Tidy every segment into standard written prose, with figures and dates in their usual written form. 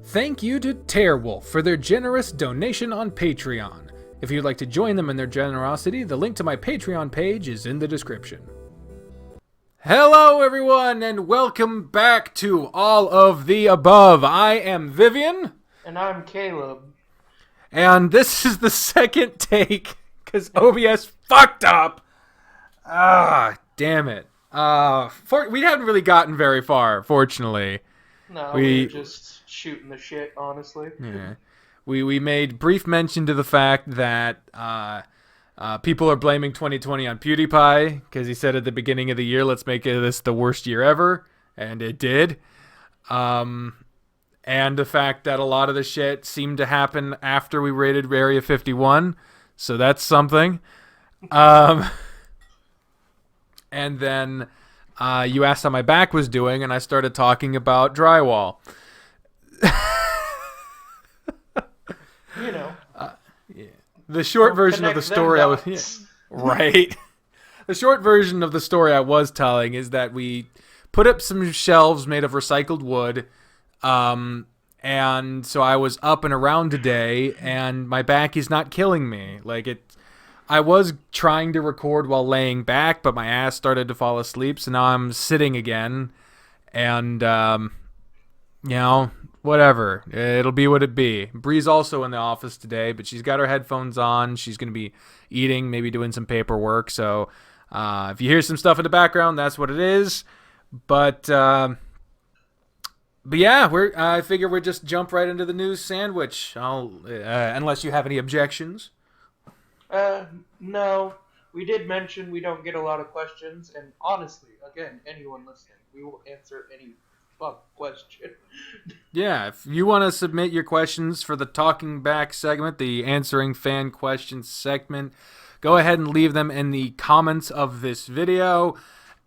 Thank you to Tearwolf for their generous donation on Patreon. If you'd like to join them in their generosity, the link to my Patreon page is in the description. Hello everyone, and welcome back to All of the Above. I am Vivian. And I'm Caleb. And this is the second take, because OBS fucked up. Ah, damn it. We hadn't really gotten very far, fortunately. No, we were just shooting the shit, honestly. Yeah. We made brief mention to the fact that people are blaming 2020 on PewDiePie, because he said at the beginning of the year, let's make this the worst year ever, and it did. And the fact that a lot of the shit seemed to happen after we raided Area 51, so that's something. And then you asked how my back was doing, and I started talking about drywall. You know. Yeah. The short version of the story right. The short version of the story I was telling is that we put up some shelves made of recycled wood, and so I was up and around today, and my back is not killing me. I was trying to record while laying back, but my ass started to fall asleep, so now I'm sitting again, and, whatever. It'll be what it be. Bree's also in the office today, but she's got her headphones on. She's going to be eating, maybe doing some paperwork, so if you hear some stuff in the background, that's what it is. But yeah, I figure we'll just jump right into the news sandwich, unless you have any objections. No. We did mention we don't get a lot of questions, and honestly, again, anyone listening, we will answer any fuck question. Yeah, if you want to submit your questions for the Talking Back segment, the Answering Fan Questions segment, go ahead and leave them in the comments of this video,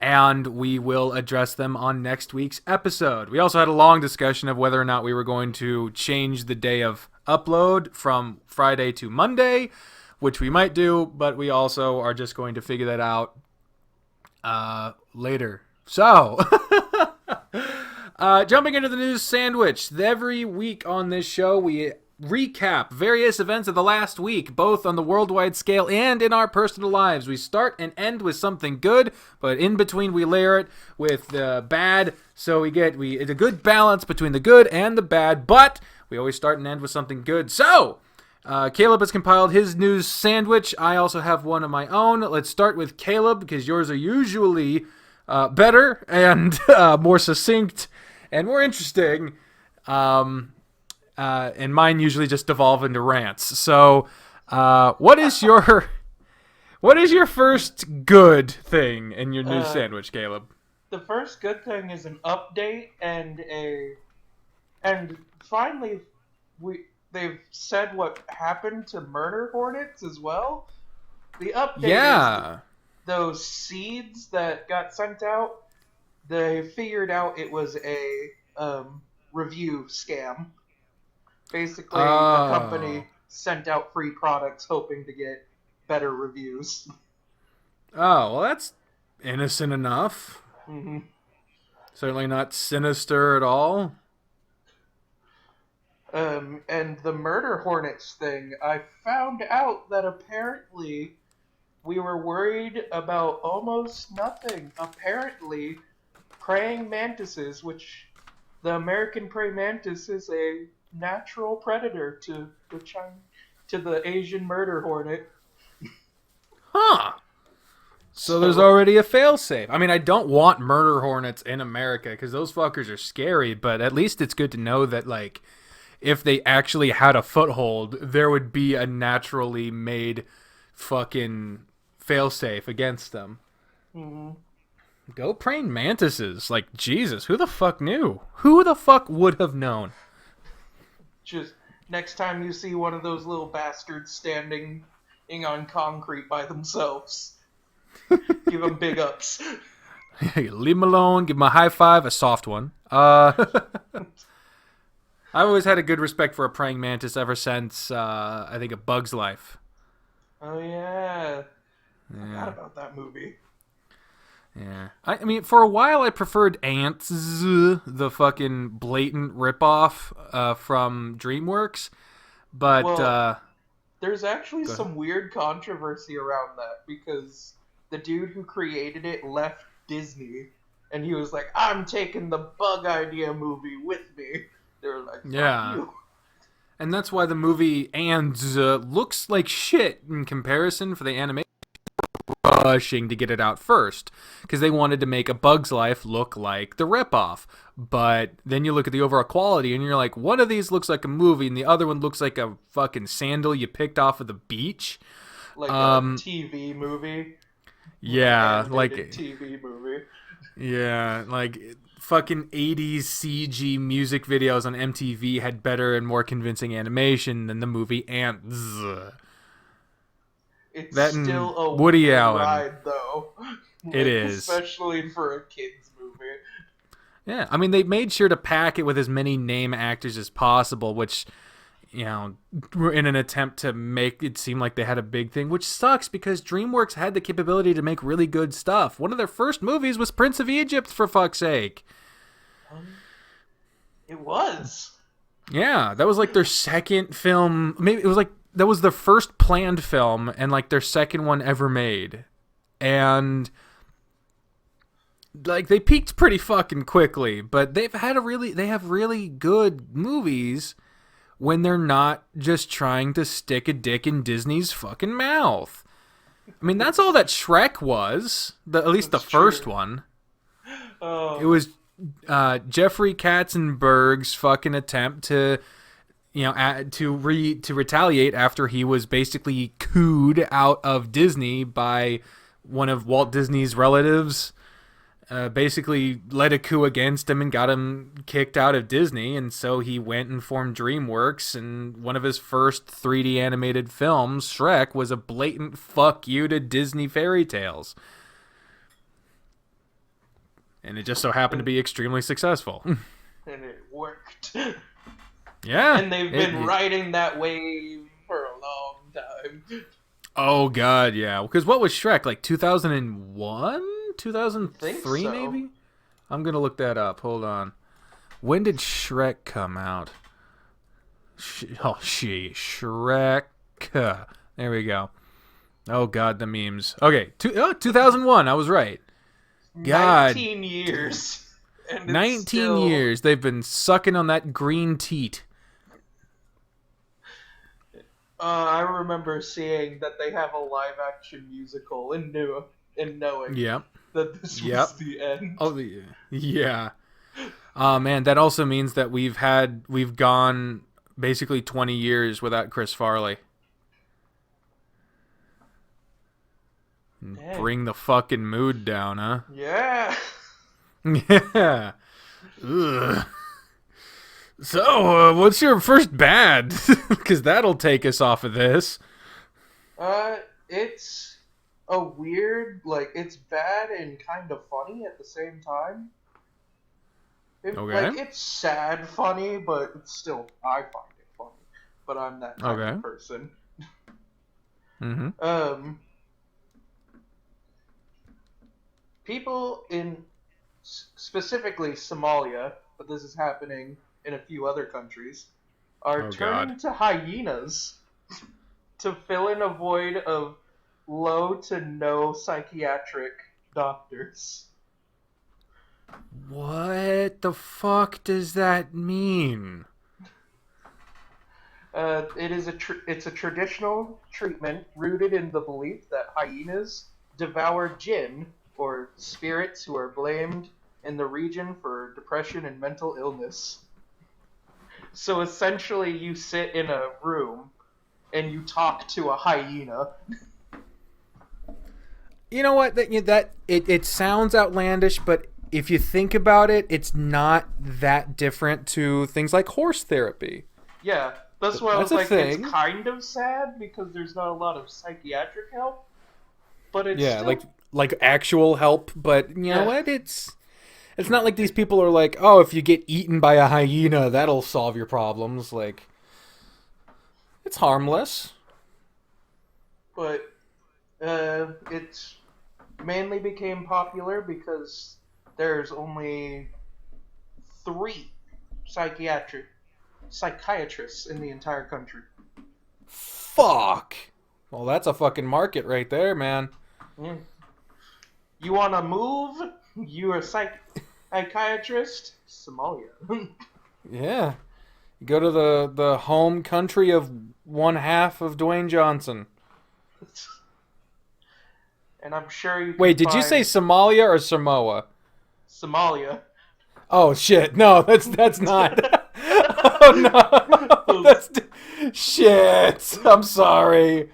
and we will address them on next week's episode. We also had a long discussion of whether or not we were going to change the day of upload from Friday to Monday, which we might do, but we also are just going to figure that out later. So, jumping into the news sandwich. Every week on this show, we recap various events of the last week, both on the worldwide scale and in our personal lives. We start and end with something good, but in between we layer it with the bad, so it's a good balance between the good and the bad, but we always start and end with something good. So, Caleb has compiled his news sandwich. I also have one of my own. Let's start with Caleb, because yours are usually better and more succinct and more interesting. And mine usually just devolve into rants. So, what is your first good thing in your news sandwich, Caleb? The first good thing is an update and finally they've said what happened to murder hornets as well. The update is those seeds that got sent out. They figured out it was a review scam. Basically, the company sent out free products hoping to get better reviews. Oh, well, that's innocent enough. Mm-hmm. Certainly not sinister at all. And the murder hornets thing, I found out that apparently we were worried about almost nothing. Apparently, praying mantises, which the American praying mantis is a natural predator to the Asian murder hornet. Huh. So there's already a failsafe. I mean, I don't want murder hornets in America because those fuckers are scary, but at least it's good to know that, if they actually had a foothold, there would be a naturally made fucking failsafe against them. Mm-hmm. Go praying mantises. Jesus, who the fuck knew? Who the fuck would have known? Just next time you see one of those little bastards standing on concrete by themselves, give them big ups. Leave them alone. Give them a high five, a soft one. I've always had a good respect for a praying mantis ever since, I think, A Bug's Life. Oh, yeah. I forgot about that movie. Yeah. I mean, for a while I preferred Ants, the fucking blatant ripoff from DreamWorks. But, Well, there's actually go ahead. some weird controversy around that because the dude who created it left Disney and he was like, I'm taking the Bug Idea movie with me. They were like, fuck Yeah. you. And that's why the movie Ants looks like shit in comparison for the animation. Rushing to get it out first because they wanted to make A Bug's Life look like the ripoff. But then you look at the overall quality and you're like, one of these looks like a movie and the other one looks like a fucking sandal you picked off of the beach. Like a TV movie. Yeah, Animated TV movie. yeah, like fucking 80s CG music videos on MTV had better and more convincing animation than the movie Ants. It's That still and a Woody weird Allen. ride, though. It is. Especially for a kid's movie. Yeah, I mean, they made sure to pack it with as many name actors as possible, which, you know, were in an attempt to make it seem like they had a big thing, which sucks because DreamWorks had the capability to make really good stuff. One of their first movies was Prince of Egypt, for fuck's sake. It was. Yeah, that was like their second film. Maybe it was like that was their first planned film and like their second one ever made. And like they peaked pretty fucking quickly, but they have really good movies when they're not just trying to stick a dick in Disney's fucking mouth. I mean, that's all that Shrek was, at least the first one. Oh. It was Jeffrey Katzenberg's fucking attempt to, you know, to retaliate after he was basically cooed out of Disney by one of Walt Disney's relatives. Basically led a coup against him and got him kicked out of Disney, and so he went and formed DreamWorks, and one of his first 3D animated films, Shrek, was a blatant fuck you to Disney fairy tales. And it just so happened to be extremely successful. And it worked. Yeah. And they've been riding that wave for a long time. Oh, God, yeah. Because what was Shrek, like 2001? 2003, so. maybe? I'm going to look that up. Hold on. When did Shrek come out? Shrek. There we go. Oh, God, the memes. Okay, 2001. I was right. God. 19 years. And 19 years. They've been sucking on that green teat. I remember seeing that they have a live-action musical and knowing that this was the end. Oh, yeah. Oh, man, that also means that we've gone basically 20 years without Chris Farley. Dang. Bring the fucking mood down, huh? Yeah. Yeah. Ugh. So, what's your first bad? Because that'll take us off of this. It's a weird, like, it's bad and kind of funny at the same time. Okay. Like, it's sad funny, but it's still, I find it funny. But I'm that kind of person. Mm-hmm. People in specifically Somalia, but this is happening in a few other countries, are turning to hyenas to fill in a void of low to no psychiatric doctors. What the fuck does that mean? It's a traditional treatment rooted in the belief that hyenas devour jinn, or spirits who are blamed in the region for depression and mental illness. So essentially you sit in a room and you talk to a hyena. You know what? It sounds outlandish, but if you think about it, it's not that different to things like horse therapy. Yeah, that's why I was like, thing. It's kind of sad because there's not a lot of psychiatric help, but it's still... like actual help, but you know what? It's not like these people are like, oh, if you get eaten by a hyena, that'll solve your problems. Like, it's harmless. But it's mainly became popular because there's only 3 psychiatrists in the entire country. Fuck. Well, that's a fucking market right there, man. Yeah. You want to move? You're a psychiatrist? Somalia. Yeah. You go to the home country of one half of Dwayne Johnson. And I'm sure you can Wait, did you say find Somalia or Samoa? Somalia. Oh shit! No, that's not. Oh no, that's shit. I'm sorry.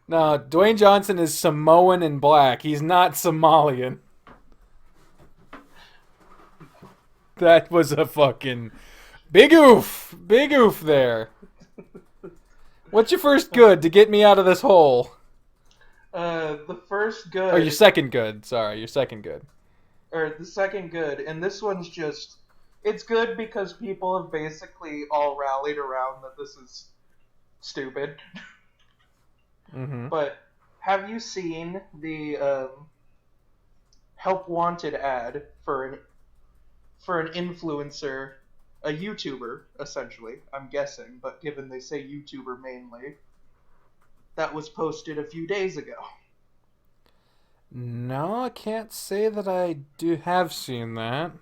No, Dwayne Johnson is Samoan and black. He's not Somalian. That was a fucking big oof. Big oof there. What's your first good to get me out of this hole? The first good. Or your second good. Sorry, your second good. Or the second good, and this one's just. It's good because people have basically all rallied around that this is stupid. Mm-hmm. But have you seen the Help Wanted ad for an influencer, a YouTuber, essentially, I'm guessing, but given they say YouTuber mainly, that was posted a few days ago? No, I can't say that I do have seen that.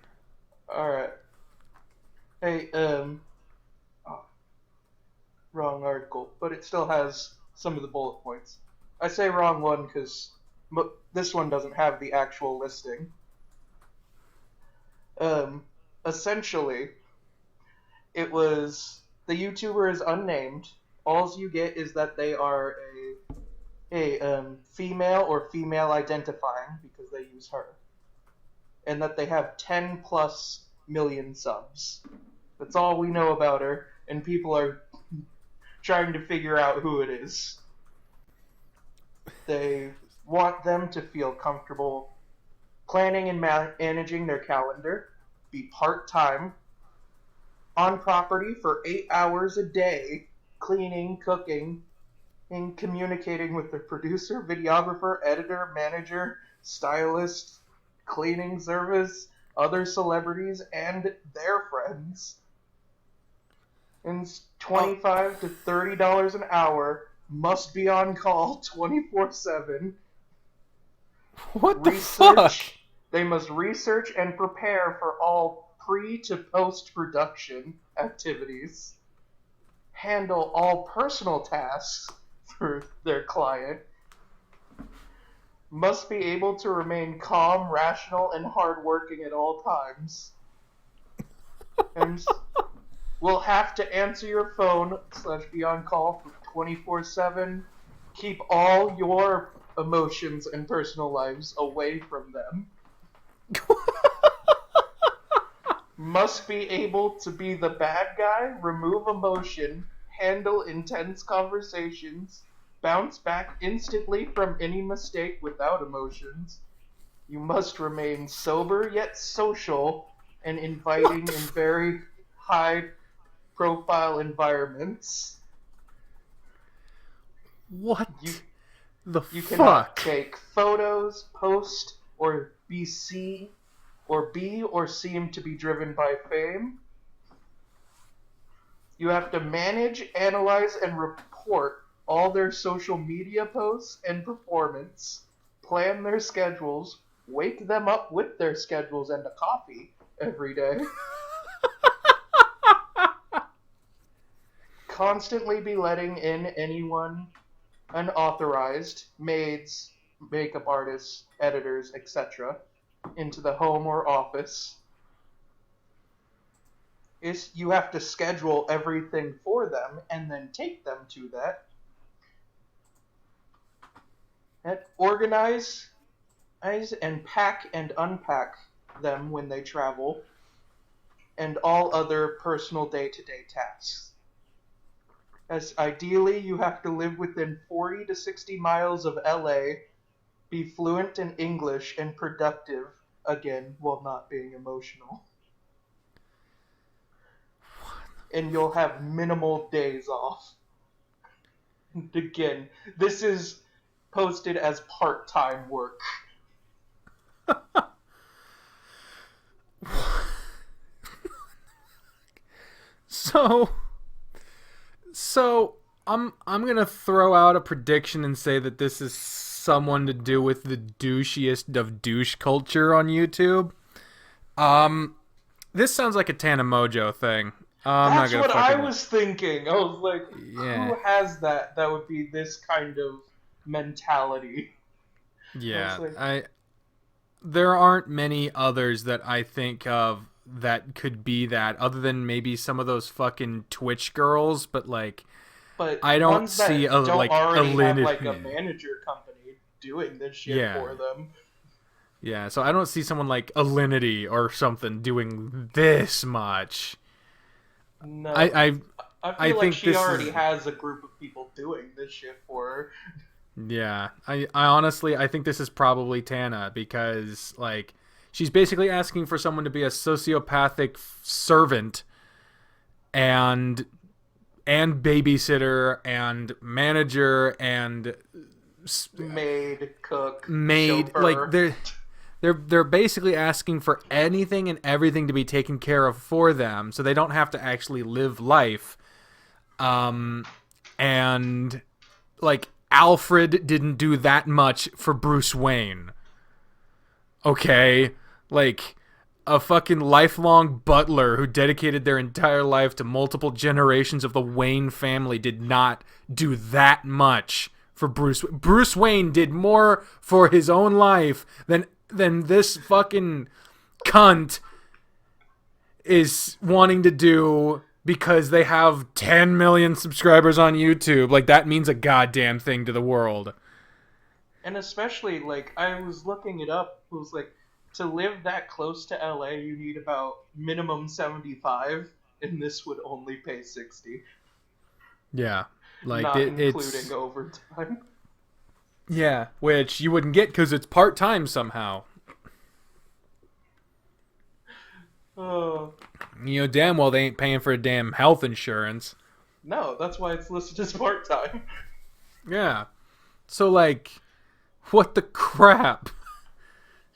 Alright. Hey, oh, wrong article, but it still has some of the bullet points. I say wrong one because this one doesn't have the actual listing. Essentially, it was the YouTuber is unnamed. All you get is that they are a female or female identifying because they use her, and that they have 10 plus million subs. That's all we know about her, and people are trying to figure out who it is. They want them to feel comfortable planning and managing their calendar, be part-time, on property for 8 hours a day, cleaning, cooking, and communicating with their producer, videographer, editor, manager, stylist, cleaning service, other celebrities, and their friends. And $25 to $30 an hour, must be on call 24/7. What the fuck? They must research and prepare for all pre to post production activities, handle all personal tasks for their client, must be able to remain calm, rational, and hardworking at all times, and will have to answer your phone / be on call for 24/7. Keep all your emotions and personal lives away from them. Must be able to be the bad guy, remove emotion, handle intense conversations, bounce back instantly from any mistake without emotions. You must remain sober yet social and inviting in very high profile environments. What the You fuck? cannot take photos, post, or be or seem to be driven by fame. You have to manage, analyze, and report all their social media posts and performance, plan their schedules, wake them up with their schedules and a coffee every day. Constantly be letting in anyone unauthorized, maids, makeup artists, editors, etc., into the home or office. You have to schedule everything for them and then take them to that. And organize and pack and unpack them when they travel, and all other personal day-to-day tasks. As ideally, you have to live within 40 to 60 miles of LA, be fluent in English, and productive, again, while not being emotional. And you'll have minimal days off. Again, this is posted as part-time work. So I'm gonna throw out a prediction and say that this is someone to do with the douchiest of douche culture on YouTube. This sounds like a Tana Mojo thing. That's what I was thinking. I was like, yeah. who has that? That would be this kind of mentality. Yeah, like, there aren't many others that I think of that could be that, other than maybe some of those fucking Twitch girls. But I don't see have like a yeah. manager company doing this shit for them. Yeah, so I don't see someone like Alinity or something doing this much. No, I feel like she already has a group of people doing this shit for her. Yeah, I honestly, I think this is probably Tana, because she's basically asking for someone to be a sociopathic servant and babysitter and manager and cook, chauffeur. They're basically asking for anything and everything to be taken care of for them, so they don't have to actually live life. And Alfred didn't do that much for Bruce Wayne. Okay? A fucking lifelong butler who dedicated their entire life to multiple generations of the Wayne family did not do that much for Bruce. Bruce Wayne did more for his own life than this fucking cunt is wanting to do because they have 10 million subscribers on YouTube. That means a goddamn thing to the world. And especially, I was looking it up. It was to live that close to LA, you need about minimum 75, and this would only pay 60. Yeah. Not including overtime. Yeah, which you wouldn't get because it's part-time somehow. Oh. You know damn well they ain't paying for a damn health insurance. No, that's why it's listed as part-time. Yeah. So, what the crap?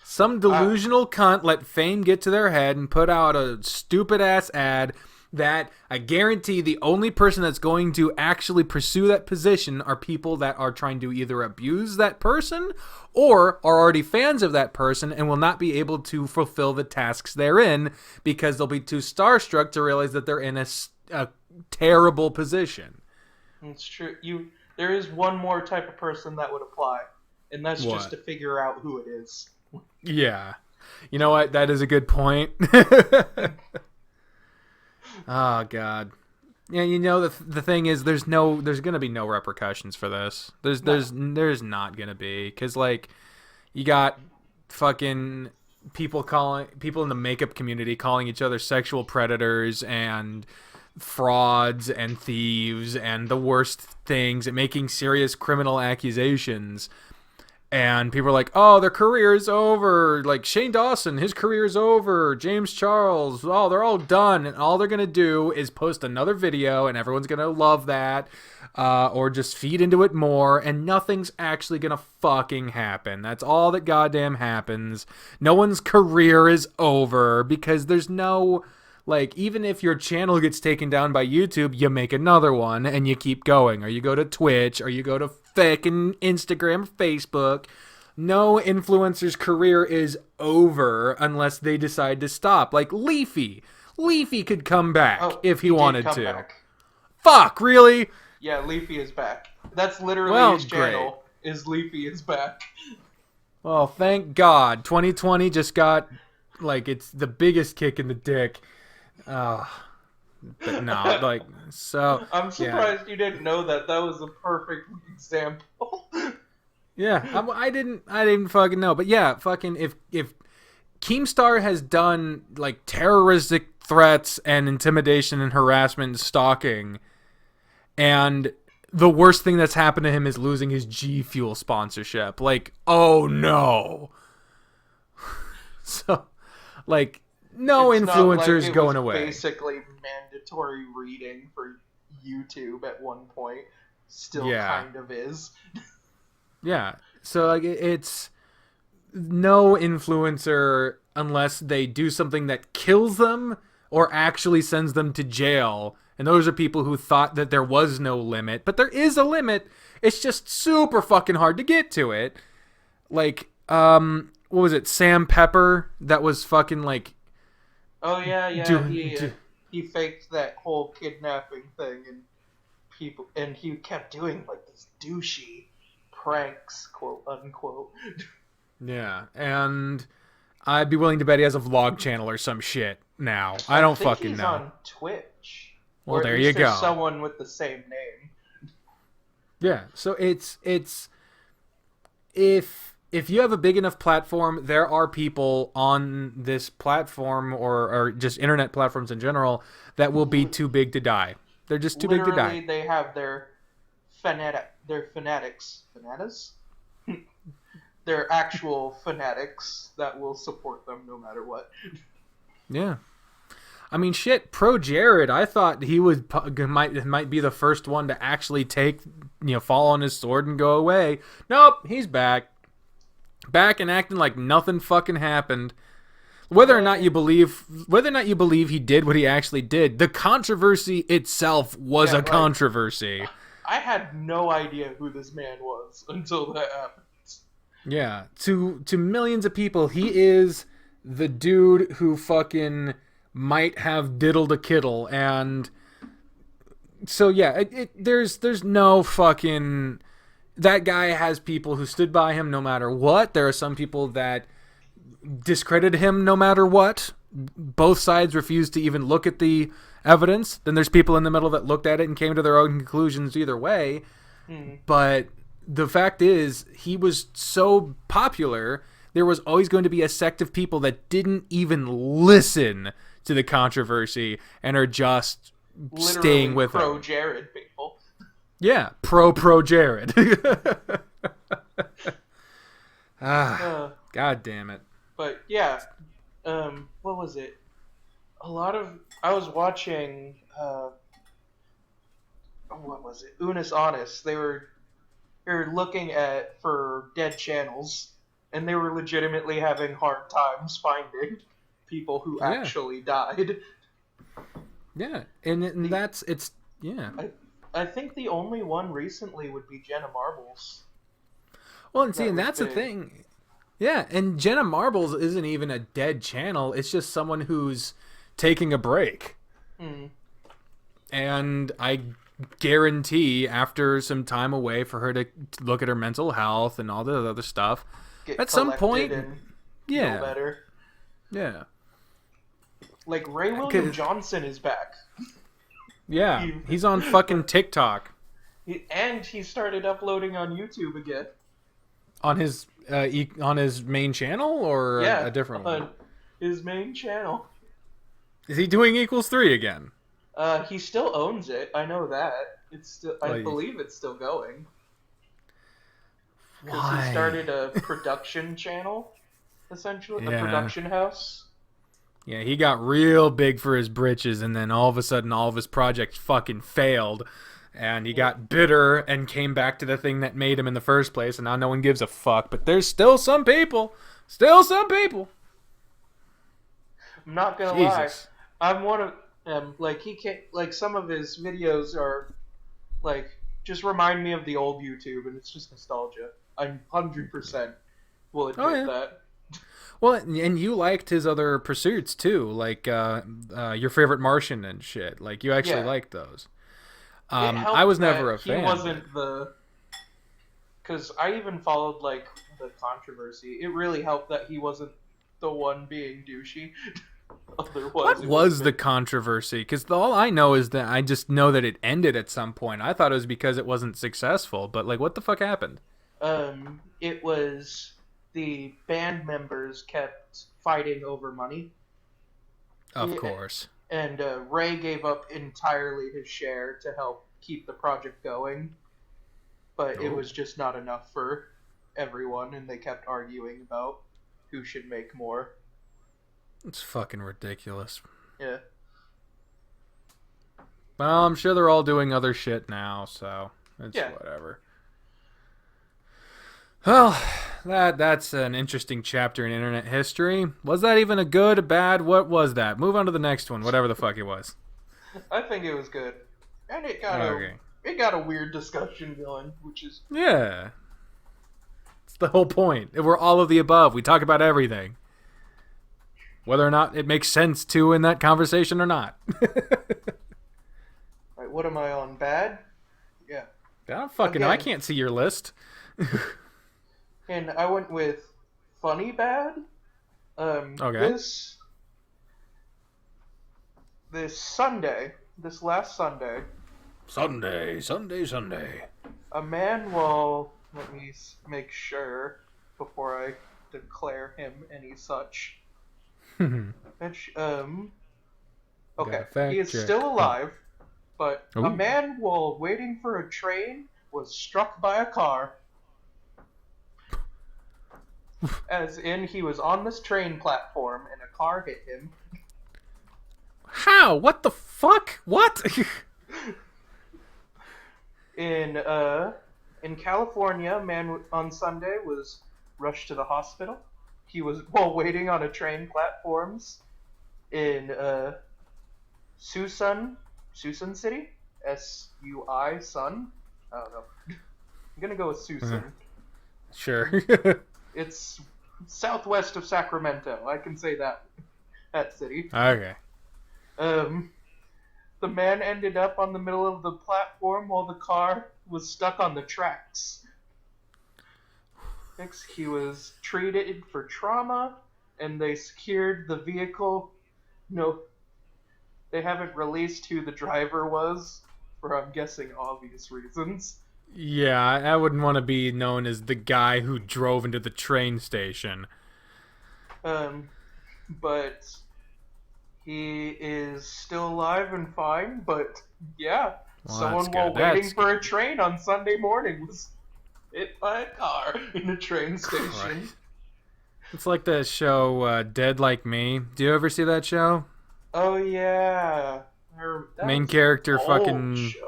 Some delusional cunt let fame get to their head and put out a stupid-ass ad that I guarantee the only person that's going to actually pursue that position are people that are trying to either abuse that person or are already fans of that person and will not be able to fulfill the tasks they're in because they'll be too starstruck to realize that they're in a terrible position. It's true. There is one more type of person that would apply, and that's just to figure out who it is. Yeah. You know what? That is a good point. Oh God. Yeah, the thing is, there's gonna be no repercussions for this. There's not gonna be, because you got fucking people in the makeup community calling each other sexual predators and frauds and thieves and the worst things and making serious criminal accusations. And people are like, oh, their career is over. Shane Dawson, his career is over. James Charles, oh, they're all done. And all they're going to do is post another video, and everyone's going to love that. Or just feed into it more, and nothing's actually going to fucking happen. That's all that goddamn happens. No one's career is over, because there's no... even if your channel gets taken down by YouTube, you make another one, and you keep going. Or you go to Twitch, or you go to fucking Instagram or Facebook. No influencer's career is over unless they decide to stop. Leafy. Leafy could come back if he wanted to. Back. Fuck, really? Yeah, Leafy is back. That's literally his channel, is Leafy is back. Well, thank God. 2020 just got, it's the biggest kick in the dick. But no, so... I'm surprised you didn't know that. That was a perfect example. Yeah, I didn't fucking know. But yeah, fucking if Keemstar has done, terroristic threats and intimidation and harassment and stalking, and the worst thing that's happened to him is losing his G Fuel sponsorship. Oh no. So, no it's influencers going away. Basically mandatory reading for YouTube at one point. Still kind of is. Yeah. So like it's no influencer unless they do something that kills them or actually sends them to jail. And those are people who thought that there was no limit, but there is a limit. It's just super fucking hard to get to it. Like, what was it? Sam Pepper that was fucking like. Oh yeah, he faked that whole kidnapping thing, and he kept doing like these douchey pranks, quote unquote. Yeah, and I'd be willing to bet he has a vlog channel or some shit now. I don't think fucking he's know. On Twitch. Well, or there at least you there's go. someone with the same name. Yeah, so it's if you have a big enough platform, there are people on this platform or just internet platforms in general that will be too big to die. They're just too big to die. Literally, they have their fanatics. They're actual fanatics that will support them no matter what. Yeah. I mean, shit, Pro Jared, I thought he might be the first one to actually fall on his sword and go away. Nope, he's back. Back and acting like nothing fucking happened. Whether or not you believe he did what he actually did, the controversy itself was a controversy. I had no idea who this man was until that happened. Yeah, to millions of people, he is the dude who fucking might have diddled a kiddle, and so yeah, there's no fucking. That guy has people who stood by him no matter what. There are some people that discredited him no matter what. Both sides refused to even look at the evidence. Then there's people in the middle that looked at it and came to their own conclusions either way. But the fact is, he was so popular, there was always going to be a sect of people that didn't even listen to the controversy and are just Literally staying with him. Pro Jared people. Yeah, pro Jared. God damn it. But yeah, what was it? I was watching, what was it? Unis Honest. They were looking for dead channels, and they were legitimately having hard times finding people who actually died. Yeah, and yeah. I think the only one recently would be Jenna Marbles. Well, and see, and that's the thing. Yeah, and Jenna Marbles isn't even a dead channel. It's just someone who's taking a break. And I guarantee after some time away for her to look at her mental health and all the other stuff, at some point, feel better. Yeah. Like Ray William Johnson is back. Yeah, he's on fucking TikTok. And he started uploading on YouTube again. On his main channel or a different one? On his main channel. Is he doing =3 again? He still owns it. I know that. It's still. I believe it's still going. Because he started a production channel, essentially, a production house. Yeah, he got real big for his britches, and then all of a sudden, all of his projects fucking failed, and he got bitter and came back to the thing that made him in the first place, and now no one gives a fuck. But there's still some people. I'm not gonna lie. I'm one of them. Like he can't. Like some of his videos are, like, just remind me of the old YouTube, and it's just nostalgia. I'm 100% will admit that. Well, and you liked his other pursuits too, like Your Favorite Martian and shit. Like you actually liked those. I was never a fan. He wasn't because I even followed like the controversy. It really helped that he wasn't the one being douchey. Otherwise, what was the controversy? Because all I know is that I just know that it ended at some point. I thought it was because it wasn't successful, but like, what the fuck happened? It was. The band members kept fighting over money. Of course. And Ray gave up entirely his share to help keep the project going. But it was just not enough for everyone, and they kept arguing about who should make more. It's fucking ridiculous. Yeah. Well, I'm sure they're all doing other shit now, so it's whatever. Well, that's an interesting chapter in internet history. Was that even a good, a bad? What was that? Move on to the next one, whatever the fuck it was. I think it was good, and Okay. it got a weird discussion going, which is Yeah. It's the whole point. We're all of the above. We talk about everything. Whether or not it makes sense to in that conversation or not. right. What am I on? Bad? Yeah. I don't fucking know. I Again, can't see your list. and I went with funny bad. Okay. This Sunday, this last Sunday, Sunday. a man will let me make sure before I declare him any such. Which, okay, Fact he is check. still alive, but a Ooh. man while waiting for a train was struck by a car. As in, he was on this train platform and a car hit him. How? What the fuck? What? In California, a man on Sunday was rushed to the hospital. He was while waiting on a train platforms in Suisun City, Sui Sun. I don't know. I'm gonna go with Suisun. Sure. It's southwest of Sacramento. I can say that city. Okay. The man ended up on the middle of the platform while the car was stuck on the tracks. Next, he was treated for trauma, and they secured the vehicle. No, they haven't released who the driver was, for I'm guessing obvious reasons. Yeah, I wouldn't want to be known as the guy who drove into the train station. But he is still alive and fine. But yeah, Well, that's someone while good. That's waiting for a good. train on Sunday morning was hit by a car in a train station. Christ. It's like the show Dead Like Me. Do you ever see that show? Oh yeah, that Main was character an old fucking... show.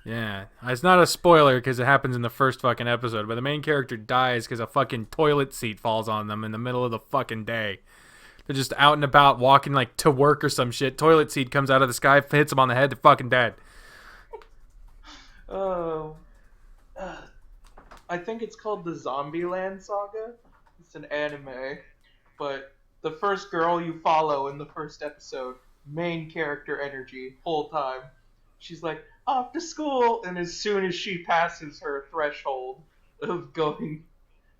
Yeah. It's not a spoiler because it happens in the first fucking episode, but the main character dies because a fucking toilet seat falls on them in the middle of the fucking day. They're just out and about walking like to work or some shit. Toilet seat comes out of the sky, hits them on the head, they're fucking dead. Oh, I think it's called the Zombieland Saga. It's an anime, but the first girl you follow in the first episode, main character energy, whole time. She's like, off to school, and as soon as she passes her threshold of going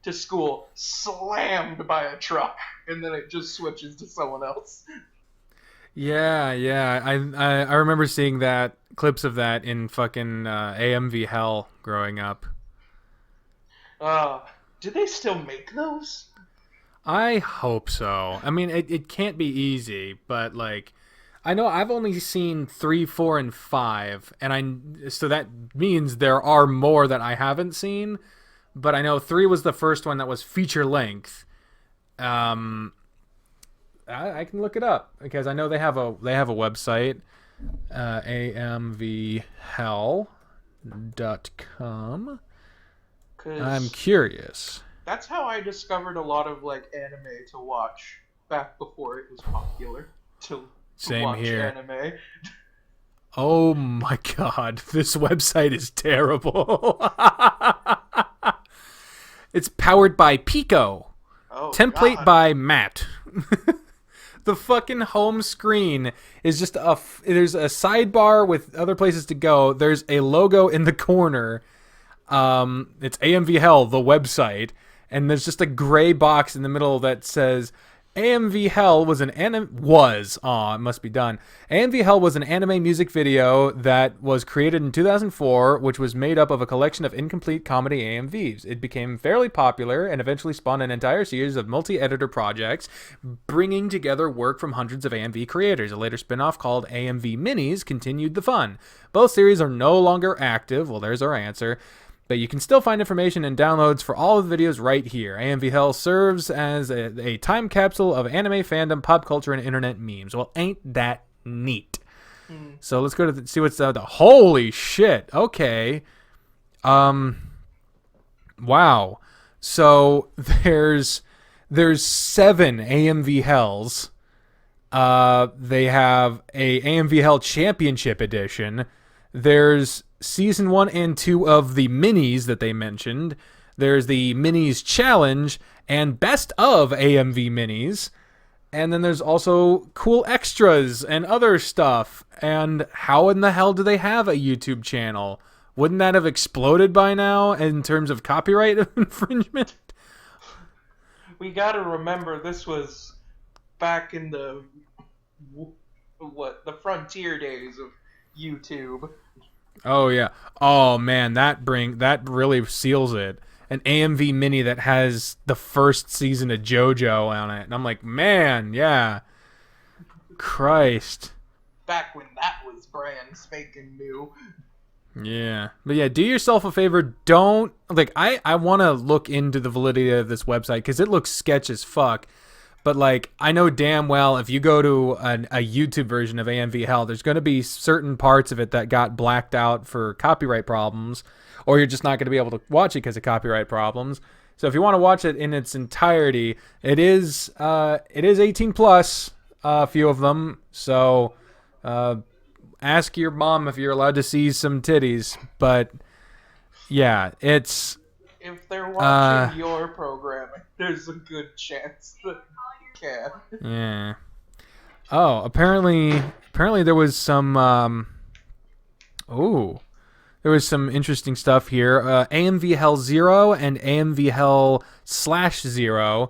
to school, slammed by a truck, and then it just switches to someone else. Yeah. I remember seeing that clips of that in fucking AMV Hell growing up. Do they still make those? I hope so. I mean, it can't be easy, but like, I know I've only seen 3, 4, and 5, and so that means there are more that I haven't seen. But I know 3 was the first one that was feature length. I can look it up because I know they have a website, amvhell.com. I'm curious. That's how I discovered a lot of like anime to watch back before it was popular to Same watch here. anime. Oh my god, this website is terrible. It's powered by Pico. Oh, Template God. by Matt. The fucking home screen is just there's a sidebar with other places to go. There's a logo in the corner. It's AMV Hell, the website, and there's just a gray box in the middle that says AMV Hell was an anime it must be done. AMV Hell was an anime music video that was created in 2004, which was made up of a collection of incomplete comedy AMVs. It became fairly popular and eventually spawned an entire series of multi-editor projects, bringing together work from hundreds of AMV creators. A later spin-off called AMV Minis continued the fun. Both series are no longer active. Well, there's our answer. But you can still find information and downloads for all of the videos right here. AMV Hell serves as a time capsule of anime fandom, pop culture, and internet memes. Well, ain't that neat? So let's go to see what's the holy shit. Okay. Wow. So there's 7 AMV Hells. They have a AMV Hell Championship Edition. There's Season 1 and 2 of the minis that they mentioned. There's the Minis Challenge and Best of AMV Minis. And then there's also cool extras and other stuff. And how in the hell do they have a YouTube channel? Wouldn't that have exploded by now in terms of copyright infringement? We gotta remember this was back in the frontier days of YouTube. Oh yeah. Oh man, that really seals it. An AMV mini that has the first season of JoJo on it. And I'm like, man, yeah. Christ. Back when that was brand spanking new. Yeah. But yeah, do yourself a favor. Don't, like, I want to look into the validity of this website because it looks sketch as fuck. But, like, I know damn well if you go to a YouTube version of AMV Hell, there's going to be certain parts of it that got blacked out for copyright problems, or you're just not going to be able to watch it because of copyright problems. So if you want to watch it in its entirety, it is 18 plus, a few of them. So ask your mom if you're allowed to see some titties. But yeah, it's... If they're watching your programming, there's a good chance that can. Yeah. Oh, apparently there was some there was some interesting stuff here. AMV Hell 0 and AMV Hell /0.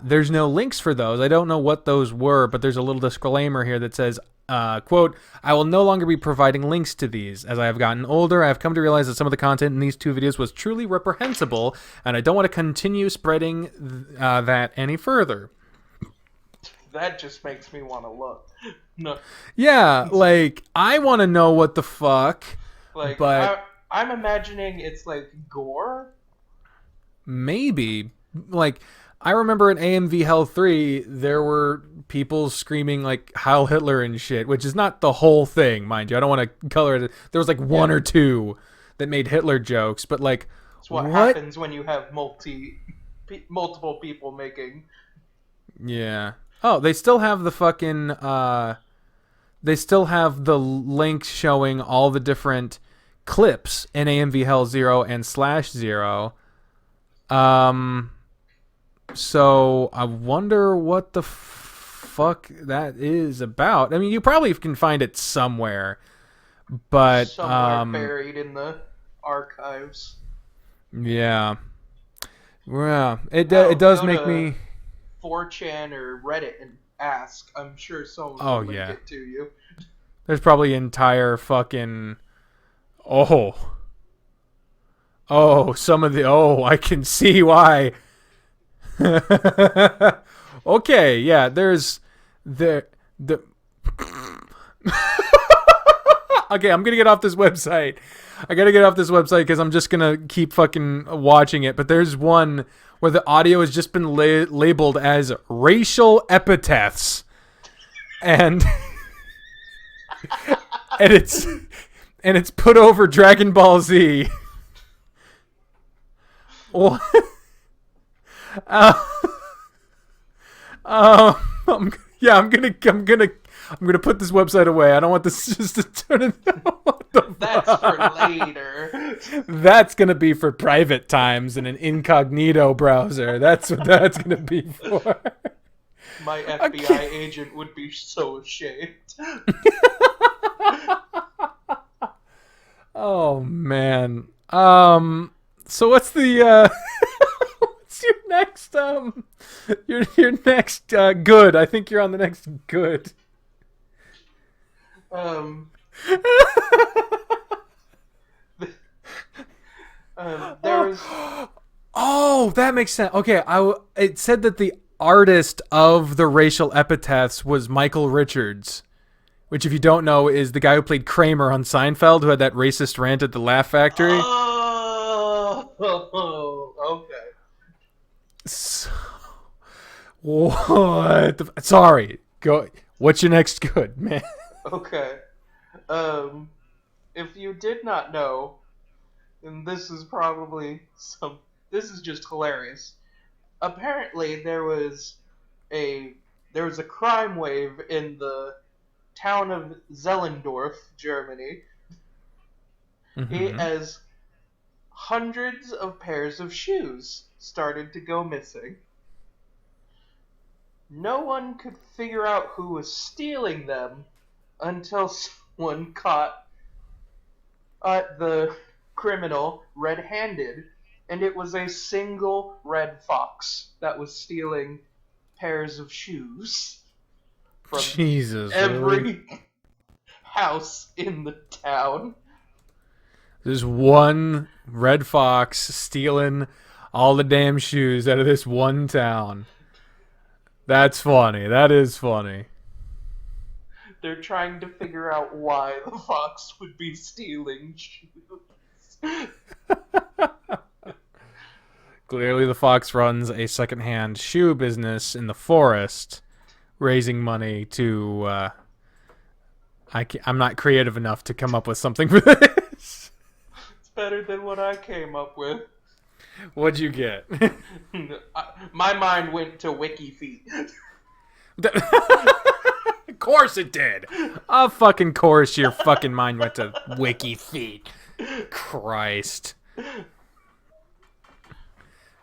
There's no links for those. I don't know what those were, but there's a little disclaimer here that says, quote, I will no longer be providing links to these. As I have gotten older, I have come to realize that some of the content in these 2 videos was truly reprehensible, and I don't want to continue spreading that any further. That just makes me want to look. No. Yeah, like, I want to know what the fuck. Like, but I'm imagining it's like gore. Maybe. Like, I remember in AMV Hell 3, there were people screaming, like, Heil Hitler and shit, which is not the whole thing, mind you. I don't want to color it. There was, like, 1 or 2 that made Hitler jokes, but, like, it's what happens when you have multiple people making... Yeah. Oh, they still have the fucking... they still have the links showing all the different clips in AMV Hell 0 and /0. So I wonder what the fuck that is about. I mean, you probably can find it somewhere, but somewhere buried in the archives. Yeah. Well, it does make me 4chan or Reddit and ask. I'm sure someone will link it to you. There's probably entire fucking some of the I can see why. Okay, yeah, there's the Okay, I'm gonna get off this website. I gotta get off this website because I'm just gonna keep fucking watching it. But there's one where the audio has just been labeled as racial epithets, and it's put over Dragon Ball Z. What? I'm gonna put this website away. I don't want this just to turn into what the That's fuck? for later. That's gonna be for private times in an incognito browser. That's what that's gonna be for. My FBI agent would be so ashamed. Oh man. So what's the what's your next your next good? I think you're on the next good. There's Oh, that makes sense. Okay, it said that the artist of the racial epithets was Michael Richards, which, if you don't know, is the guy who played Kramer on Seinfeld, who had that racist rant at the Laugh Factory. Oh, okay. So, what? Sorry. Go. What's your next good, man? Okay. If you did not know, and this is probably this is just hilarious. Apparently, there was a crime wave in the town of Zellendorf, Germany, as hundreds of pairs of shoes started to go missing. No one could figure out who was stealing them until someone caught the criminal red-handed, and it was a single red fox that was stealing pairs of shoes from every house in the town. There's one red fox stealing all the damn shoes out of this one town. That's funny. That is funny. They're trying to figure out why the fox would be stealing shoes. Clearly the fox runs a secondhand shoe business in the forest, raising money to... I'm not creative enough to come up with something for this. It's better than what I came up with. What'd you get? My mind went to Wiki Feet. Of course it did. Of fucking course your fucking mind went to Wiki Feet. Christ.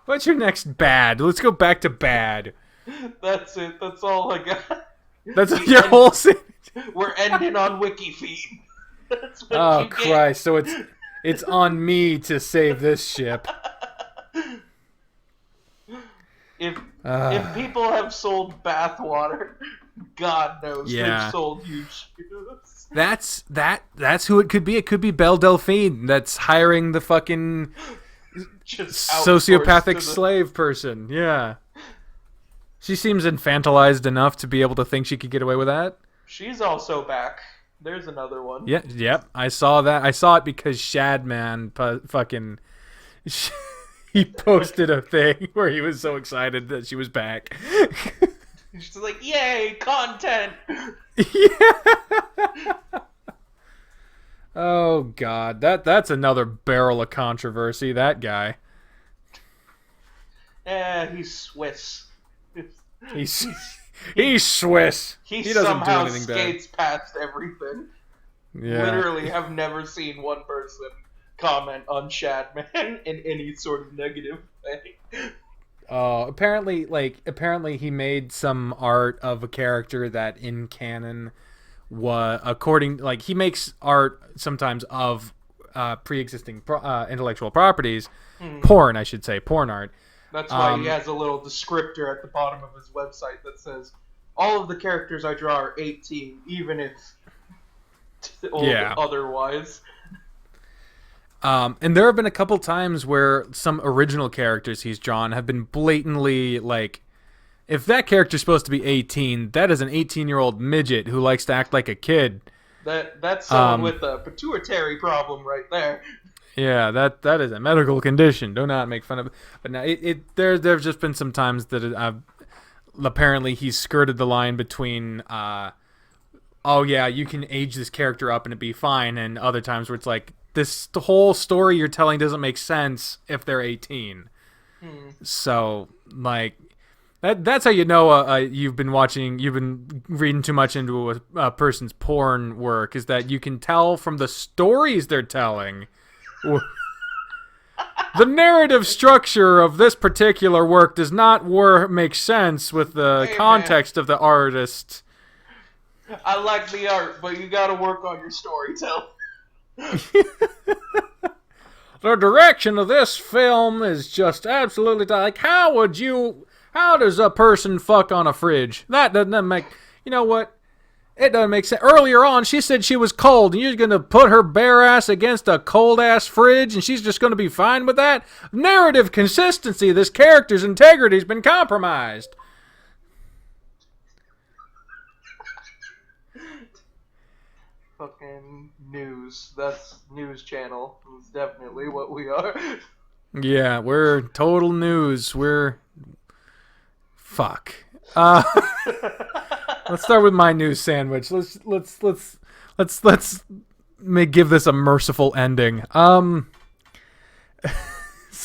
What's your next bad? Let's go back to bad. That's it. That's all I got. That's your whole thing. We're ending on Wiki Feet. That's what oh Christ! So it's on me to save this ship. If people have sold bathwater, God knows they've sold you shoes. That's who it could be. It could be Belle Delphine that's hiring the fucking sociopathic slave person. Yeah. She seems infantilized enough to be able to think she could get away with that. She's also back. There's another one. Yeah, yep. I saw that. I saw it because Shadman fucking... He posted a thing where he was so excited that she was back. She's like, yay, content! Yeah! Oh, God. That's another barrel of controversy, that guy. He's Swiss. He's Swiss. He doesn't somehow do anything skates bad. past everything. Yeah. Literally have never seen one person comment on Shadman in any sort of negative way. Apparently he made some art of a character that in canon was he makes art sometimes of pre-existing intellectual properties, porn art. That's why he has a little descriptor at the bottom of his website that says, all of the characters I draw are 18, even if otherwise. And there have been a couple times where some original characters he's drawn have been blatantly, like, if that character's supposed to be 18, that is an 18-year-old midget who likes to act like a kid. That's someone with a pituitary problem right there. Yeah, that is a medical condition. Do not make fun of it. But now there's just been some times that apparently he's skirted the line between you can age this character up and it'd be fine, and other times where it's like the whole story you're telling doesn't make sense if they're 18. So like that's how you know you've been reading too much into a person's porn work, is that you can tell from the stories they're telling. The narrative structure of this particular work does not make sense with the context of the artist. I like the art, but you gotta work on your storytelling. The direction of this film is just absolutely like, how does a person fuck on a fridge? That doesn't make, you know what? It doesn't make sense. Earlier on, she said she was cold, and you're going to put her bare ass against a cold-ass fridge, and she's just going to be fine with that? Narrative consistency, this character's integrity has been compromised. Fucking news. That's news channel. It's definitely what we are. Yeah, we're total news. We're... Fuck. Let's start with my news sandwich. Let's give this a merciful ending.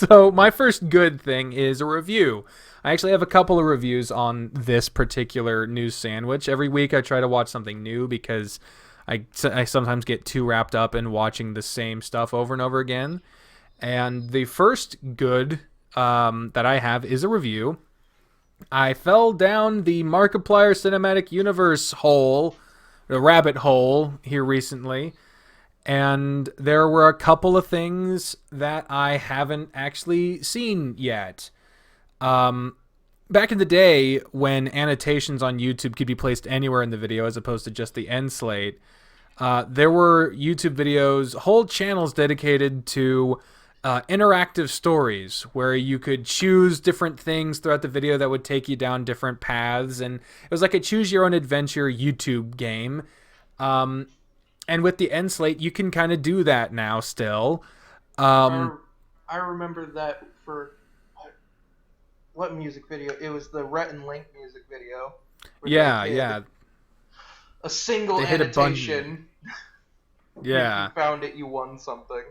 So my first good thing is a review. I actually have a couple of reviews on this particular news sandwich. Every week I try to watch something new because I sometimes get too wrapped up in watching the same stuff over and over again. And the first good that I have is a review. I fell down the Markiplier Cinematic Universe hole, the rabbit hole, here recently. And there were a couple of things that I haven't actually seen yet. Back in the day, when annotations on YouTube could be placed anywhere in the video as opposed to just the end slate, there were YouTube videos, whole channels dedicated to interactive stories where you could choose different things throughout the video that would take you down different paths. And it was like a choose-your-own-adventure YouTube game. And with the end slate, you can kind of do that now still. I remember that for what music video? It was the Rhett and Link music video. Yeah. A single they hit annotation. Yeah. If you found it, you won something.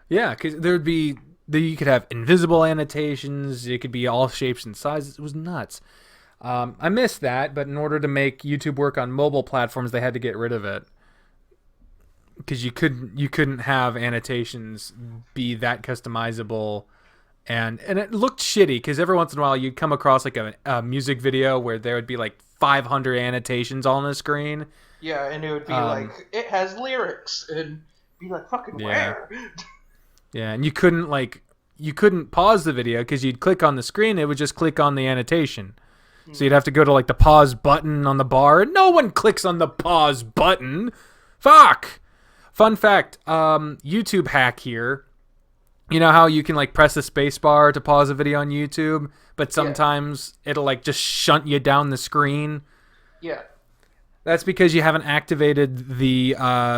Yeah, because you could have invisible annotations. It could be all shapes and sizes. It was nuts. I missed that, but in order to make YouTube work on mobile platforms, they had to get rid of it. Because you couldn't have annotations be that customizable, and it looked shitty. Because every once in a while you'd come across like a music video where there would be like 500 annotations on the screen. Yeah, and it would be like it has lyrics, and be like fucking where? Yeah, and you couldn't pause the video because you'd click on the screen, it would just click on the annotation. So you'd have to go to like the pause button on the bar. No one clicks on the pause button. Fuck. Fun fact, YouTube hack here. You know how you can like press the space bar to pause a video on YouTube, but sometimes it'll like just shunt you down the screen? Yeah. That's because you haven't activated the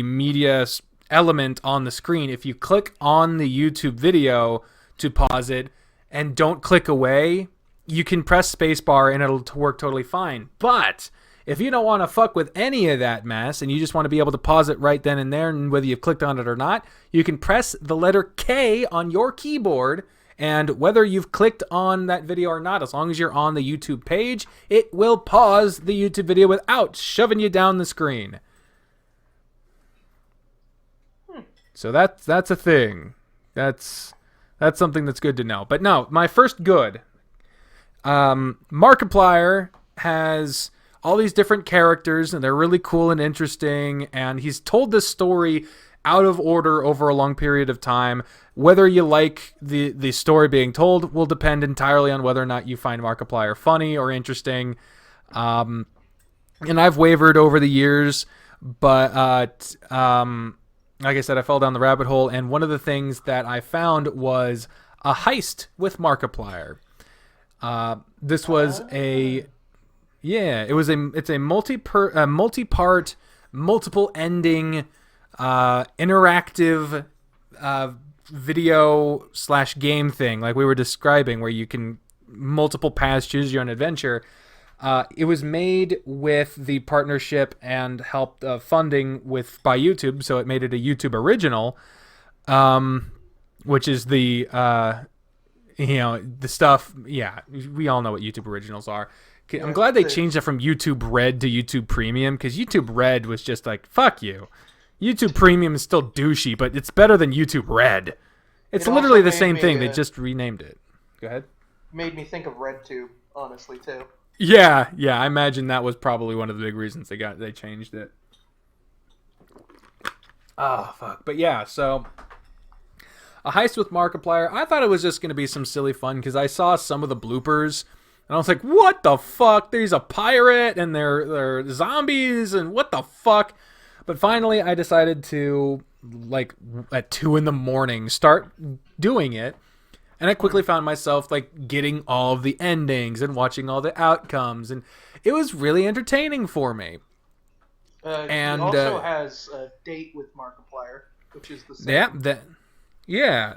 media element on the screen. If you click on the YouTube video to pause it and don't click away, you can press spacebar and it'll work totally fine. But if you don't want to fuck with any of that mess and you just want to be able to pause it right then and there, and whether you've clicked on it or not, you can press the letter K on your keyboard, and whether you've clicked on that video or not, as long as you're on the YouTube page, it will pause the YouTube video without shoving you down the screen. So that's a thing. That's something that's good to know. But no, my first good. Markiplier has all these different characters, and they're really cool and interesting, and he's told this story out of order over a long period of time. Whether you like the story being told will depend entirely on whether or not you find Markiplier funny or interesting. And I've wavered over the years, but like I said, I fell down the rabbit hole, and one of the things that I found was a heist with Markiplier. This was it's a multi-part, multiple ending, interactive video / game thing, like we were describing, where you can multiple paths, choose your own adventure. It was made with the partnership and helped funding by YouTube, so it made it a YouTube original, which is the stuff. Yeah, we all know what YouTube originals are. I'm glad they changed it from YouTube Red to YouTube Premium, because YouTube Red was just like, fuck you. YouTube Premium is still douchey, but it's better than YouTube Red. It's literally the same thing. They just renamed it. Go ahead. Made me think of RedTube, honestly, too. Yeah, I imagine that was probably one of the big reasons they changed it. Oh, fuck. But yeah, so a heist with Markiplier. I thought it was just going to be some silly fun because I saw some of the bloopers and I was like, what the fuck? There's a pirate and they're zombies and what the fuck? But finally I decided to, like, at 2 a.m, start doing it. And I quickly found myself like getting all of the endings and watching all the outcomes, and it was really entertaining for me. And he also has a date with Markiplier, which is the same.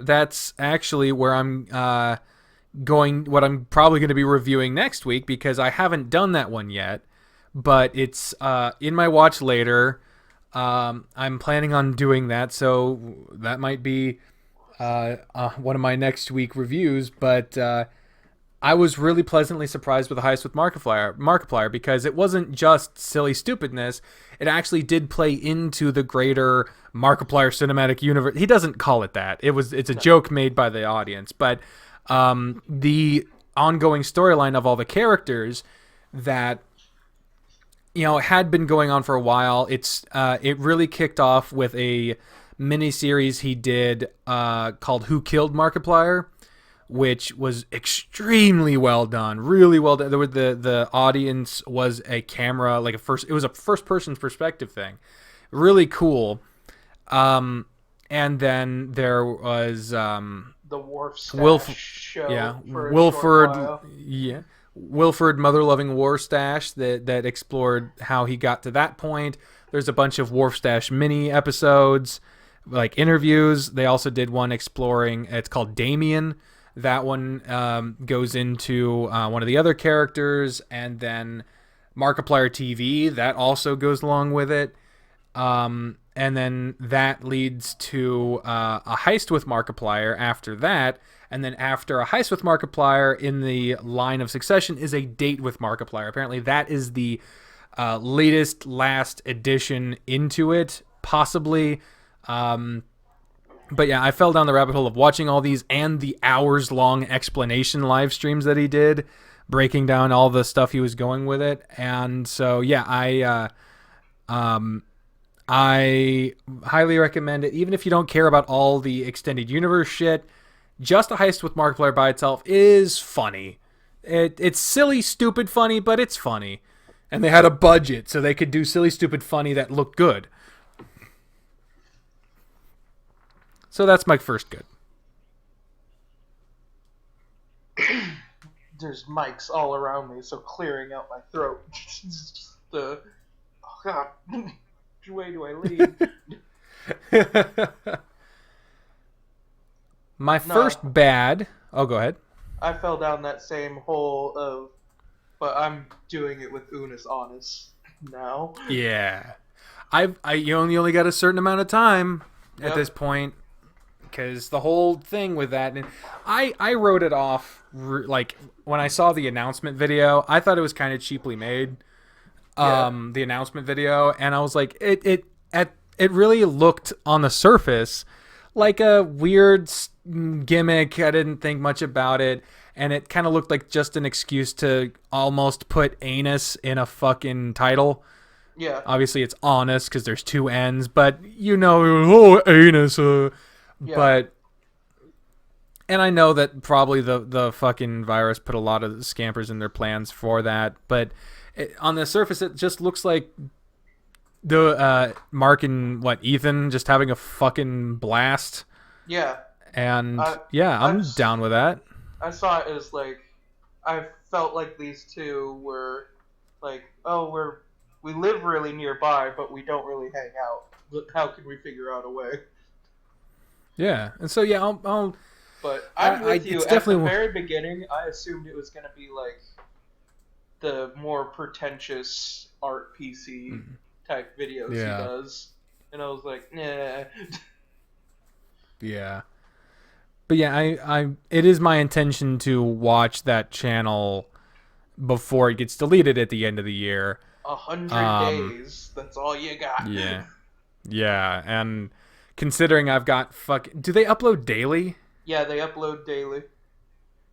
That's actually where I'm going. What I'm probably going to be reviewing next week, because I haven't done that one yet, but it's in my watch later. I'm planning on doing that, so that might be one of my next week reviews, but I was really pleasantly surprised with the Heist with Markiplier because it wasn't just silly stupidness. It actually did play into the greater Markiplier cinematic universe. He doesn't call it that. It's a joke made by the audience, but the ongoing storyline of all the characters that had been going on for a while. It really kicked off with a miniseries he did called "Who Killed Markiplier," which was extremely well done, really well done. The audience was a camera, it was a first person perspective thing, really cool. And then there was the Wharf Stash show for Wilford, a short while. Wilford Mother Loving War Stash that explored how he got to that point. There's a bunch of Wharf Stash mini episodes, like interviews. They also did one exploring. It's called Damien. That one goes into one of the other characters, and then Markiplier TV, that also goes along with it. And then that leads to a Heist with Markiplier after that. And then after a Heist with Markiplier, in the line of succession, is a Date with Markiplier. Apparently that is the last addition into it, possibly. But yeah, I fell down the rabbit hole of watching all these and the hours-long explanation live streams that he did, breaking down all the stuff he was going with it. And so, yeah, I highly recommend it. Even if you don't care about all the extended universe shit, just a Heist with Markiplier by itself is funny. It's silly, stupid funny, but it's funny. And they had a budget, so they could do silly, stupid funny that looked good. So that's my first good. There's mics all around me, so clearing out my throat. Oh God, which way do I lead? My first bad. Oh, go ahead. I fell down that same hole of, but I'm doing it with Unis Honest now. Yeah, you only got a certain amount of time at this point. Because the whole thing with that, and I wrote it off, like, when I saw the announcement video, I thought it was kind of cheaply made, the announcement video, and I was like, it really looked on the surface like a weird gimmick. I didn't think much about it, and it kind of looked like just an excuse to almost put anus in a fucking title. Yeah. Obviously, it's honest because there's two N's, but anus, Yeah. But, and I know that probably the fucking virus put a lot of scampers in their plans for that, but on the surface, it just looks like the Mark and Ethan just having a fucking blast. Yeah. And I'm down with that. I saw it as I felt like these two were we live really nearby, but we don't really hang out. How can we figure out a way? Yeah, and so I'll. But I'm with you. It's At definitely the very beginning, I assumed it was going to be like the more pretentious art PC type videos he does, and I was like, nah. Yeah, but yeah, it is my intention to watch that channel before it gets deleted at the end of the year. 100 days. That's all you got. Yeah, and considering I've got do they upload daily? Yeah, they upload daily.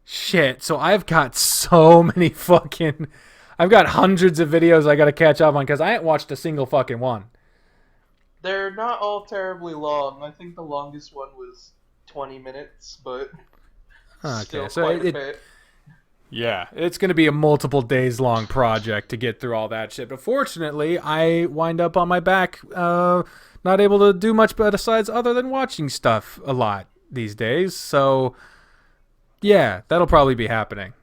Shit, so I've got so many I've got hundreds of videos I gotta catch up on because I ain't watched a single fucking one. They're not all terribly long. I think the longest one was 20 minutes, but still quite a bit. Yeah, it's going to be a multiple days long project to get through all that shit. But fortunately, I wind up on my back, not able to do much besides other than watching stuff a lot these days. So, yeah, that'll probably be happening.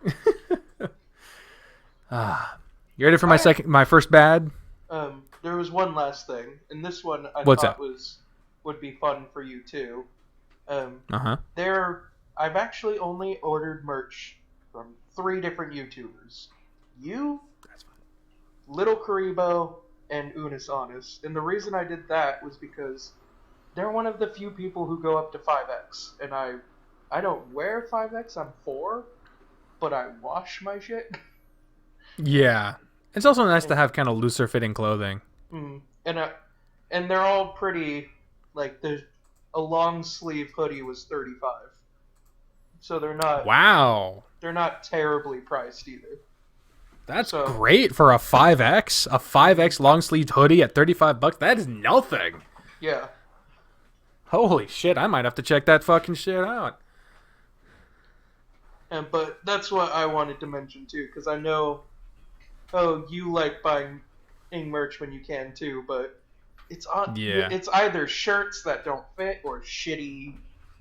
You ready for my first bad? There was one last thing, and this one I What's thought that? would be fun for you too. Uh-huh. I've actually only ordered merch from 3 different YouTubers. You, Little Karibo, and Unis Honest. And the reason I did that was because they're one of the few people who go up to 5X, and I don't wear 5X. I'm 4, but I wash my shit. Yeah. It's also nice to And have kind of looser fitting clothing. and and they're all pretty. Like a long sleeve hoodie was 35, so Wow. they're not terribly priced either. That's So great for a 5X. A 5X long sleeved hoodie at $35. That is nothing. yeah, Holy shit, I might have to check that fucking shit out. but that's what I wanted to mention too, because I know, oh, you like buying merch when you can too, but Yeah. it's either shirts that don't fit or shitty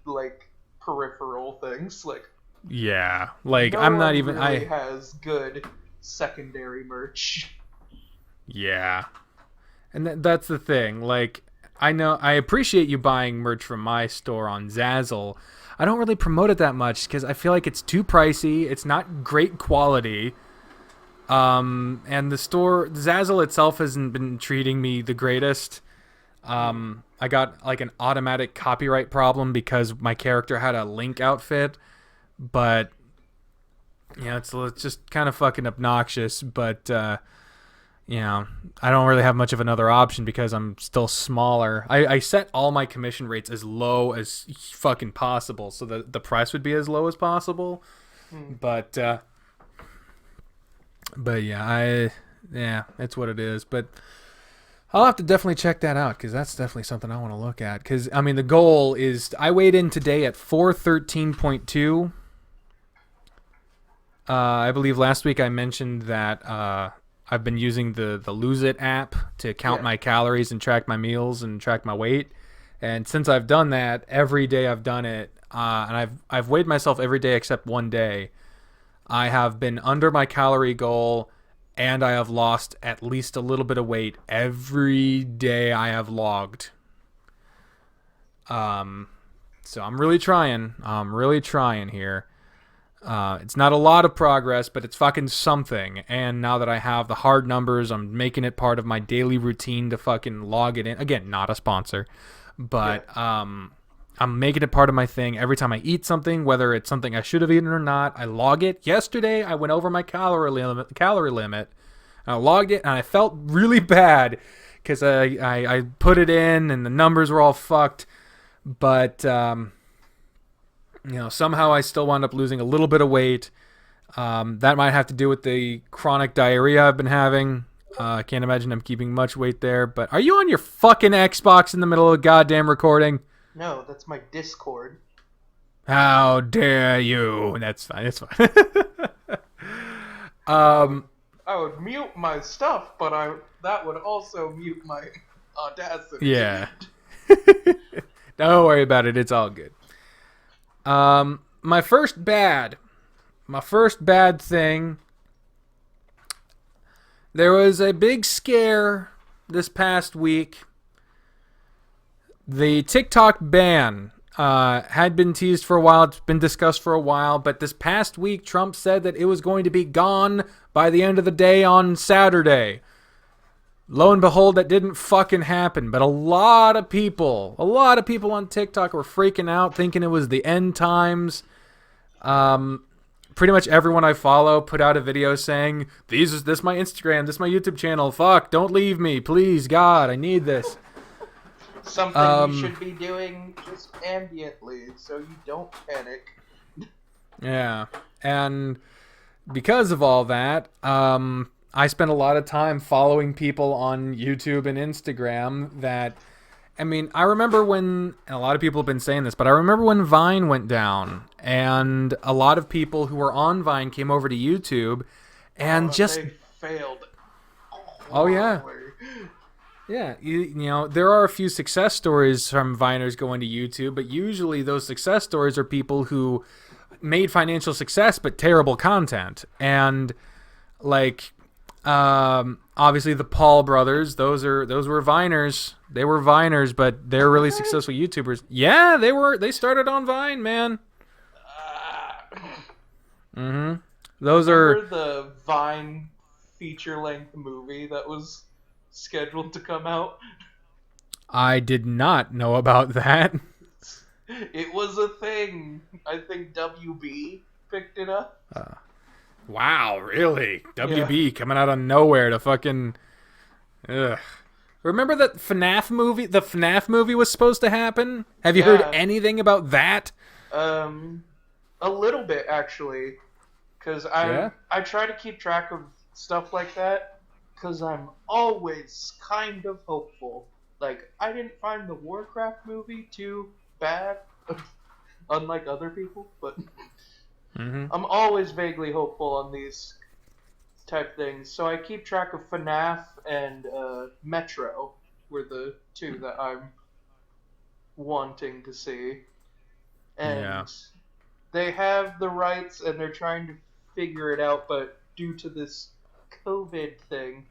like peripheral things. Like Yeah. Like, no I'm not one even. really has good secondary merch. Yeah. And that's the thing. Like, I appreciate you buying merch from my store on Zazzle. I don't really promote it that much because I feel like it's too pricey. It's not great quality. And the store, Zazzle itself hasn't been treating me the greatest. I got like an automatic copyright problem because my character had a Link outfit, but it's just kind of fucking obnoxious. But I don't really have much of another option because I'm still smaller. I set all my commission rates as low as fucking possible so that the price would be as low as possible. But yeah, it's what it is. But I'll have to definitely check that out because that's definitely something I want to look at. Because, I mean, the goal is I weighed in today at 413.2. I believe last week I mentioned that I've been using the Lose It app to count my calories and track my meals and track my weight. And since I've done that, every day I've done it, and I've weighed myself every day except one day, I have been under my calorie goal, and I have lost at least a little bit of weight every day I have logged. So I'm really trying. I'm really trying here. It's not a lot of progress, but it's fucking something. And now that I have the hard numbers, I'm making it part of my daily routine to fucking log it in. Again, not a sponsor, but I'm making it part of my thing. Every time I eat something, whether it's something I should have eaten or not, I log it. Yesterday, I went over my calorie limit. And I logged it, and I felt really bad because I put it in, and the numbers were all fucked. But somehow I still wound up losing a little bit of weight. That might have to do with the chronic diarrhea I've been having. I can't imagine I'm keeping much weight there. But are you on your fucking Xbox in the middle of a goddamn recording? No, that's my Discord. How dare you? That's fine. It's fine. I would mute my stuff, but that would also mute my Audacity. Yeah. Don't worry about it. It's all good. My first bad thing. There was a big scare this past week. The TikTok ban had been teased for a while. It's been discussed for a while. But this past week, Trump said that it was going to be gone by the end of the day on Saturday. Lo and behold, that didn't fucking happen. But a lot of people on TikTok were freaking out, thinking it was the end times. Pretty much everyone I follow put out a video saying, this is my Instagram, this is my YouTube channel. Fuck, don't leave me. Please, God, I need this. Something you should be doing just ambiently so you don't panic. Yeah. And because of all that, I spent a lot of time following people on YouTube and Instagram that, I mean, I remember when, and a lot of people have been saying this, but I remember when Vine went down and a lot of people who were on Vine came over to YouTube and they failed. Oh, yeah. Yeah, you know, there are a few success stories from Viners going to YouTube, but usually those success stories are people who made financial success but terrible content. And like obviously the Paul brothers, those were Viners. They were Viners, but they're really successful YouTubers. Yeah, they started on Vine, man. Those Remember the Vine feature-length movie that was scheduled to come out? I did not know about that. It was a thing. I think WB picked it up. Wow, really? WB coming out of nowhere to fucking... Ugh. Remember that FNAF movie? The FNAF movie was supposed to happen? Have you heard anything about that? A little bit, actually. Because I try to keep track of stuff like that. Because I'm always kind of hopeful. Like, I didn't find the Warcraft movie too bad. Unlike other people. But I'm always vaguely hopeful on these type things. So I keep track of FNAF and Metro were the two that I'm wanting to see. And they have the rights and they're trying to figure it out, but due to this COVID thing,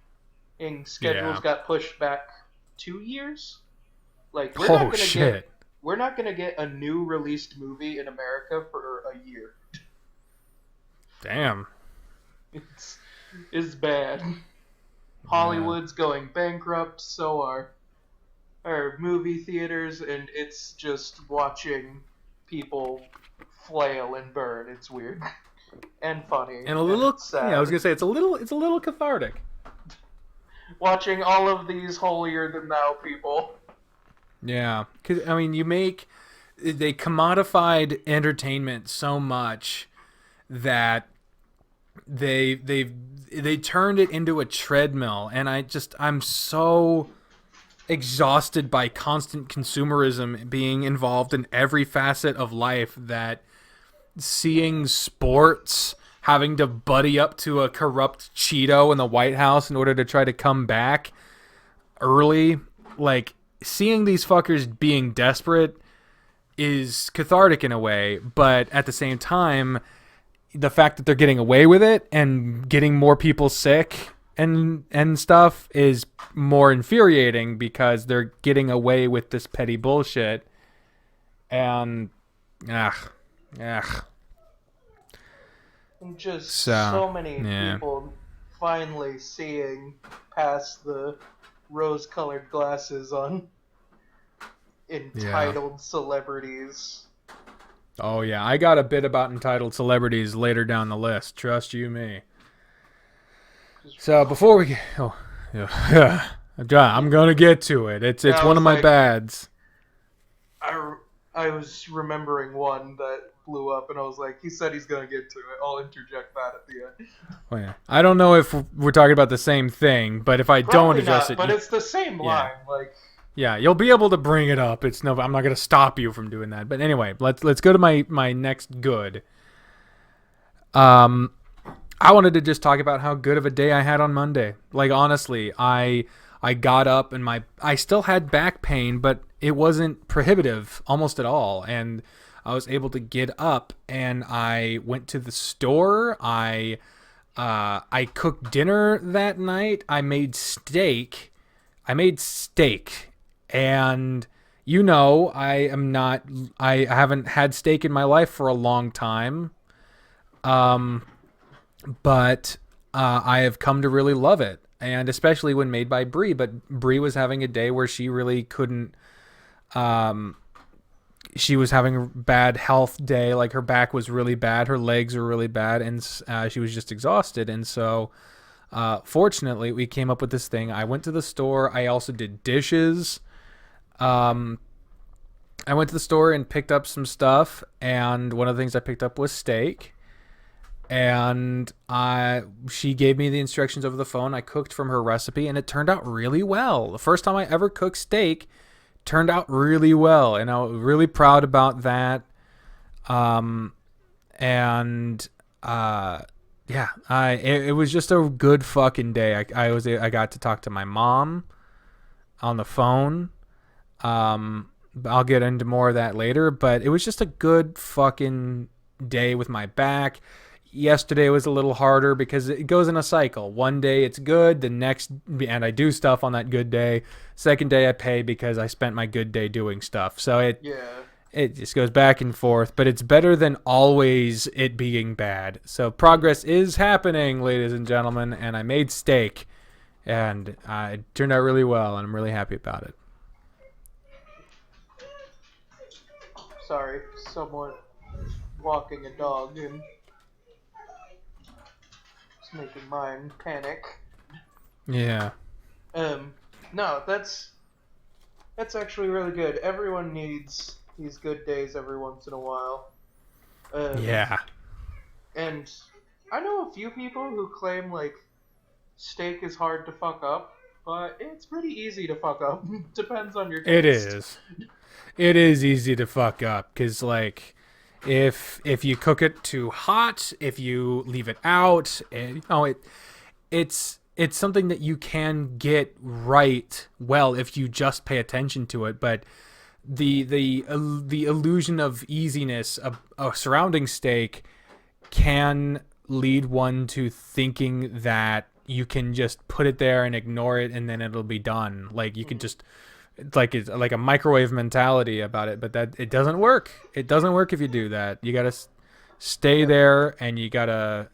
schedules got pushed back 2 years. Like, we're not gonna get a new released movie in America for a year. Damn. It's bad. Hollywood's going bankrupt, so are our movie theaters, and it's just watching people flail and burn. It's weird and funny and a little sad. Yeah, I was gonna say it's a little cathartic. Watching all of these holier than thou people. Yeah, because I mean, they commodified entertainment so much that they turned it into a treadmill, and I'm so exhausted by constant consumerism being involved in every facet of life that seeing sports having to buddy up to a corrupt Cheeto in the White House in order to try to come back early, like seeing these fuckers being desperate is cathartic in a way, but at the same time, the fact that they're getting away with it and getting more people sick and stuff is more infuriating because they're getting away with this petty bullshit. And just so many people finally seeing past the rose-colored glasses on entitled celebrities. Oh yeah, I got a bit about entitled celebrities later down the list. Trust you me. So before we I'm gonna get to it. It's one of my bads. I was remembering one that blew up, and I was like, he said he's gonna get to it. I'll interject that at the end. Oh, yeah. I don't know if we're talking about the same thing, but if I don't address it, but it's the same line. Like, yeah, you'll be able to bring it up. I'm not gonna stop you from doing that. But anyway, let's go to my next good. I wanted to just talk about how good of a day I had on Monday. Like, honestly, I got up and I still had back pain, but it wasn't prohibitive almost at all. And I was able to get up and I went to the store. I cooked dinner that night. I made steak. And I haven't had steak in my life for a long time. But I have come to really love it, and especially when made by Bri. But Bri was having a day where she really couldn't. She was having a bad health day. Like, her back was really bad, her legs were really bad, and she was just exhausted. And so, fortunately, we came up with this thing. I went to the store. I also did dishes. I went to the store and picked up some stuff, and one of the things I picked up was steak. And she gave me the instructions over the phone. I cooked from her recipe, and it turned out really well. The first time I ever cooked steak turned out really well, and I was really proud about that. It was just a good fucking day. I got to talk to my mom on the phone. I'll get into more of that later, but it was just a good fucking day with my back. Yesterday was a little harder because it goes in a cycle. One day it's good, and I do stuff on that good day. Second day I pay because I spent my good day doing stuff. So it just goes back and forth, but it's better than always it being bad. So progress is happening, ladies and gentlemen, and I made steak, and it turned out really well, and I'm really happy about it. sorry, someone walking a dog and it's making mine panic. Yeah. No, that's actually really good. Everyone needs these good days every once in a while. Yeah. And I know a few people who claim, like, steak is hard to fuck up, but it's pretty easy to fuck up. Depends on your taste. It is. It is easy to fuck up, because, like, if you cook it too hot, if you leave it out, it's something that you can get right well if you just pay attention to it, but the illusion of easiness of surrounding steak can lead one to thinking that you can just put it there and ignore it and then it'll be done. Like you could just it's like a microwave mentality about it, but that it doesn't work. It doesn't work if you do that. You got to stay there and you got to,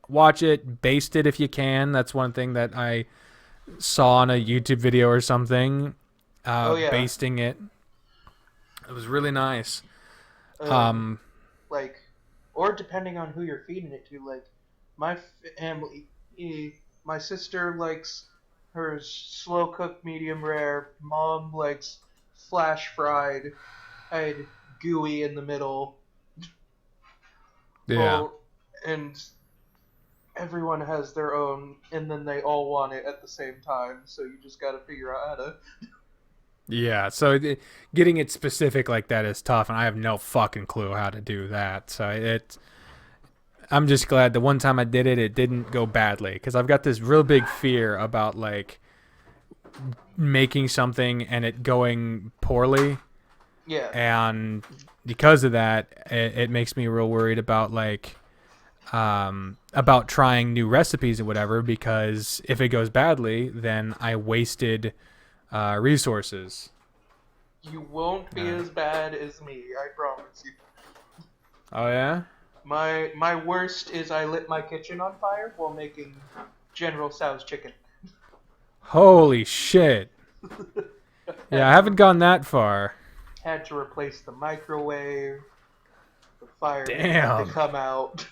watch it, baste it if you can. That's one thing that I saw on a YouTube video or something. Basting it. It was really nice. Like, or depending on who you're feeding it to, like, my family, my sister likes her slow cooked medium rare. Mom likes flash fried. I had gooey in the middle. Yeah. And everyone has their own, and then they all want it at the same time, so you just gotta figure out how to... Yeah, so getting it specific like that is tough, and I have no fucking clue how to do that. So I'm just glad the one time I did it, it didn't go badly, because I've got this real big fear about, like, making something and it going poorly. Yeah. And because of that, it makes me real worried about, like, about trying new recipes or whatever, because if it goes badly, then I wasted resources. You won't be as bad as me, I promise you. Oh yeah? My worst is I lit my kitchen on fire while making General Tso's chicken. Holy shit. Yeah, I haven't gone that far. Had to replace the microwave. The fire Damn. had to come out.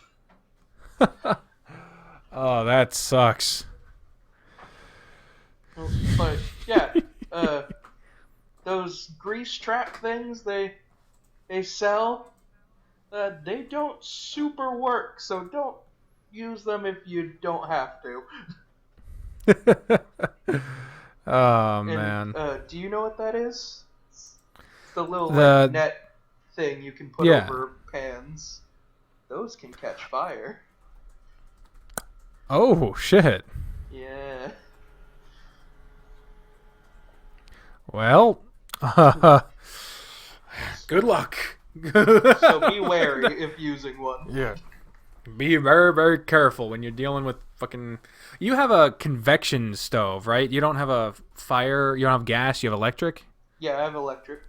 Oh, that sucks. But yeah, those grease trap things they sell, they don't super work, so don't use them if you don't have to. Oh, and, man. Do you know what that is? It's the little like, net thing you can put over pans. Those can catch fire. Oh, shit. Yeah. Well, good luck. So be wary if using one. Yeah. Be very, very careful when you're dealing with fucking... You have a convection stove, right? You don't have a fire, you don't have gas, you have electric? Yeah, I have electric.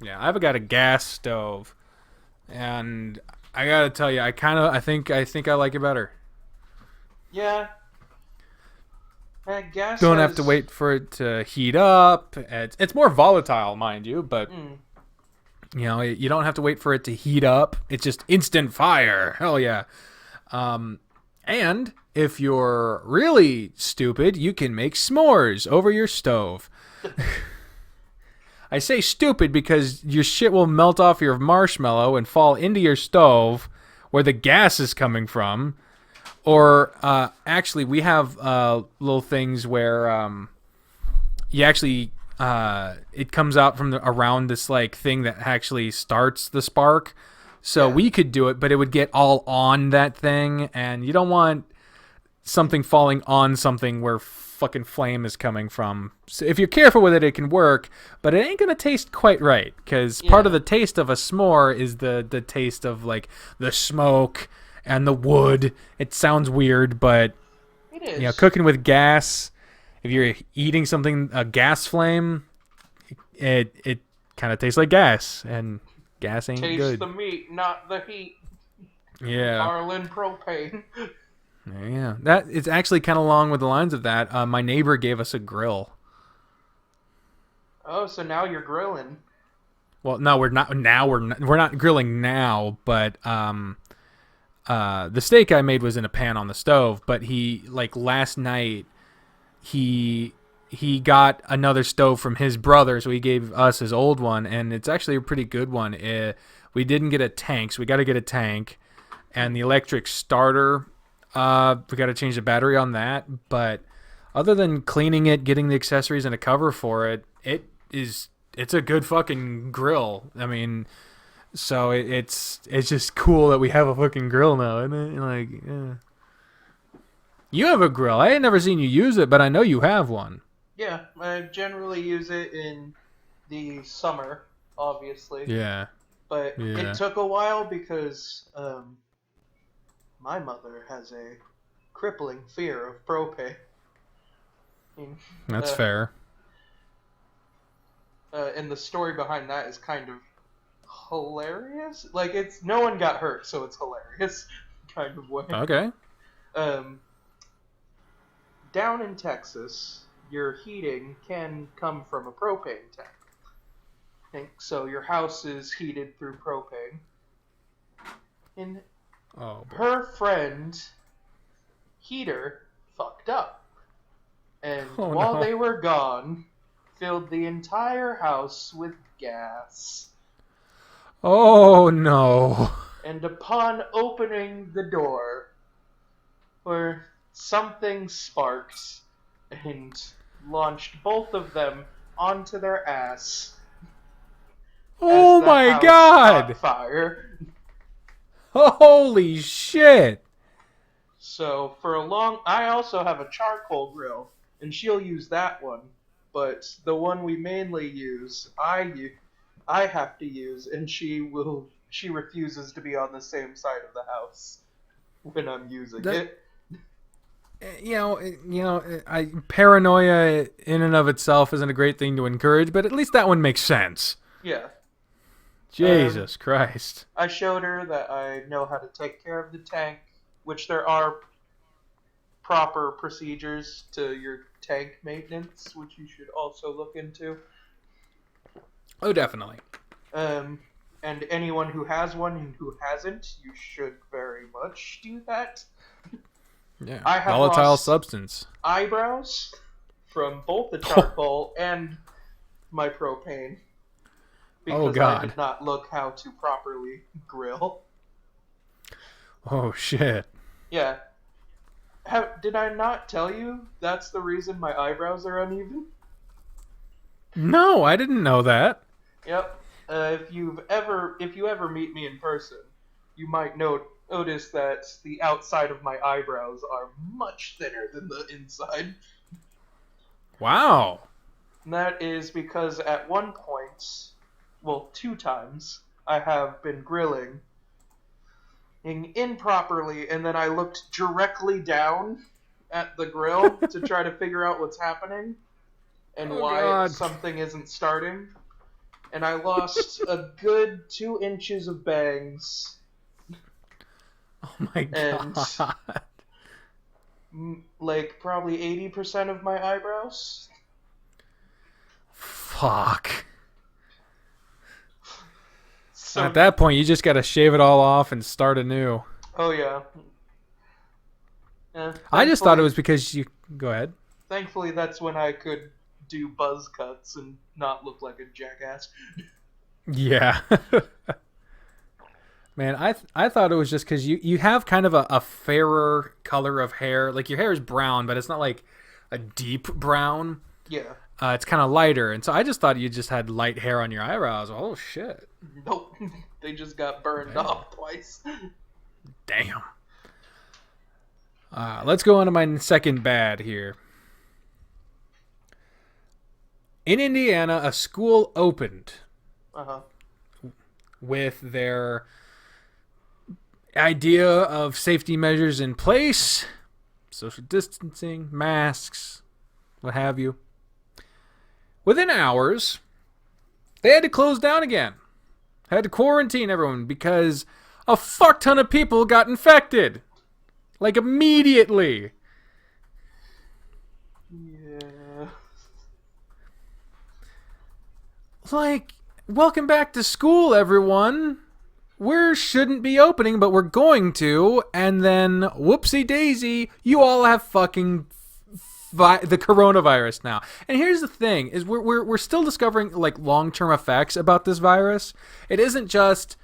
Yeah, I've got a gas stove. And I gotta tell you, I think I like it better. Yeah. Gas Don't have to wait for it to heat up. It's more volatile, mind you, but you don't have to wait for it to heat up. It's just instant fire. Hell yeah. And if you're really stupid, you can make s'mores over your stove. I say stupid because your shit will melt off your marshmallow and fall into your stove where the gas is coming from. Or actually, we have little things where you actually it comes out from around this like thing that actually starts the spark. So we could do it, but it would get all on that thing, and you don't want something falling on something where fucking flame is coming from. So if you're careful with it, it can work, but it ain't gonna taste quite right, because part of the taste of a s'more is the taste of like the smoke and the wood. It sounds weird, but it is. Cooking with gas, if you're eating something, a gas flame, it kind of tastes like gas, and gas ain't good. Taste the meat, not the heat. Yeah. Marlin propane. Yeah, that it's actually kind of along with the lines of that. My neighbor gave us a grill. Oh, so now you're grilling. Well, no, we're not now. We're not grilling now, but the steak I made was in a pan on the stove. But he last night he got another stove from his brother, so he gave us his old one, and it's actually a pretty good one. We didn't get a tank, so we got to get a tank, and the electric starter. We got to change the battery on that, but other than cleaning it, getting the accessories and a cover for it, it's a good fucking grill. I mean, so it's just cool that we have a fucking grill now, isn't it? Yeah. You have a grill. I ain't never seen you use it, but I know you have one. Yeah, I generally use it in the summer, obviously. Yeah. But it took a while because my mother has a crippling fear of propane. That's fair. And the story behind that is kind of hilarious. It's no one got hurt, so it's hilarious kind of way. Okay. Down in Texas, your heating can come from a propane tank. So your house is heated through propane. And her friend heater fucked up. And while they were gone, filled the entire house with gas. Oh no. And upon opening the door, where something sparked and launched both of them onto their ass. Oh my god! Fire. Holy shit! So I also have a charcoal grill, and she'll use that one. But the one we mainly use, I have to use, and she refuses to be on the same side of the house when I'm using it. Paranoia in and of itself isn't a great thing to encourage, but at least that one makes sense. Yeah. Jesus Christ. I showed her that I know how to take care of the tank, which there are proper procedures to your tank maintenance, which you should also look into. Oh, definitely. And anyone who has one and who hasn't, you should very much do that. Yeah, I have volatile lost substance. Eyebrows from both the charcoal and my propane. Because I did not look how to properly grill. Oh, shit. Yeah. Did I not tell you that's the reason my eyebrows are uneven? No, I didn't know that. Yep. If you ever meet me in person, you might notice that the outside of my eyebrows are much thinner than the inside. Wow. And that is because at one point, well, 2 times, I have been grilling improperly, and then I looked directly down at the grill to try to figure out what's happening and why something isn't starting. And I lost a good 2 inches of bangs. Oh my god. And probably 80% of my eyebrows. Fuck. So, at that point, you just gotta shave it all off and start anew. Oh, yeah. I just thought it was because you... Go ahead. Thankfully, that's when I could do buzz cuts and not look like a jackass. Yeah. Man, I thought it was just because you have kind of a fairer color of hair. Like, your hair is brown, but it's not like a deep brown. Yeah. It's kind of lighter. And so I just thought you just had light hair on your eyebrows. Oh, shit. Nope. They just got burned off twice. Damn. Let's go on to my second bad here. In Indiana, a school opened with their idea of safety measures in place, social distancing, masks, what have you. Within hours, they had to close down again. Had to quarantine everyone because a fuck ton of people got infected. Like, immediately. Yeah. Like, welcome back to school, everyone. We shouldn't be opening, but we're going to. And then, whoopsie daisy, you all have fucking the coronavirus now. And here's the thing: is we're still discovering like long-term effects about this virus. It isn't just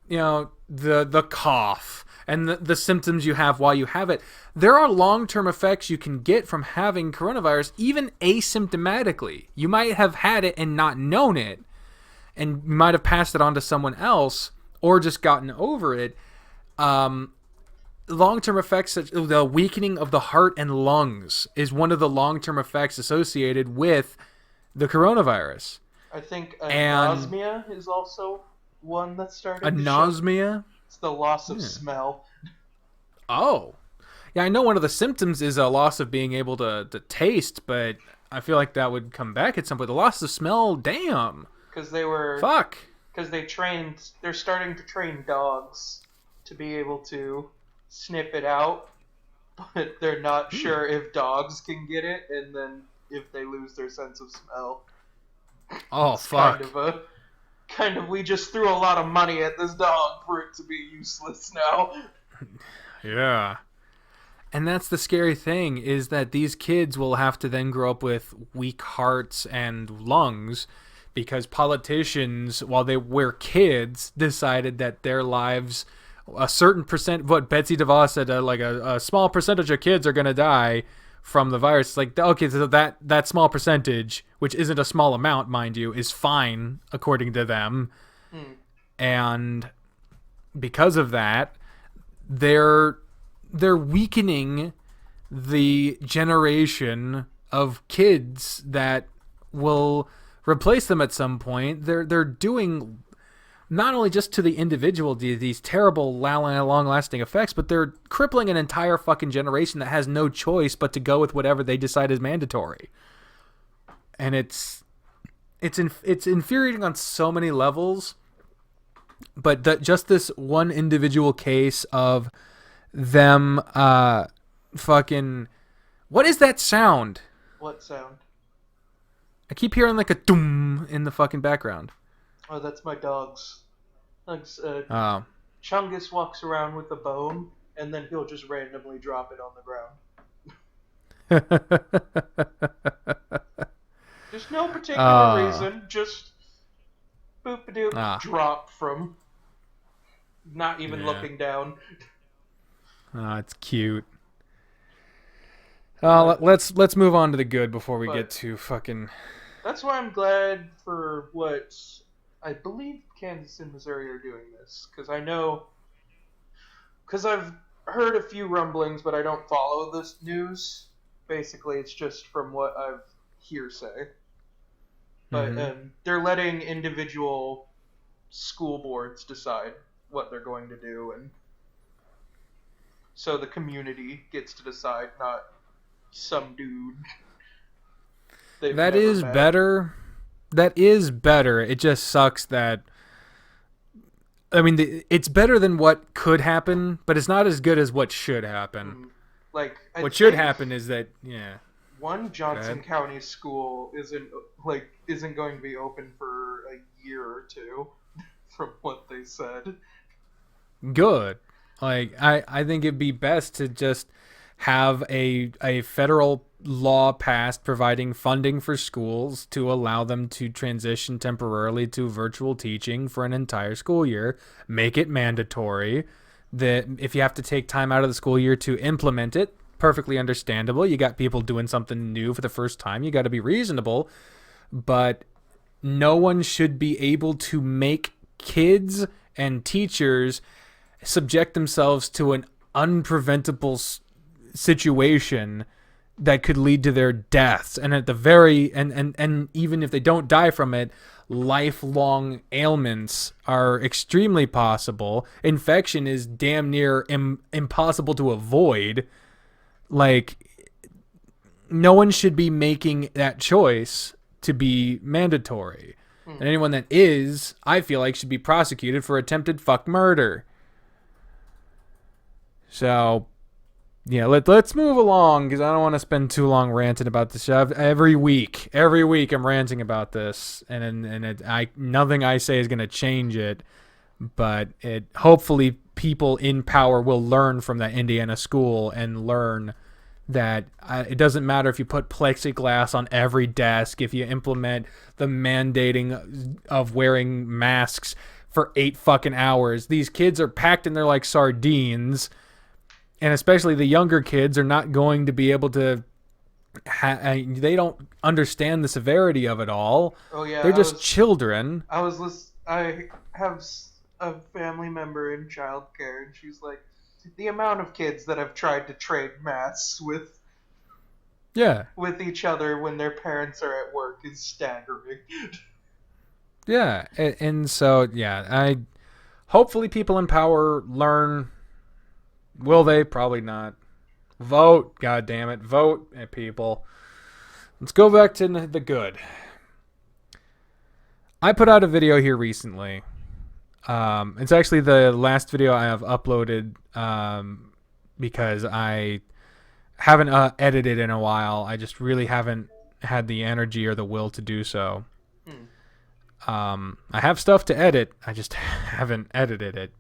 the cough and the symptoms you have while you have it. There are long-term effects you can get from having coronavirus, even asymptomatically. You might have had it and not known it, and you might have passed it on to someone else or just gotten over it. Long-term effects, such the weakening of the heart and lungs, is one of the long-term effects associated with the coronavirus. I think anosmia is also one that's starting anosmia? It's the loss of smell. Oh. Yeah, I know one of the symptoms is a loss of being able to taste, but I feel like that would come back at some point. The loss of smell, damn. Because they were... Fuck. Because they're starting to train dogs to be able to sniff it out, but they're not sure if dogs can get it, and then if they lose their sense of smell. Oh, it's fuck. Kind of, we just threw a lot of money at this dog for it to be useless now. Yeah. And that's the scary thing, is that these kids will have to then grow up with weak hearts and lungs because politicians, while they were kids, decided that their lives, a certain percent, what Betsy DeVos said, a small percentage of kids are going to die from the virus. Like, okay, so that small percentage, which isn't a small amount, mind you, is fine, according to them. And because of that, they're weakening the generation of kids that will replace them at some point. They're doing not only just to the individual these terrible long-lasting effects, but they're crippling an entire fucking generation that has no choice but to go with whatever they decide is mandatory. And it's infuriating on so many levels. But just this one individual case of them fucking... What is that sound? What sound? I keep hearing like a doom in the fucking background. Oh, that's my dogs. Oh. Chungus walks around with a bone, and then he'll just randomly drop it on the ground. There's no particular reason, just boop-a-doop, drop from not even looking down. Oh, it's cute. Let's move on to the good before we get to fucking... That's why I'm glad for what I believe Kansas and Missouri are doing this. Because I've heard a few rumblings, but I don't follow this news. Basically, it's just from what I've hearsay. But they're letting individual school boards decide what they're going to do, and so the community gets to decide, not some dude. That is better. That is better. It just sucks that... I mean, it's better than what could happen, but it's not as good as what should happen. What should happen is that, one Johnson County school isn't going to be open for a year or two, from what they said. Good. I think it'd be best to just have a federal law passed providing funding for schools to allow them to transition temporarily to virtual teaching for an entire school year. Make it mandatory that if you have to take time out of the school year to implement it, perfectly understandable. You got people doing something new for the first time. You got to be reasonable, but no one should be able to make kids and teachers subject themselves to an unpreventable situation that could lead to their deaths, and at the very and even if they don't die from it, lifelong ailments are extremely possible. Infection is damn near impossible to avoid. Like, no one should be making that choice to be mandatory. And anyone that is, I feel like, should be prosecuted for attempted fuck murder. So Yeah, let's move along because I don't want to spend too long ranting about this. Every week I'm ranting about this, and nothing I say is going to change it. But hopefully people in power will learn from that Indiana school and learn that it doesn't matter if you put plexiglass on every desk, if you implement the mandating of wearing masks for 8 fucking hours. These kids are packed in there like sardines. And especially the younger kids are not going to be able to. They don't understand the severity of it all. Oh yeah, they're just children. I have a family member in childcare, and she's like, the amount of kids that have tried to trade masks with each other when their parents are at work is staggering. Yeah, and so hopefully people in power learn. Will they? Probably not. Vote, God damn it, vote, people. Let's go back to the good. I put out a video here recently. It's actually the last video I have uploaded because I haven't edited in a while. I just really haven't had the energy or the will to do so. I have stuff to edit. I just haven't edited it.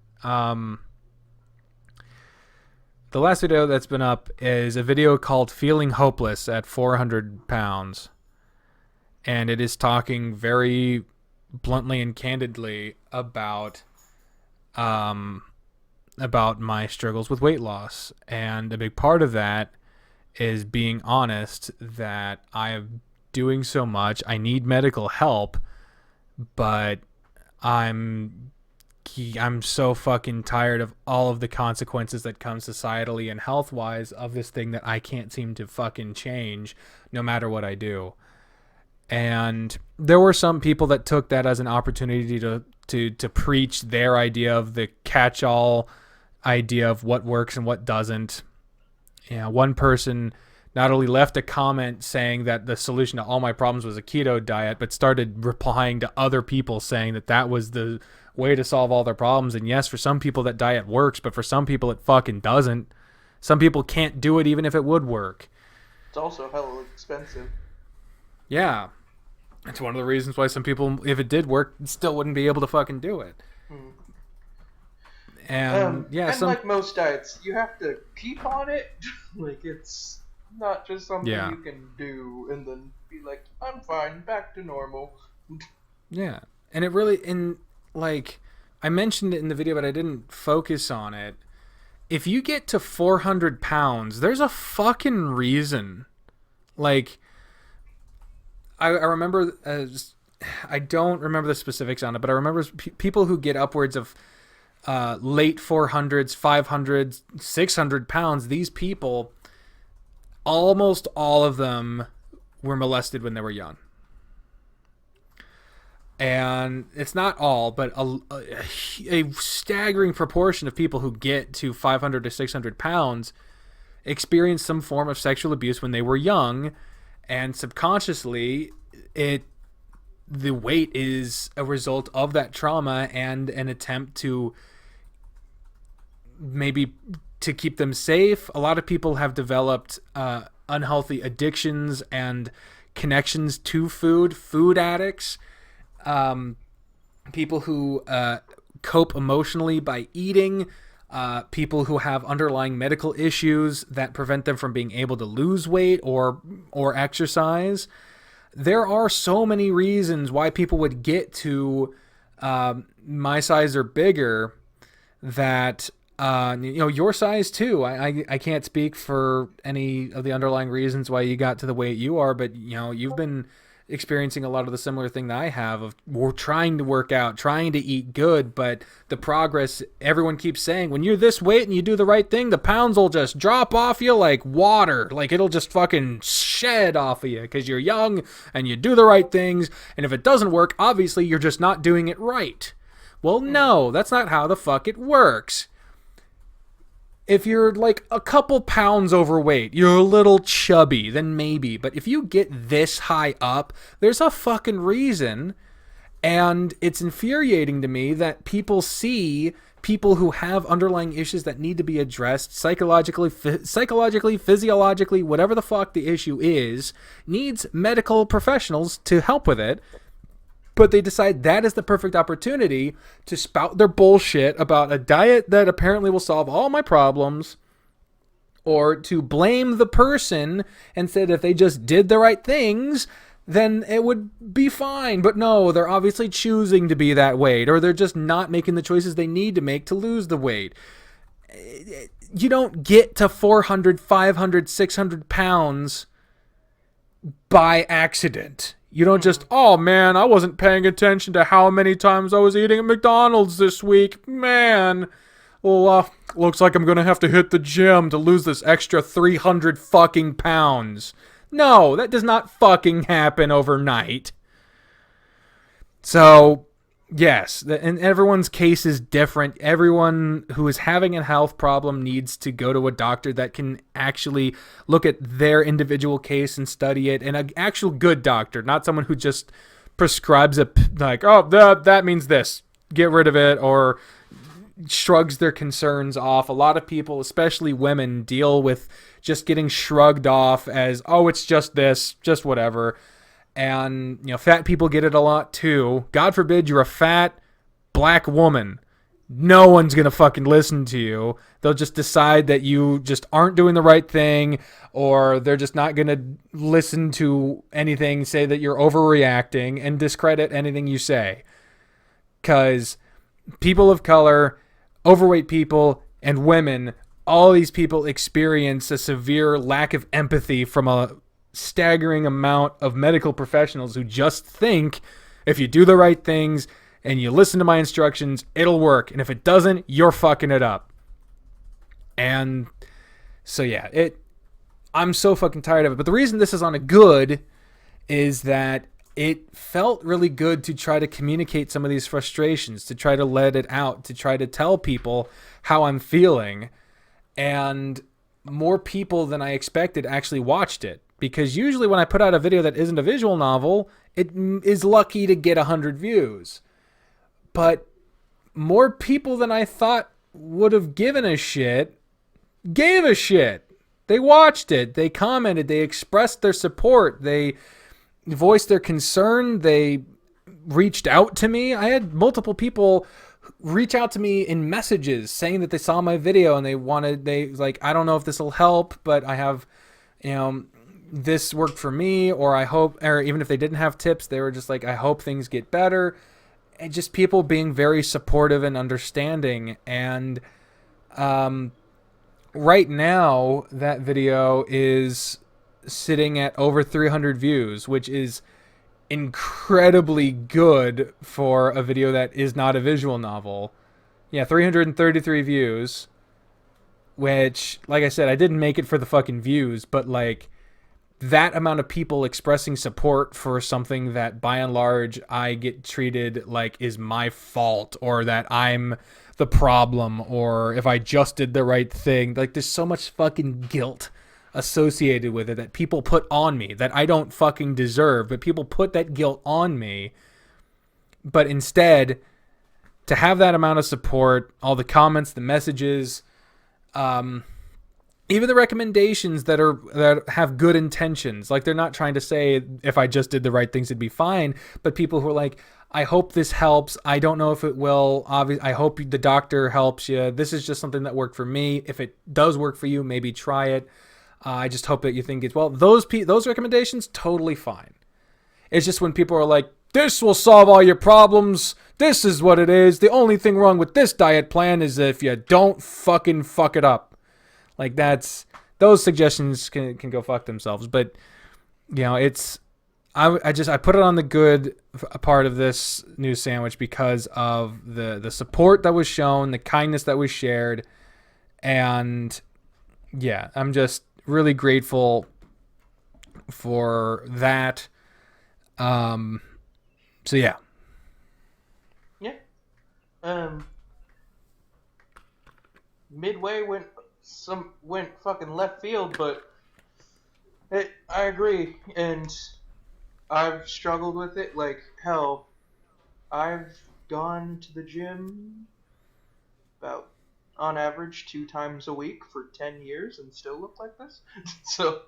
The last video that's been up is a video called Feeling Hopeless at 400 pounds. And it is talking very bluntly and candidly about my struggles with weight loss. And a big part of that is being honest that I am doing so much. I need medical help, but I'm so fucking tired of all of the consequences that come societally and health-wise of this thing that I can't seem to fucking change no matter what I do. And there were some people that took that as an opportunity to preach their idea of the catch-all idea of what works and what doesn't. One person not only left a comment saying that the solution to all my problems was a keto diet, but started replying to other people saying that that was the way to solve all their problems. And yes, for some people that diet works, but for some people it fucking doesn't. Some people can't do it even if it would work. It's also hella expensive. Yeah. It's one of the reasons why some people, if it did work, still wouldn't be able to fucking do it. And like most diets, you have to keep on it. Like, it's not just something you can do and then be like, I'm fine, back to normal. Yeah. And it really, like, I mentioned it in the video, but I didn't focus on it. If you get to 400 pounds, there's a fucking reason. Like, I remember, I don't remember the specifics on it, but I remember people who get upwards of late 400s, 500s, 600 pounds, these people, almost all of them were molested when they were young. And it's not all, but a staggering proportion of people who get to 500 to 600 pounds experience some form of sexual abuse when they were young, and subconsciously the weight is a result of that trauma and an attempt to maybe to keep them safe. A lot of people have developed unhealthy addictions and connections to food addicts. People who cope emotionally by eating, people who have underlying medical issues that prevent them from being able to lose weight or exercise. There are so many reasons why people would get to my size or bigger that your size too. I can't speak for any of the underlying reasons why you got to the weight you are, but you've been experiencing a lot of the similar thing that I have of we're trying to work out, trying to eat good, but the progress, everyone keeps saying, when you're this weight and you do the right thing, the pounds will just drop off you like water. Like, it'll just fucking shed off of you because you're young and you do the right things. And if it doesn't work, obviously you're just not doing it right. Well, no, that's not how the fuck it works. If you're like a couple pounds overweight, you're a little chubby, then maybe. But if you get this high up, there's a fucking reason. And it's infuriating to me that people see people who have underlying issues that need to be addressed psychologically, physiologically, whatever the fuck the issue is, needs medical professionals to help with it. But they decide that is the perfect opportunity to spout their bullshit about a diet that apparently will solve all my problems, or to blame the person and said if they just did the right things, then it would be fine. But no, they're obviously choosing to be that weight, or they're just not making the choices they need to make to lose the weight. You don't get to 400, 500, 600 pounds by accident. You don't just, oh man, I wasn't paying attention to how many times I was eating at McDonald's this week. Man, well, looks like I'm going to have to hit the gym to lose this extra 300 fucking pounds. No, that does not fucking happen overnight. So, yes, and everyone's case is different. Everyone who is having a health problem needs to go to a doctor that can actually look at their individual case and study it, and an actual good doctor, not someone who just prescribes that means this, get rid of it, or shrugs their concerns off. A lot of people, especially women, deal with just getting shrugged off as, oh, it's just this, just whatever. And, fat people get it a lot too. God forbid you're a fat black woman. No one's going to fucking listen to you. They'll just decide that you just aren't doing the right thing, or they're just not going to listen to anything, say that you're overreacting, and discredit anything you say. Because people of color, overweight people, and women, all these people experience a severe lack of empathy from a staggering amount of medical professionals who just think if you do the right things and you listen to my instructions, it'll work. And if it doesn't, you're fucking it up. And so, yeah, I'm so fucking tired of it. But the reason this is on a good is that it felt really good to try to communicate some of these frustrations, to try to let it out, to try to tell people how I'm feeling. And more people than I expected actually watched it. Because usually when I put out a video that isn't a visual novel, it is lucky to get 100 views. But more people than I thought would have given a shit gave a shit. They watched it. They commented. They expressed their support. They voiced their concern. They reached out to me. I had multiple people reach out to me in messages saying that they saw my video and I don't know if this will help, but I have, this worked for me, or I hope, or even if they didn't have tips, they were just like, I hope things get better. And just people being very supportive and understanding. And right now, that video is sitting at over 300 views, which is incredibly good for a video that is not a visual novel. Yeah, 333 views, which, like I said, I didn't make it for the fucking views, but like, that amount of people expressing support for something that by and large I get treated like is my fault, or that I'm the problem, or if I just did the right thing. Like, there's so much fucking guilt associated with it that people put on me that I don't fucking deserve, but people put that guilt on me. But instead, to have that amount of support, all the comments, the messages, even the recommendations that have good intentions, like they're not trying to say if I just did the right things it'd be fine, but people who are like, I hope this helps. I don't know if it will. I hope the doctor helps you. This is just something that worked for me. If it does work for you, maybe try it. I just hope that you think it's well. Those recommendations, totally fine. It's just when people are like, this will solve all your problems. This is what it is. The only thing wrong with this diet plan is if you don't fucking fuck it up. Like, those suggestions can go fuck themselves. But, it's, I put it on the good part of this news sandwich because of the support that was shown, the kindness that was shared. And yeah, I'm just really grateful for that. So yeah. Yeah. Midway went fucking left field, but I agree, and I've struggled with it. Like, hell, I've gone to the gym about, on average, 2 times a week for 10 years and still look like this. So,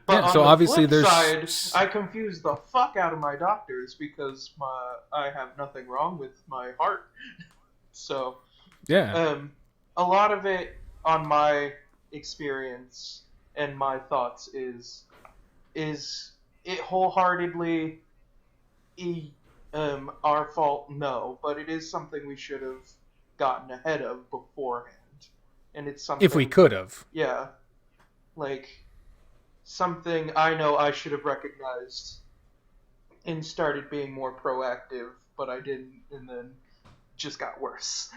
but on so the obviously flip there's... side, I confuse the fuck out of my doctors because I have nothing wrong with my heart. So, Yeah. a lot of it on my experience and my thoughts is it wholeheartedly our fault? No, but it is something we should have gotten ahead of beforehand, and it's something If we could have. yeah, like something I know I should have recognized and started being more proactive, but I didn't, and then just got worse.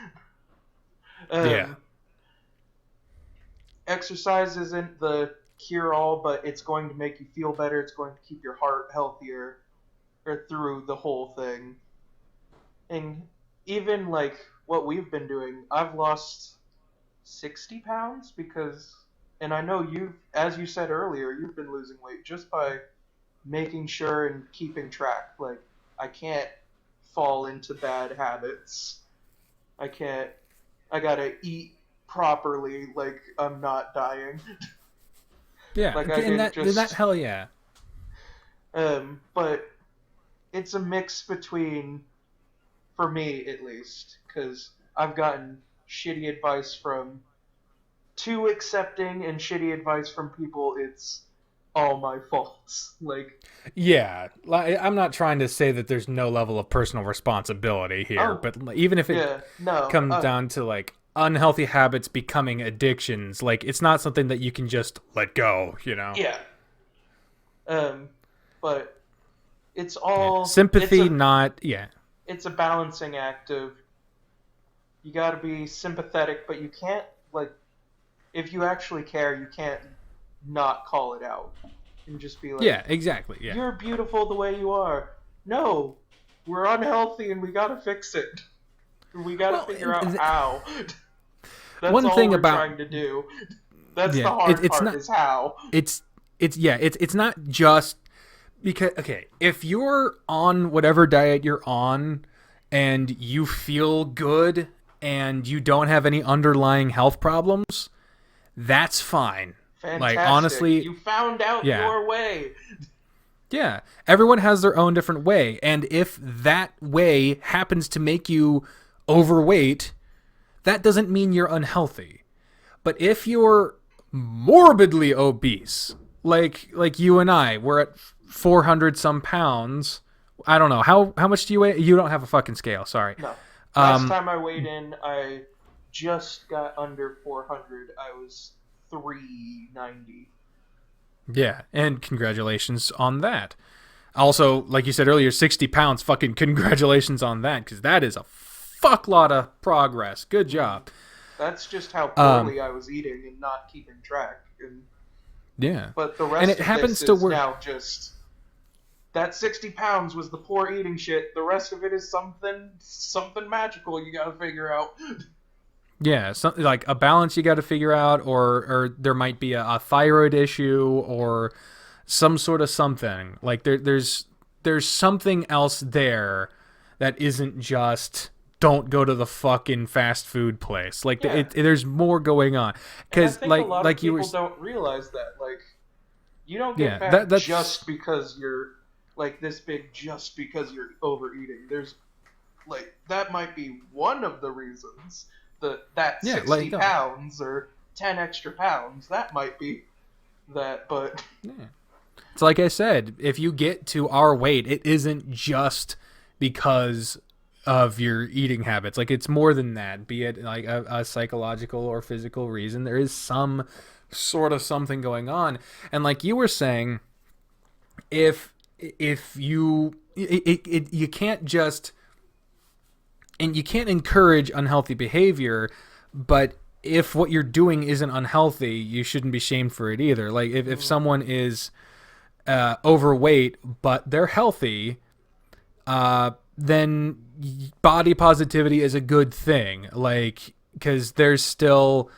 Yeah. Exercise isn't the cure-all, but it's going to make you feel better. It's going to keep your heart healthier or through the whole thing. And even like what we've been doing, I've lost 60 pounds because, and I know you, as you said earlier, you've been losing weight just by making sure and keeping track. Like, I can't fall into bad habits. I gotta eat properly, like I'm not dying. Yeah, like and that hell yeah. But it's a mix between, for me at least, because I've gotten shitty advice from too accepting and shitty advice from people it's all my faults. Like, yeah, I'm not trying to say that there's no level of personal responsibility here, but even if it comes down to like unhealthy habits becoming addictions, like it's not something that you can just let go, you know? Yeah. But it's all sympathy, it's a balancing act of, you gotta be sympathetic, but you can't, like, if you actually care, you can't not call it out and just be like, yeah, exactly, yeah, you're beautiful the way you are. No, we're unhealthy and we gotta fix it. We gotta figure out how. That's one all thing we're about trying to do. That's the hard part, is how. It's not just because, okay, if you're on whatever diet you're on and you feel good and you don't have any underlying health problems, that's fine. Fantastic. Like, honestly, you found out your way. Yeah, everyone has their own different way, and if that way happens to make you overweight, that doesn't mean you're unhealthy. But if you're morbidly obese, like you and I, we're at 400 some pounds. I don't know. How much do you weigh? You don't have a fucking scale, sorry. No. Last time I weighed in, I just got under 400. I was 390. Yeah, and congratulations on that. Also, like you said earlier, 60 pounds, fucking congratulations on that, because that is a fuck lot of progress. Good job. That's just how poorly I was eating and not keeping track. And, yeah. But the rest and it of happens this to is work. Now just, that 60 pounds was the poor eating shit. The rest of it is something magical you gotta figure out. Yeah, something like a balance you got to figure out, or there might be a thyroid issue or some sort of something. Like there's something else there that isn't just don't go to the fucking fast food place. Like there's more going on. Because like a lot of people don't realize that. Like, you don't get fat just because you're like this big, just because you're overeating. There's like, that might be one of the reasons. That 60 pounds or 10 extra pounds, that might be that, but... Yeah. It's like I said, if you get to our weight, it isn't just because of your eating habits. Like, it's more than that, be it like a psychological or physical reason. There is some sort of something going on. And like you were saying, if you... you can't just... And you can't encourage unhealthy behavior, but if what you're doing isn't unhealthy, you shouldn't be shamed for it either. Like, if someone is overweight, but they're healthy, then body positivity is a good thing. Like, because there's still,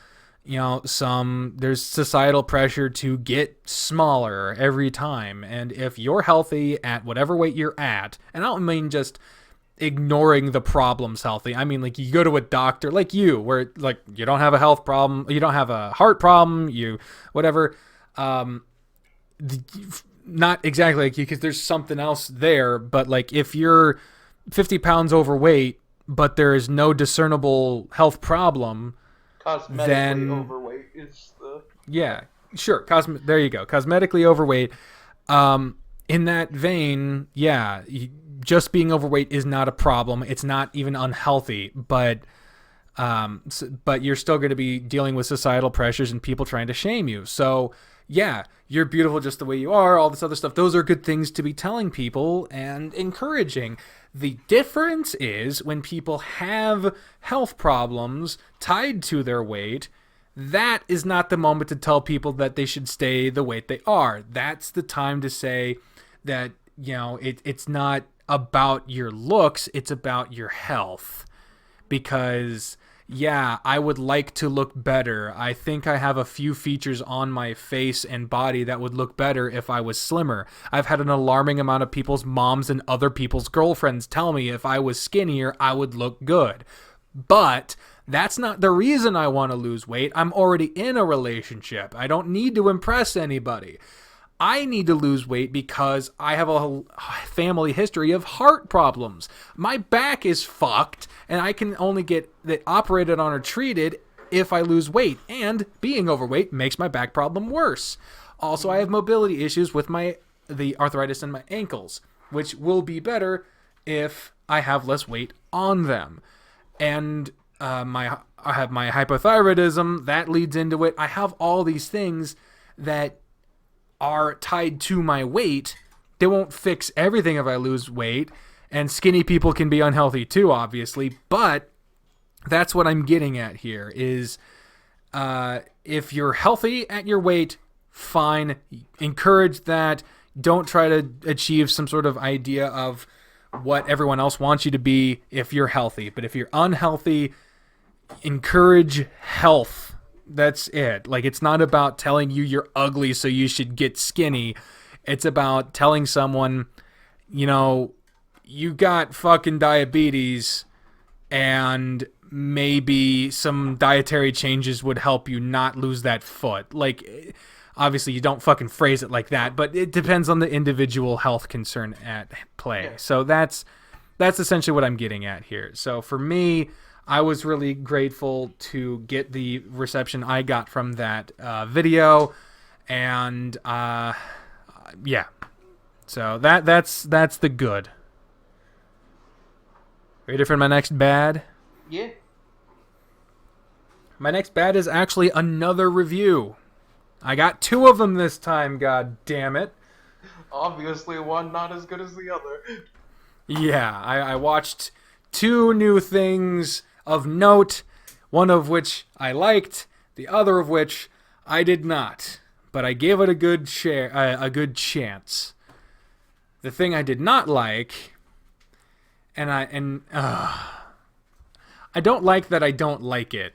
there's societal pressure to get smaller every time. And if you're healthy at whatever weight you're at, and I don't mean just... ignoring the problems healthy. I mean, like, you go to a doctor like you, where like you don't have a health problem, you don't have a heart problem, you whatever. Not exactly like you, because there's something else there. But like, if you're 50 pounds overweight, but there is no discernible health problem, cosmetically overweight is the sure. There you go. Cosmetically overweight. In that vein, just being overweight is not a problem. It's not even unhealthy, but you're still going to be dealing with societal pressures and people trying to shame you. So yeah, you're beautiful just the way you are, all this other stuff. Those are good things to be telling people and encouraging. The difference is when people have health problems tied to their weight, that is not the moment to tell people that they should stay the weight they are. That's the time to say that, it's not about your looks, it's about your health. Because, I would like to look better. I think I have a few features on my face and body that would look better if I was slimmer. I've had an alarming amount of people's moms and other people's girlfriends tell me if I was skinnier, I would look good. But that's not the reason I want to lose weight. I'm already in a relationship. I don't need to impress anybody. I need to lose weight because I have a family history of heart problems. My back is fucked, and I can only get it operated on or treated if I lose weight. And being overweight makes my back problem worse. Also, I have mobility issues with the arthritis in my ankles, which will be better if I have less weight on them. And I have my hypothyroidism, that leads into it. I have all these things that are tied to my weight. They won't fix everything if I lose weight, and skinny people can be unhealthy too, obviously, but that's what I'm getting at here is if you're healthy at your weight, fine, encourage that. Don't try to achieve some sort of idea of what everyone else wants you to be if you're healthy. But if you're unhealthy, encourage health. That's it. Like, it's not about telling you you're ugly so you should get skinny. It's about telling someone, you got fucking diabetes and maybe some dietary changes would help you not lose that foot. Like, obviously you don't fucking phrase it like that, but it depends on the individual health concern at play. Yeah. So that's essentially what I'm getting at here. So for me, I was really grateful to get the reception I got from that video, and so that's the good. Ready for my next bad? Yeah. My next bad is actually another review. I got 2 of them this time, god damn it. Obviously one not as good as the other. Yeah, I watched 2 new things of note, one of which I liked, the other of which I did not. But I gave it a good chance. The thing I did not like, I don't like that I don't like it.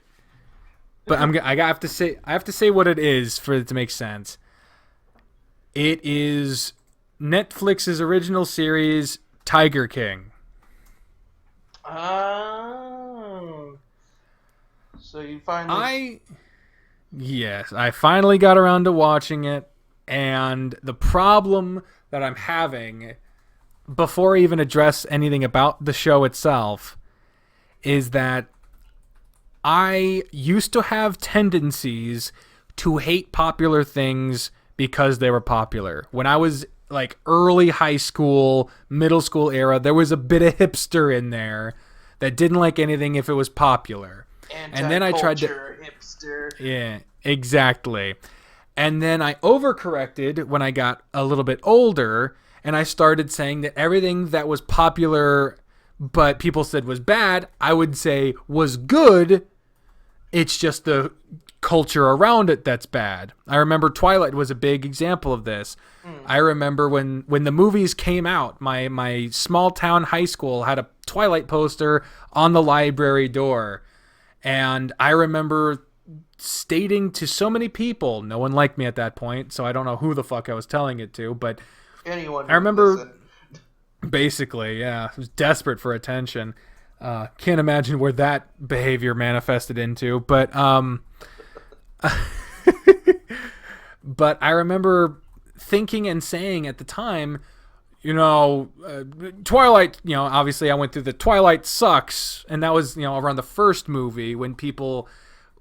But I have to say what it is for it to make sense. It is Netflix's original series, Tiger King. Oh. So you finally... Yes, I finally got around to watching it, and the problem that I'm having, before I even address anything about the show itself, is that I used to have tendencies to hate popular things because they were popular. When I was like early high school, middle school era, there was a bit of hipster in there that didn't like anything if it was popular. And then I tried to hipster. Yeah, exactly. And then I overcorrected when I got a little bit older, and I started saying that everything that was popular but people said was bad, I would say was good. It's just the culture around it that's bad. I remember Twilight was a big example of this. I remember when the movies came out, my small town high school had a Twilight poster on the library door. And I remember stating to so many people, no one liked me at that point, so I don't know who the fuck I was telling it to, but anyone I remember... Basically, yeah. I was desperate for attention. Can't imagine where that behavior manifested into, but but I remember thinking and saying at the time, Twilight, obviously I went through the Twilight sucks, and that was, around the first movie when people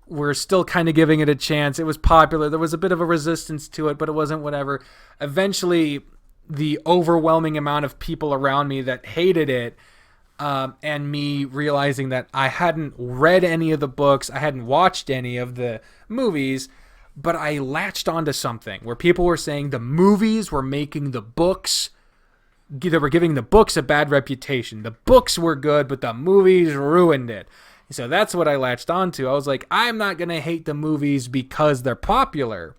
were still kind of giving it a chance. It was popular. There was a bit of a resistance to it, but it wasn't whatever. Eventually, the overwhelming amount of people around me that hated it, and me realizing that I hadn't read any of the books, I hadn't watched any of the movies, but I latched onto something where people were saying the movies were making the books, they were giving the books a bad reputation. The books were good, but the movies ruined it. So that's what I latched onto. I was like, I'm not going to hate the movies because they're popular.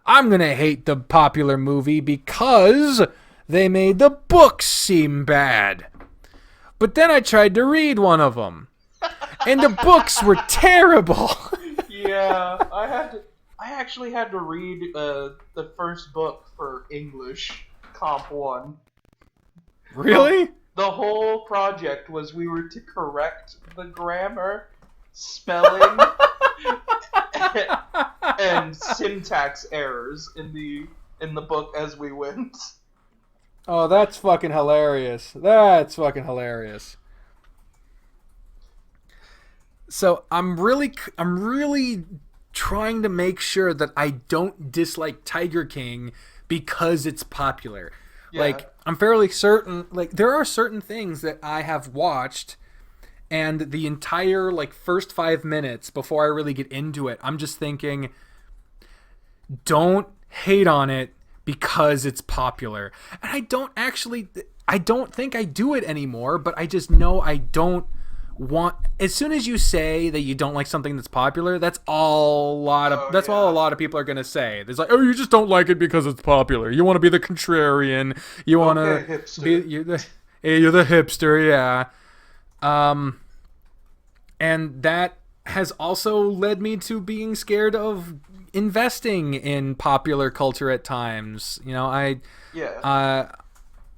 I'm going to hate the popular movie because they made the books seem bad. But then I tried to read one of them, and the books were terrible. Yeah, I actually had to read the first book for English, Comp 1. Really? The whole project was we were to correct the grammar, spelling, and syntax errors in the book as we went. Oh, that's fucking hilarious. That's fucking hilarious. So I'm really trying to make sure that I don't dislike Tiger King because it's popular. Yeah. Like, I'm fairly certain, like, there are certain things that I have watched, and the entire, like, first 5 minutes before I really get into it, I'm just thinking, don't hate on it because it's popular. And I don't think I do it anymore, but I just know I don't want, as soon as you say that you don't like something that's popular, that's all a lot of people are gonna say. There's like, oh, you just don't like it because it's popular. You want to be the contrarian. You want to be you're the hipster, yeah. And that has also led me to being scared of investing in popular culture at times.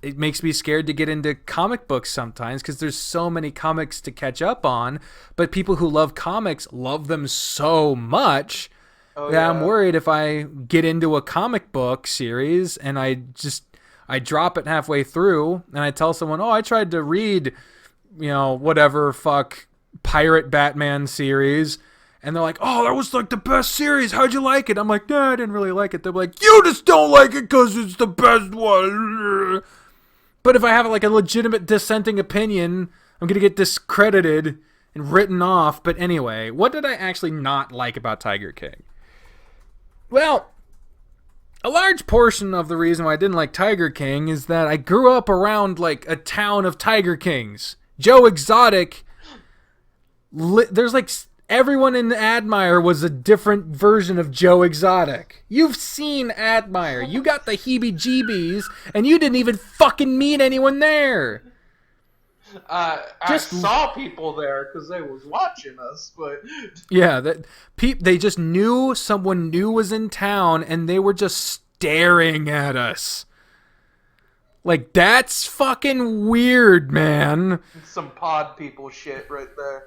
It makes me scared to get into comic books sometimes because there's so many comics to catch up on, but people who love comics love them so much that I'm worried if I get into a comic book series and I drop it halfway through and I tell someone, oh, I tried to read, whatever pirate Batman series, and they're like, oh, that was like the best series. How'd you like it? I'm like, nah, I didn't really like it. They're like, you just don't like it because it's the best one. But if I have like a legitimate dissenting opinion, I'm going to get discredited and written off. But anyway, what did I actually not like about Tiger King? Well, a large portion of the reason why I didn't like Tiger King is that I grew up around like a town of Tiger Kings. Joe Exotic, there's like everyone in Admire was a different version of Joe Exotic. You've seen Admire. You got the heebie-jeebies, and you didn't even fucking meet anyone there. I saw people there because they was watching us, but yeah, they just knew someone new was in town, and they were just staring at us. Like, that's fucking weird, man. Some pod people shit right there.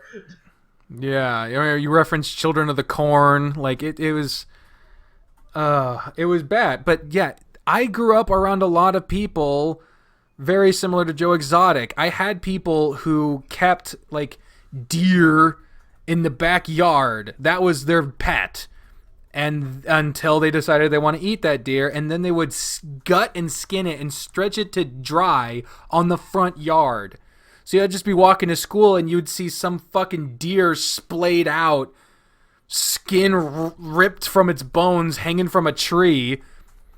Yeah, you referenced Children of the Corn. Like, it was bad. But yeah, I grew up around a lot of people very similar to Joe Exotic. I had people who kept like deer in the backyard. That was their pet. And until they decided they want to eat that deer, and then they would gut and skin it and stretch it to dry on the front yard. So you'd just be walking to school and you'd see some fucking deer splayed out, skin ripped from its bones, hanging from a tree.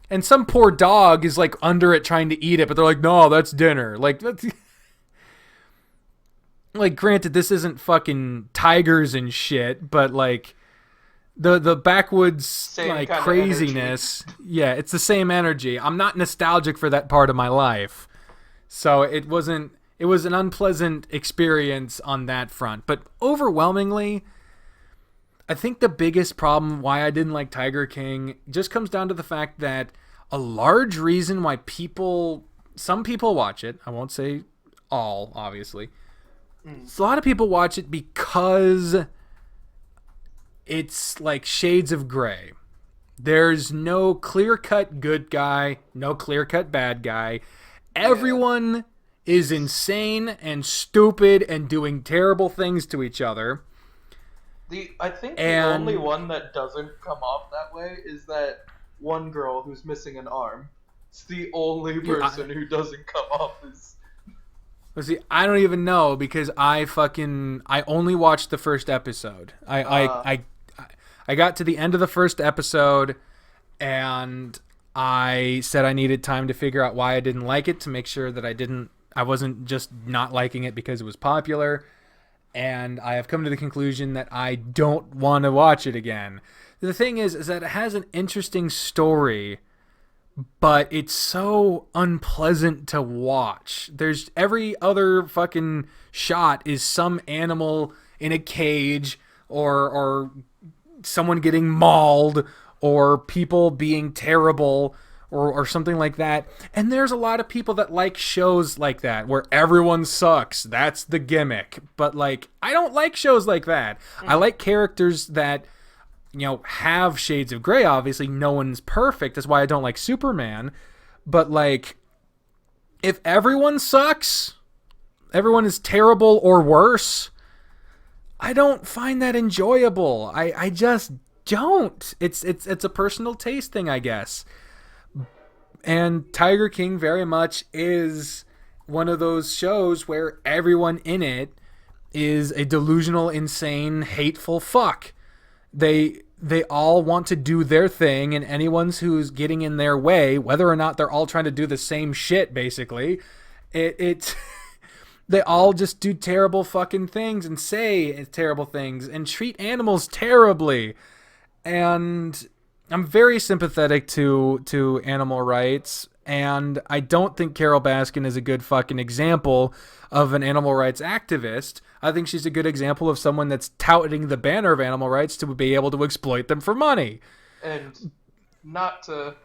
And some poor dog is like under it trying to eat it, but they're like, no, that's dinner. Like, granted, this isn't fucking tigers and shit, but like the backwoods same like craziness. Yeah, it's the same energy. I'm not nostalgic for that part of my life. So it was an unpleasant experience on that front. But overwhelmingly, I think the biggest problem why I didn't like Tiger King just comes down to the fact that a large reason why people some people watch it. I won't say all, obviously. So a lot of people watch it because it's like shades of gray. There's no clear-cut good guy, no clear-cut bad guy. Everyone is insane and stupid and doing terrible things to each other. I think the only one that doesn't come off that way is that one girl who's missing an arm. It's the only person who doesn't come off as... Well, see, I don't even know because I only watched the first episode. I got to the end of the first episode and I said I needed time to figure out why I didn't like it, to make sure that I wasn't just not liking it because it was popular. And I have come to the conclusion that I don't want to watch it again. The thing is that it has an interesting story, but it's so unpleasant to watch. There's every other fucking shot is some animal in a cage or someone getting mauled or people being terrible or something like that. And there's a lot of people that like shows like that where everyone sucks. That's the gimmick. But like, I don't like shows like that. I like characters that, you know, have shades of gray. Obviously, no one's perfect. That's why I don't like Superman. But like, if everyone sucks, everyone is terrible or worse, I don't find that enjoyable. I just don't. It's a personal taste thing, I guess. And Tiger King very much is one of those shows where everyone in it is a delusional, insane, hateful fuck. They all want to do their thing, and anyone who's getting in their way, whether or not they're all trying to do the same shit, basically, it's they all just do terrible fucking things and say terrible things and treat animals terribly. And I'm very sympathetic to animal rights, and I don't think Carole Baskin is a good fucking example of an animal rights activist. I think she's a good example of someone that's touting the banner of animal rights to be able to exploit them for money. And not to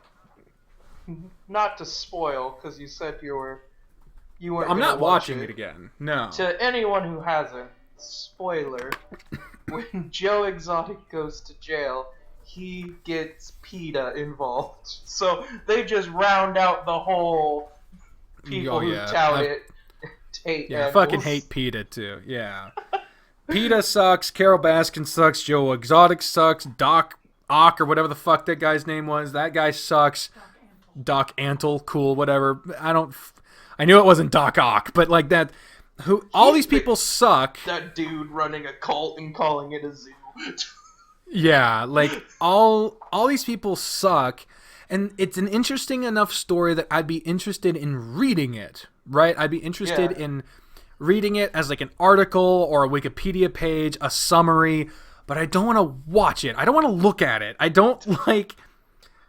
spoil, because you said you weren't. I'm not watching it again. No. To anyone who hasn't, spoiler: when Joe Exotic goes to jail, he gets PETA involved. So they just round out the whole people who tout it. Hate I fucking hate PETA too. Yeah. PETA sucks, Carole Baskin sucks, Joe Exotic sucks, Doc Ock or whatever the fuck that guy's name was. That guy sucks. Doc Antle, cool, whatever. I knew it wasn't Doc Ock, but like that. All these people suck. That dude running a cult and calling it a zoo. Yeah, like all these people suck, and it's an interesting enough story that I'd be interested in reading it, right? I'd be interested in reading it as like an article or a Wikipedia page, a summary, but I don't want to watch it. I don't want to look at it. I don't like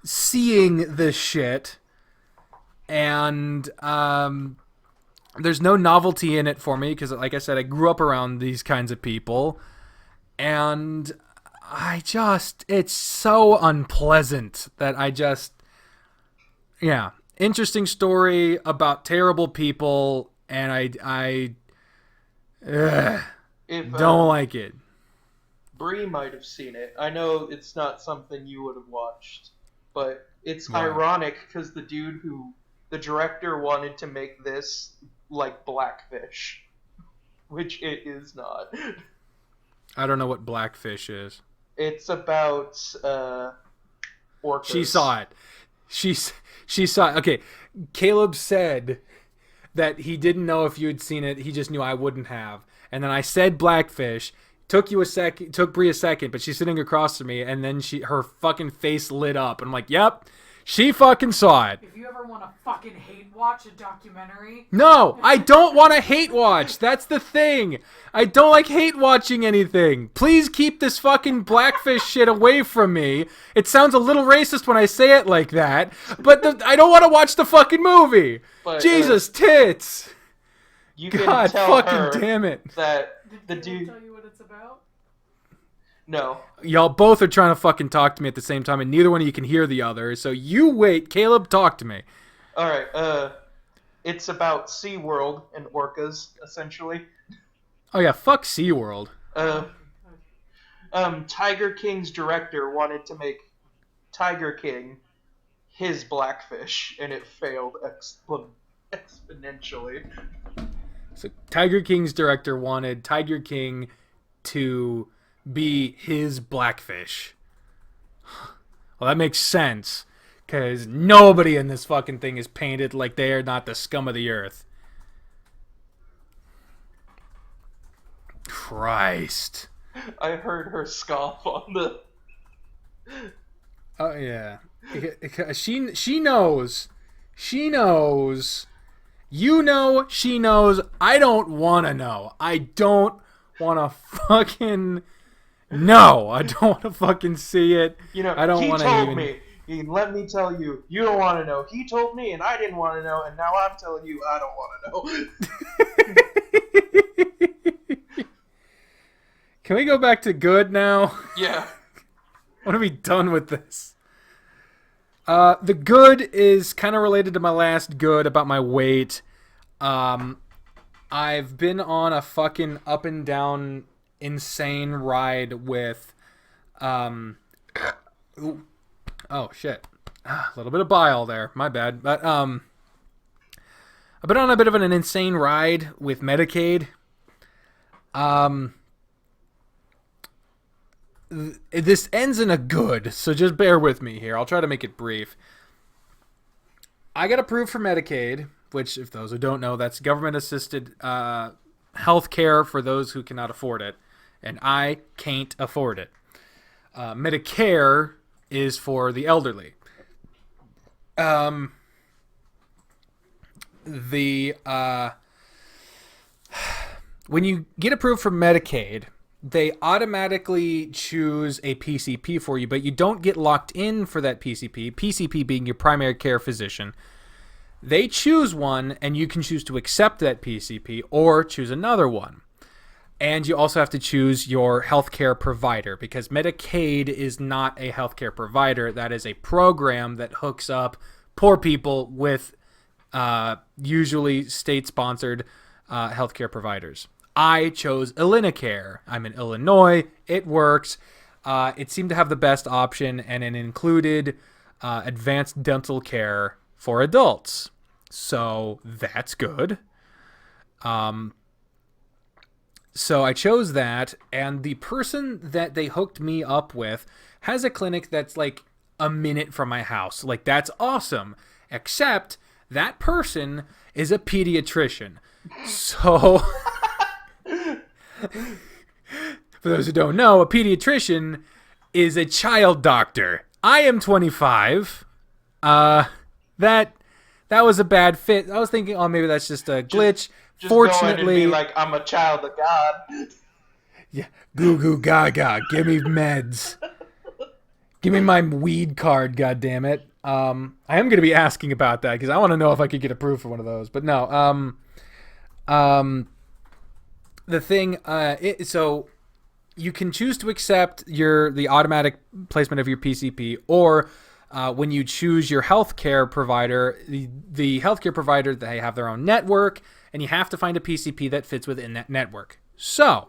seeing this shit, and there's no novelty in it for me because, like I said, I grew up around these kinds of people, and it's so unpleasant that interesting story about terrible people, and I don't like it. Bri might have seen it. I know it's not something you would have watched, but it's ironic because the director wanted to make this like Blackfish, which it is not. I don't know what Blackfish is. It's about orcas. She saw it. She saw it. Okay, Caleb said that he didn't know if you had seen it. He just knew I wouldn't have. And then I said Blackfish. Took Bri a second, but she's sitting across from me, and then her fucking face lit up. And I'm like, yep, she fucking saw it. If you ever want to fucking hate watch a documentary... No, I don't want to hate watch. That's the thing. I don't like hate watching anything. Please keep this fucking Blackfish shit away from me. It sounds a little racist when I say it like that, but I don't want to watch the fucking movie. But, Jesus, tits. God fucking damn it. That the dude... tell you what it's about? No. Y'all both are trying to fucking talk to me at the same time, and neither one of you can hear the other, so you wait. Caleb, talk to me. Alright, It's about SeaWorld and orcas, essentially. Oh yeah, fuck SeaWorld. Tiger King's director wanted to make Tiger King his Blackfish, and it failed exponentially. So Tiger King's director wanted Tiger King to be his Blackfish. Well, that makes sense, because nobody in this fucking thing is painted like they are not the scum of the earth. Christ. I heard her scoff on the... Oh, yeah. She knows. She knows. You know, she knows. I don't want to know. I don't want to fucking know. I don't want to fucking see it. You know, I don't he want to told even... me. Let me tell you, you don't want to know. He told me, and I didn't want to know, and now I'm telling you, I don't want to know. Can we go back to good now? Yeah. I want to be done with this. The good is kind of related to my last good about my weight. I've been on a fucking up and down insane ride with... Oh, shit. A little bit of bile there. My bad. But, I've been on a bit of an insane ride with Medicaid. This ends in a good, so just bear with me here. I'll try to make it brief. I got approved for Medicaid, which, if those who don't know, that's government-assisted health care for those who cannot afford it. And I can't afford it. Medicare is for the elderly. When you get approved for Medicaid, they automatically choose a PCP for you, but you don't get locked in for that PCP, PCP being your primary care physician. They choose one, and you can choose to accept that PCP or choose another one. And you also have to choose your healthcare provider, because Medicaid is not a healthcare provider. That is a program that hooks up poor people with usually state-sponsored healthcare providers. I chose Illinois. I'm in Illinois. It works. It seemed to have the best option, and it included advanced dental care for adults. So that's good. So I chose that, and the person that they hooked me up with has a clinic that's like a minute from my house. Like, that's awesome. Except that person is a pediatrician. So... For those who don't know, a pediatrician is a child doctor. I am 25. That was a bad fit. I was thinking, oh, maybe that's just a glitch. Just Fortunately, go in and be like, I'm a child of God. Yeah, goo goo gaga. Give me meds. Give me my weed card. God damn it. I am going to be asking about that because I want to know if I could get approved for one of those. But no. The thing, so you can choose to accept the automatic placement of your PCP, or when you choose your healthcare provider, the healthcare provider, they have their own network, and you have to find a PCP that fits within that network. So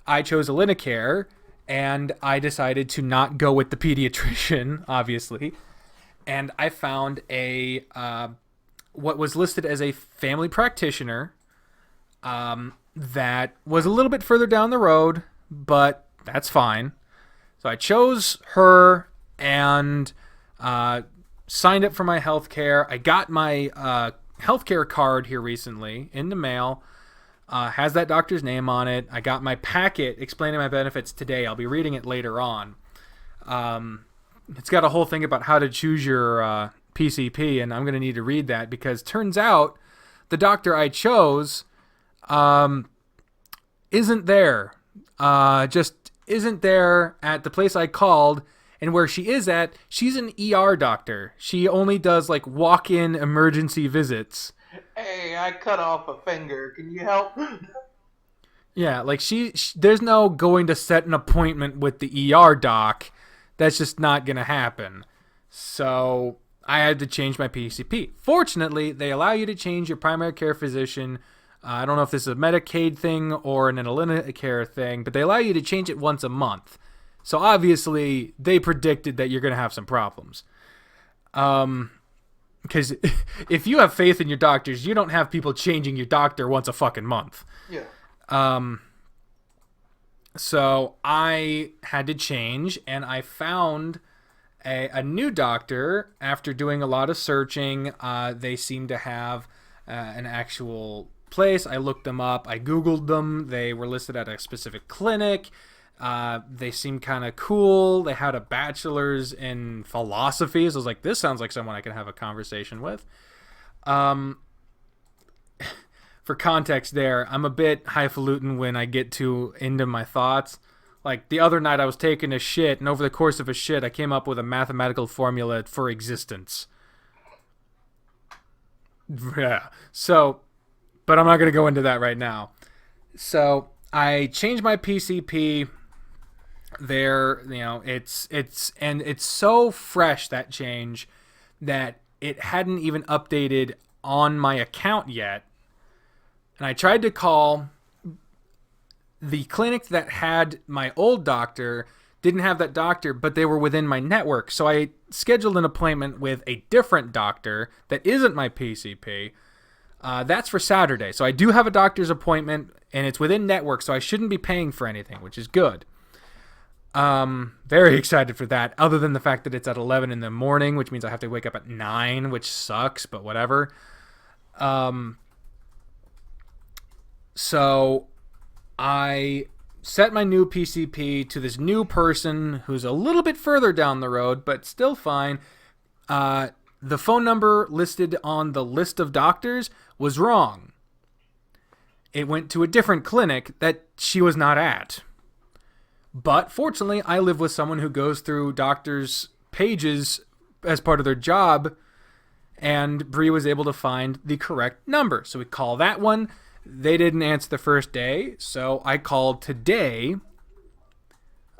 I chose Illinois, and I decided to not go with the pediatrician, obviously, and I found a what was listed as a family practitioner. That was a little bit further down the road, but that's fine. So I chose her and signed up for my healthcare. I got my healthcare card here recently in the mail. Has that doctor's name on it. I got my packet explaining my benefits today. I'll be reading it later on. It's got a whole thing about how to choose your PCP, and I'm going to need to read that because turns out the doctor I chose isn't there. Just isn't there at the place I called, and where she is at, she's an ER doctor. She only does like walk-in emergency visits. Hey, I cut off a finger. Can you help? Yeah, like there's no going to set an appointment with the ER doc. That's just not gonna happen. So I had to change my PCP. Fortunately, they allow you to change your primary care physician. I don't know if this is a Medicaid thing or an Care thing, but they allow you to change it once a month. So obviously, they predicted that you're going to have some problems. Because if you have faith in your doctors, you don't have people changing your doctor once a fucking month. Yeah. So I had to change, and I found a new doctor after doing a lot of searching. They seem to have an actual place. I looked them up. I Googled them. They were listed at a specific clinic. They seemed kind of cool. They had a bachelor's in philosophy. So I was like, this sounds like someone I can have a conversation with. For context there, I'm a bit highfalutin when I get into my thoughts. Like, the other night I was taking a shit, and over the course of a shit, I came up with a mathematical formula for existence. Yeah. So, but I'm not going to go into that right now. So, I changed my PCP there. It's so fresh, that change, that it hadn't even updated on my account yet. And I tried to call the clinic that had my old doctor, didn't have that doctor, but they were within my network. So I scheduled an appointment with a different doctor that isn't my PCP. That's for Saturday. So I do have a doctor's appointment, and it's within network, so I shouldn't be paying for anything, which is good. Very excited for that, other than the fact that it's at 11 in the morning, which means I have to wake up at 9, which sucks, but whatever. So I set my new PCP to this new person who's a little bit further down the road, but still fine. The phone number listed on the list of doctors was wrong. It went to a different clinic that she was not at. But fortunately, I live with someone who goes through doctors' pages as part of their job, and Bri was able to find the correct number. So we call that one. They didn't answer the first day, so I called today,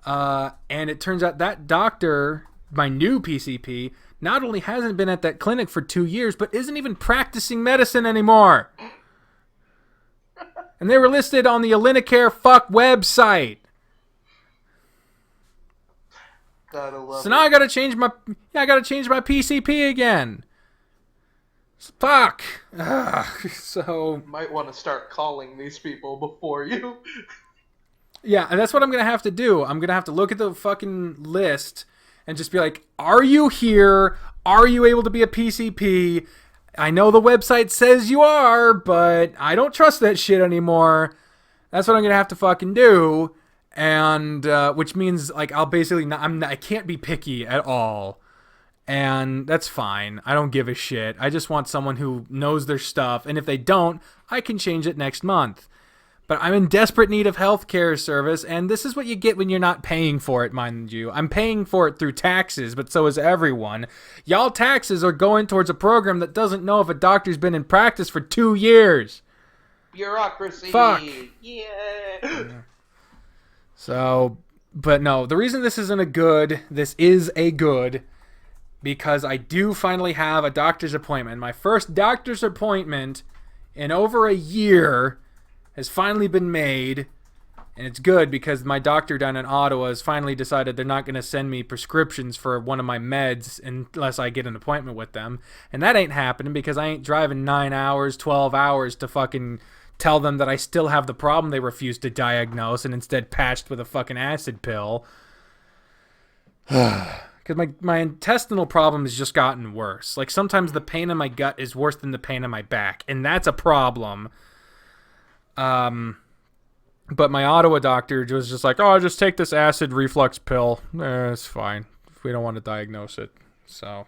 and it turns out that doctor, my new PCP, not only hasn't been at that clinic for 2 years, but isn't even practicing medicine anymore. And they were listed on the Care website. Gotta love So now I gotta change my PCP again. Fuck. So might want to start calling these people before you. yeah, and that's what I'm gonna have to do. I'm gonna have to look at the fucking list and just be like, are you here? Are you able to be a PCP? I know the website says you are, but I don't trust that shit anymore. That's what I'm gonna have to fucking do, and which means like I'll basically I can't be picky at all. And that's fine. I don't give a shit. I just want someone who knows their stuff. And if they don't, I can change it next month. But I'm in desperate need of healthcare service. And this is what you get when you're not paying for it, mind you. I'm paying for it through taxes, but so is everyone. Y'all taxes are going towards a program that doesn't know if a doctor's been in practice for 2 years. Bureaucracy. Fuck. Yeah. So, but no, the reason this is a good, because I do finally have a doctor's appointment. My first doctor's appointment in over a year has finally been made. And it's good because my doctor down in Ottawa has finally decided they're not going to send me prescriptions for one of my meds unless I get an appointment with them. And that ain't happening because I ain't driving 9 hours, 12 hours to fucking tell them that I still have the problem they refused to diagnose and instead patched with a fucking acid pill. Because my intestinal problem has just gotten worse. Like, sometimes the pain in my gut is worse than the pain in my back. And that's a problem. But my Ottawa doctor was just like, oh, just take this acid reflux pill. It's fine. We don't want to diagnose it. So,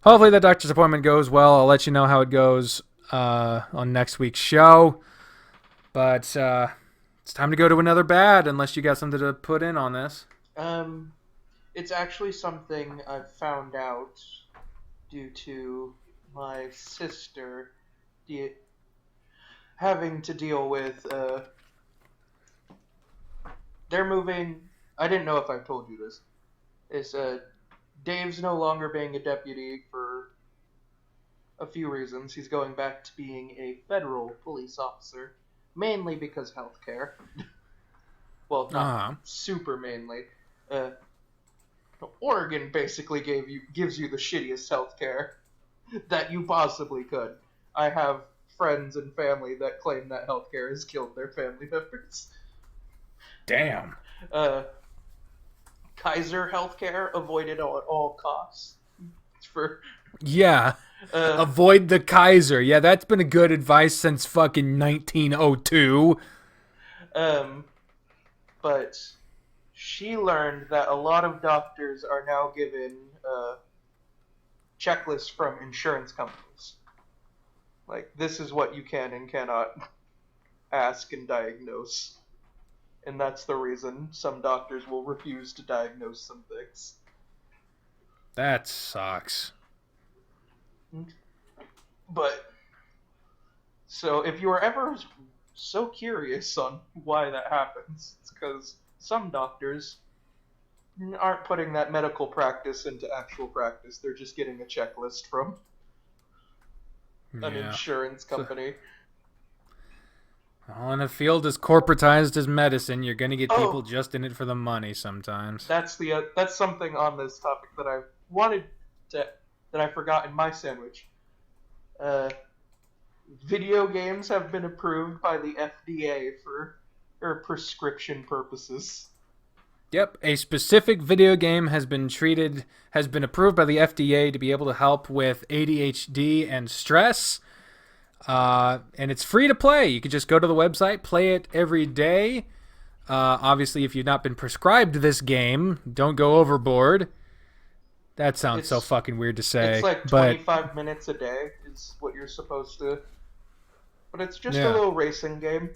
hopefully that doctor's appointment goes well. I'll let you know how it goes on next week's show. But it's time to go to another bad, unless you got something to put in on this. It's actually something I've found out due to my sister having to deal with. They're moving. I didn't know if I've told you this. Dave's no longer being a deputy for a few reasons. He's going back to being a federal police officer, mainly because healthcare. Well, not super mainly. Oregon basically gives you the shittiest healthcare that you possibly could. I have friends and family that claim that healthcare has killed their family members. Damn. Kaiser healthcare, avoided at all costs. Avoid the Kaiser. Yeah, that's been a good advice since fucking 1902. But she learned that a lot of doctors are now given checklists from insurance companies. Like, this is what you can and cannot ask and diagnose. And that's the reason some doctors will refuse to diagnose some things. That sucks. But, so if you are ever so curious on why that happens, it's because some doctors aren't putting that medical practice into actual practice. They're just getting a checklist from an insurance company. Well, in a field as corporatized as medicine, you're going to get people just in it for the money sometimes. That's something on this topic that I wanted that I forgot in my sandwich. Video games have been approved by the FDA for prescription purposes. Yep, a specific video game has been approved by the FDA to be able to help with ADHD and stress. And it's free to play. You can just go to the website, play it every day. Obviously, if you've not been prescribed this game, don't go overboard. That sounds so fucking weird to say. It's like 25 minutes a day is what you're supposed to. But it's just a little racing game.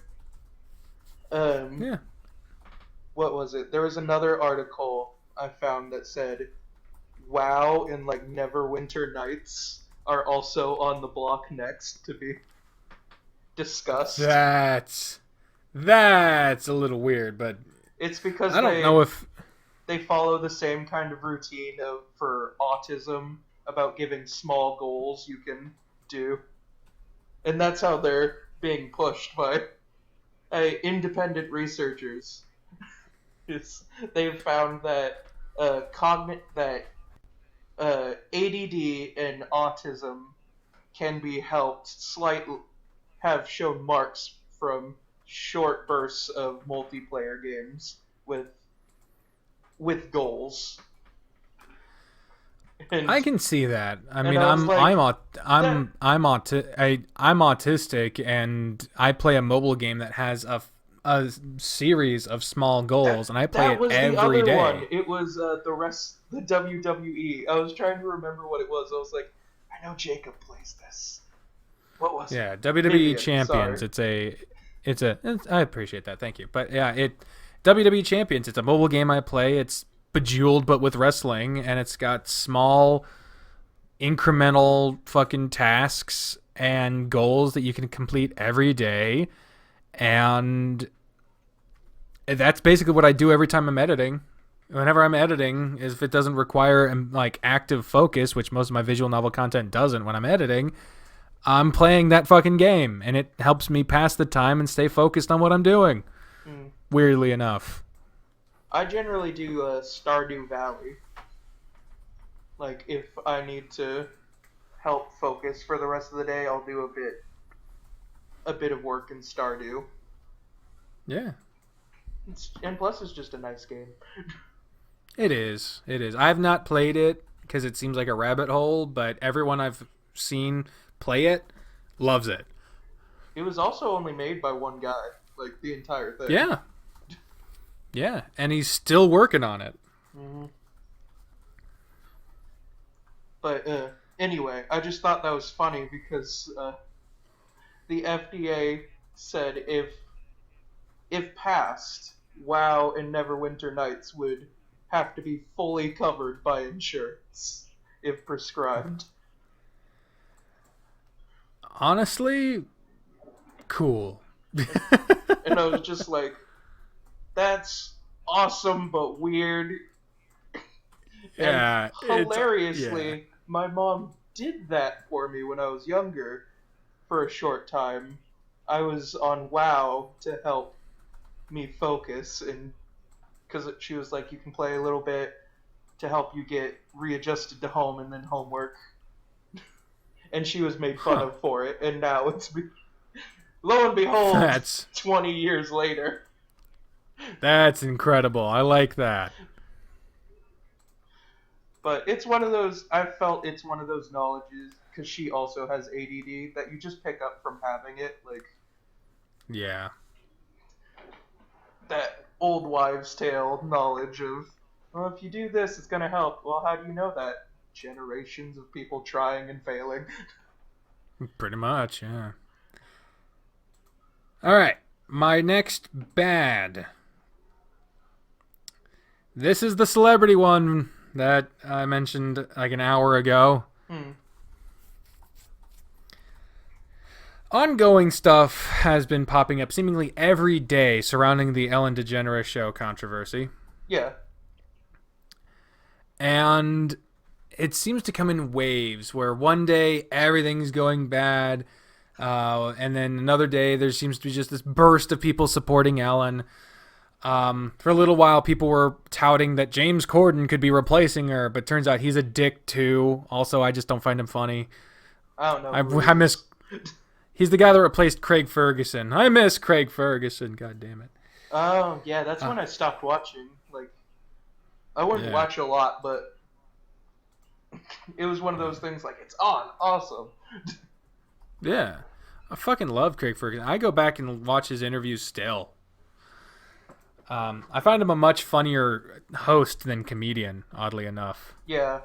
What was it? There was another article I found that said WoW and like Neverwinter Nights are also on the block next to be discussed. That's a little weird, but it's because I don't know if they follow the same kind of routine for autism about giving small goals you can do, and that's how they're being pushed by independent researchers. They've found that ADD and autism can be helped have shown marks from short bursts of multiplayer games with goals. And, I can see that. I'm autistic, and I play a mobile game that has a series of small goals, and I play it every day. One. It was the WWE. I was trying to remember what it was. I was like, I know Jacob plays this. What was it? Yeah, WWE Champions. Sorry. I appreciate that. Thank you. But yeah, WWE Champions. It's a mobile game I play. It's Bejeweled, but with wrestling, and it's got small, incremental fucking tasks and goals that you can complete every day, and that's basically what I do every time I'm editing. Whenever I'm editing, if it doesn't require like active focus, which most of my visual novel content doesn't when I'm editing, I'm playing that fucking game, and it helps me pass the time and stay focused on what I'm doing. Weirdly enough. I generally do Stardew Valley. Like, if I need to help focus for the rest of the day, I'll do a bit of work in Stardew. Yeah. And plus, it's just a nice game. It is. I have not played it because it seems like a rabbit hole, but everyone I've seen play it loves it. It was also only made by one guy, like the entire thing. Yeah. Yeah, and he's still working on it. Mm-hmm. But anyway, I just thought that was funny because the FDA said if passed, WoW and Neverwinter Nights would have to be fully covered by insurance if prescribed. Honestly, cool. And I was just like, that's awesome but weird. Yeah. Hilariously, my mom did that for me when I was younger for a short time. I was on WoW to help me focus, and because she was like, you can play a little bit to help you get readjusted to home and then homework. And she was made fun of for it, and now it's lo and behold, 20 years later. That's incredible. I like that. But it's one of those, I felt it's one of those knowledges, because she also has ADD, that you just pick up from having it. Like, yeah. That old wives' tale knowledge of, well, if you do this, it's going to help. Well, how do you know that? Generations of people trying and failing. Pretty much, yeah. All right. My next bad. This is the celebrity one that I mentioned like an hour ago. Ongoing stuff has been popping up seemingly every day surrounding the Ellen DeGeneres Show controversy. Yeah. And it seems to come in waves where one day everything's going bad, and then another day there seems to be just this burst of people supporting Ellen. For a little while, people were touting that James Corden could be replacing her, but turns out he's a dick too. Also, I just don't find him funny. I don't know. I miss... He's the guy that replaced Craig Ferguson. I miss Craig Ferguson. God damn it. Oh, yeah, that's when I stopped watching. Like, I wouldn't watch a lot, but it was one of those things like, it's on. Awesome. Yeah. I fucking love Craig Ferguson. I go back and watch his interviews still. I find him a much funnier host than comedian, oddly enough. Yeah.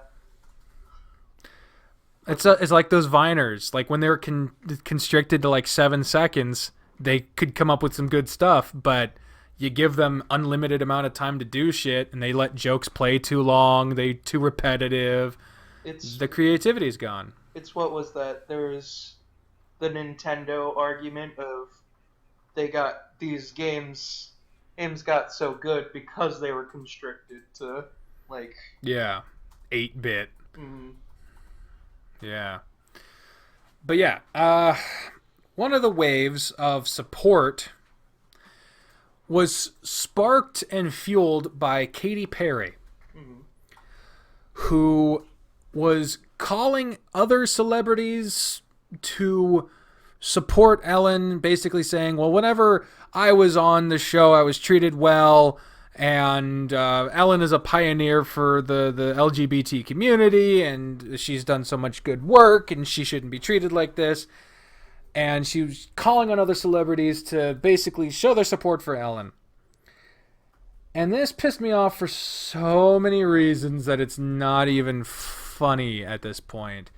It's like those Viners. Like when they're constricted to like 7 seconds, they could come up with some good stuff, but you give them unlimited amount of time to do shit, and they let jokes play too long. They too repetitive. The creativity's gone. It's what was that? There's the Nintendo argument of they got these games got so good because they were constricted to like 8-bit. Mm-hmm. Yeah. But yeah, one of the waves of support was sparked and fueled by Katy Perry, who was calling other celebrities to support Ellen, basically saying, well, whenever I was on the show, I was treated well, and Ellen is a pioneer for the LGBT community, and she's done so much good work, and she shouldn't be treated like this. And she was calling on other celebrities to basically show their support for Ellen. And this pissed me off for so many reasons that it's not even funny at this point.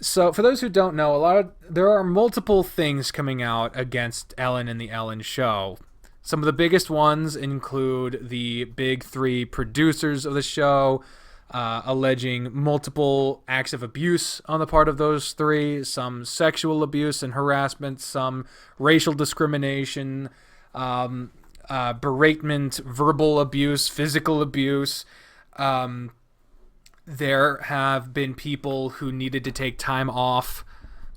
So, for those who don't know, there are multiple things coming out against Ellen and the Ellen Show. Some of the biggest ones include the big 3 producers of the show, alleging multiple acts of abuse on the part of those 3, some sexual abuse and harassment, some racial discrimination, beratement, verbal abuse, physical abuse. There have been people who needed to take time off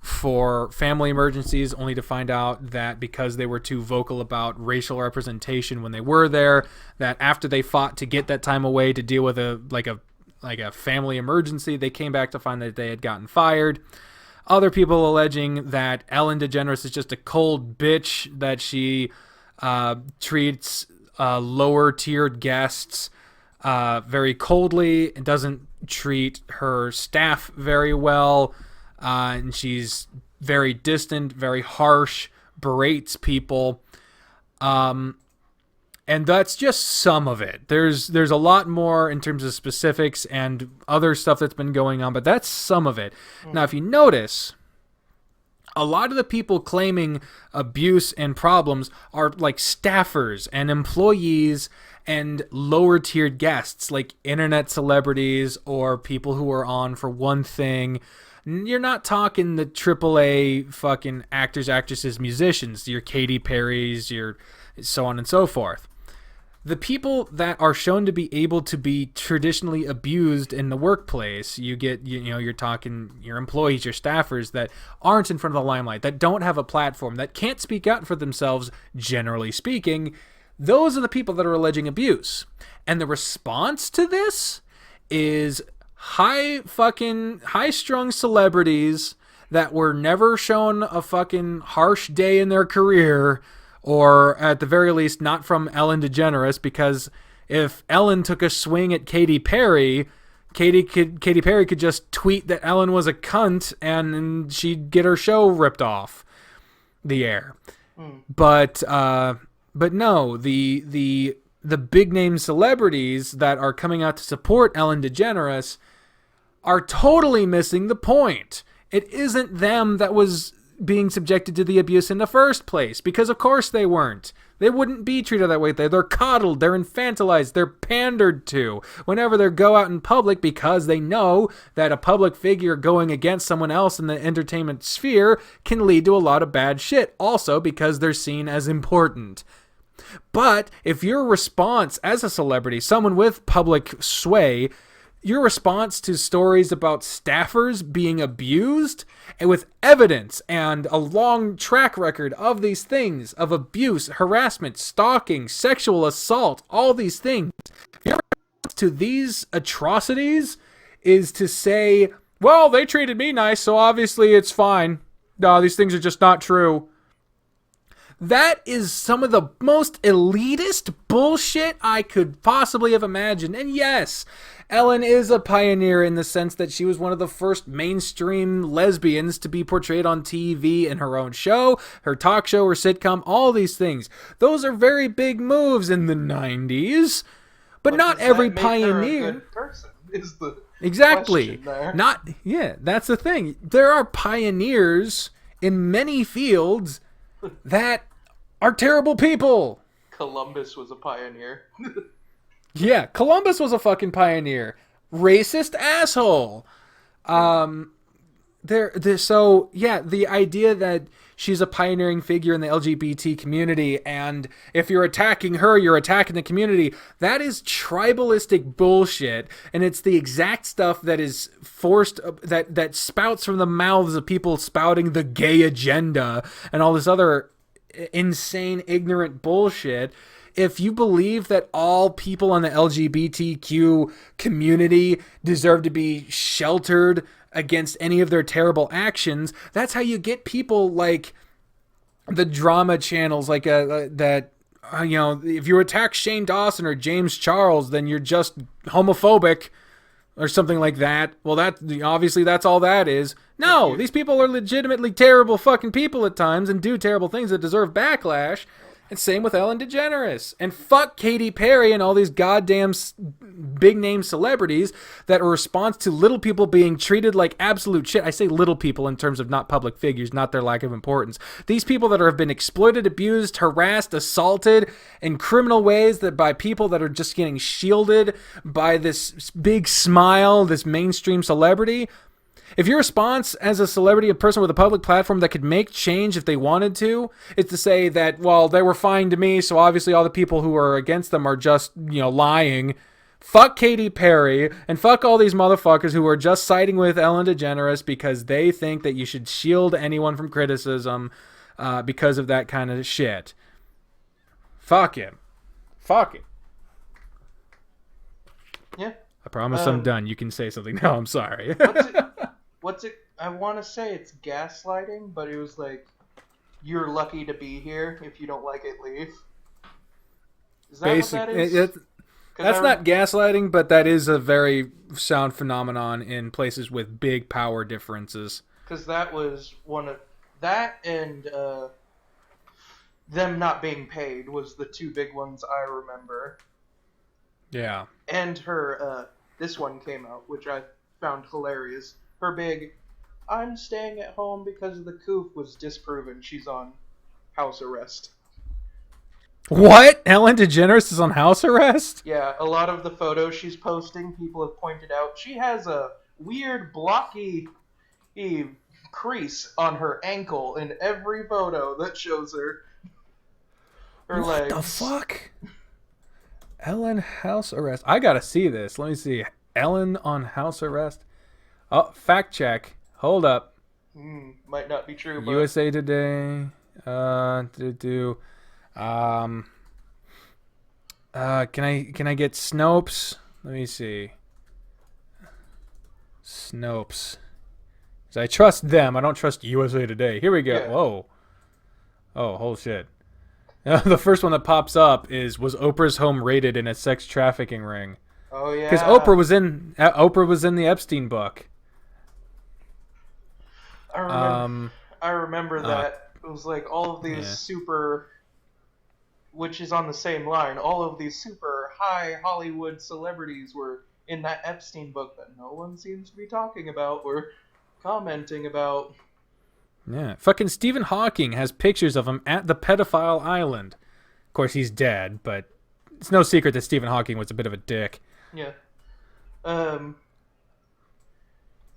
for family emergencies, only to find out that because they were too vocal about racial representation when they were there, that after they fought to get that time away to deal with a family emergency, they came back to find that they had gotten fired. Other people alleging that Ellen DeGeneres is just a cold bitch, that she treats lower tiered guests very coldly and doesn't treat her staff very well. And she's very distant, very harsh, berates people. And that's just some of it. There's a lot more in terms of specifics and other stuff that's been going on, but that's some of it. Now, if you notice, a lot of the people claiming abuse and problems are like staffers and employees and lower tiered guests, like internet celebrities or people who are on for one thing. You're not talking the AAA fucking actors, actresses, musicians, your Katy Perry's, your so on and so forth. the people that are shown to be able to be traditionally abused in the workplace, you're talking your employees, your staffers that aren't in front of the limelight, that don't have a platform, that can't speak out for themselves, generally speaking, those are the people that are alleging abuse. And the response to this is high-strung celebrities that were never shown a fucking harsh day in their career, or at the very least not from Ellen DeGeneres, because if Ellen took a swing at Katy Perry, Katy Perry could just tweet that Ellen was a cunt and she'd get her show ripped off the air. But no, the big name celebrities that are coming out to support Ellen DeGeneres are totally missing the point. It isn't them that was being subjected to the abuse in the first place, because of course they weren't. They wouldn't be treated that way. They're coddled, they're infantilized, they're pandered to whenever they go out in public, because they know that a public figure going against someone else in the entertainment sphere can lead to a lot of bad shit. Also because they're seen as important. But if your response as a celebrity, someone with public sway, your response to stories about staffers being abused, and with evidence and a long track record of these things, of abuse, harassment, stalking, sexual assault, all these things, your response to these atrocities is to say, well, they treated me nice, so obviously it's fine. No, these things are just not true. That is some of the most elitist bullshit I could possibly have imagined. And yes, Ellen is a pioneer in the sense that she was one of the first mainstream lesbians to be portrayed on TV in her own show, her talk show, her sitcom, all these things. Those are very big moves in the 90s, but not every pioneer. Her a good person is the exactly. There. That's the thing. There are pioneers in many fields that are terrible people. Columbus was a pioneer. Yeah, Columbus was a fucking pioneer. Racist asshole. So the idea that she's a pioneering figure in the LGBT community, and if you're attacking her, you're attacking the community, that is tribalistic bullshit, and it's the exact stuff that is forced, that spouts from the mouths of people spouting the gay agenda and all this other insane, ignorant bullshit. If you believe that all people in the LGBTQ community deserve to be sheltered against any of their terrible actions, that's how you get people like the drama channels, like if you attack Shane Dawson or James Charles, then you're just homophobic or something like that. Well, obviously that's all that is. No, these people are legitimately terrible fucking people at times and do terrible things that deserve backlash. And same with Ellen DeGeneres. And fuck Katy Perry and all these goddamn big-name celebrities that are a response to little people being treated like absolute shit. I say little people in terms of not public figures, not their lack of importance. These people that have been exploited, abused, harassed, assaulted in criminal ways, that by people that are just getting shielded by this big smile, this mainstream celebrity. If your response as a celebrity, a person with a public platform that could make change if they wanted to, is to say that, well, they were fine to me, so obviously all the people who are against them are just, lying. Fuck Katy Perry, and fuck all these motherfuckers who are just siding with Ellen DeGeneres because they think that you should shield anyone from criticism because of that kind of shit. Fuck him. Fuck it. Yeah. I promise I'm done. You can say something now. I'm sorry. What's it? I want to say it's gaslighting, but it was like, you're lucky to be here. If you don't like it, leave. Is that what that is? That's not gaslighting, but that is a very sound phenomenon in places with big power differences. Because that was one of... That and them not being paid was the two big ones I remember. Yeah. And her... this one came out, which I found hilarious. Her big, I'm staying at home because of the coof was disproven. She's on house arrest. What? Ellen DeGeneres is on house arrest? Yeah, a lot of the photos she's posting, people have pointed out, she has a weird blocky crease on her ankle in every photo that shows her legs. What the fuck? Ellen house arrest. I gotta see this. Let me see. Ellen on house arrest. Oh, fact check. Hold up. Might not be true, but... USA Today. Can I get Snopes? Let me see. Snopes. I trust them. I don't trust USA Today. Here we go. Yeah. Whoa. Oh, whole shit. The first one that pops up was Oprah's home raided in a sex trafficking ring? Oh yeah. Because Oprah was in the Epstein book. I remember that. It was like all of these super, which is on the same line, all of these super high Hollywood celebrities were in that Epstein book that no one seems to be talking about or commenting about. Yeah. Fucking Stephen Hawking has pictures of him at the pedophile island. Of course, he's dead, but it's no secret that Stephen Hawking was a bit of a dick. Yeah.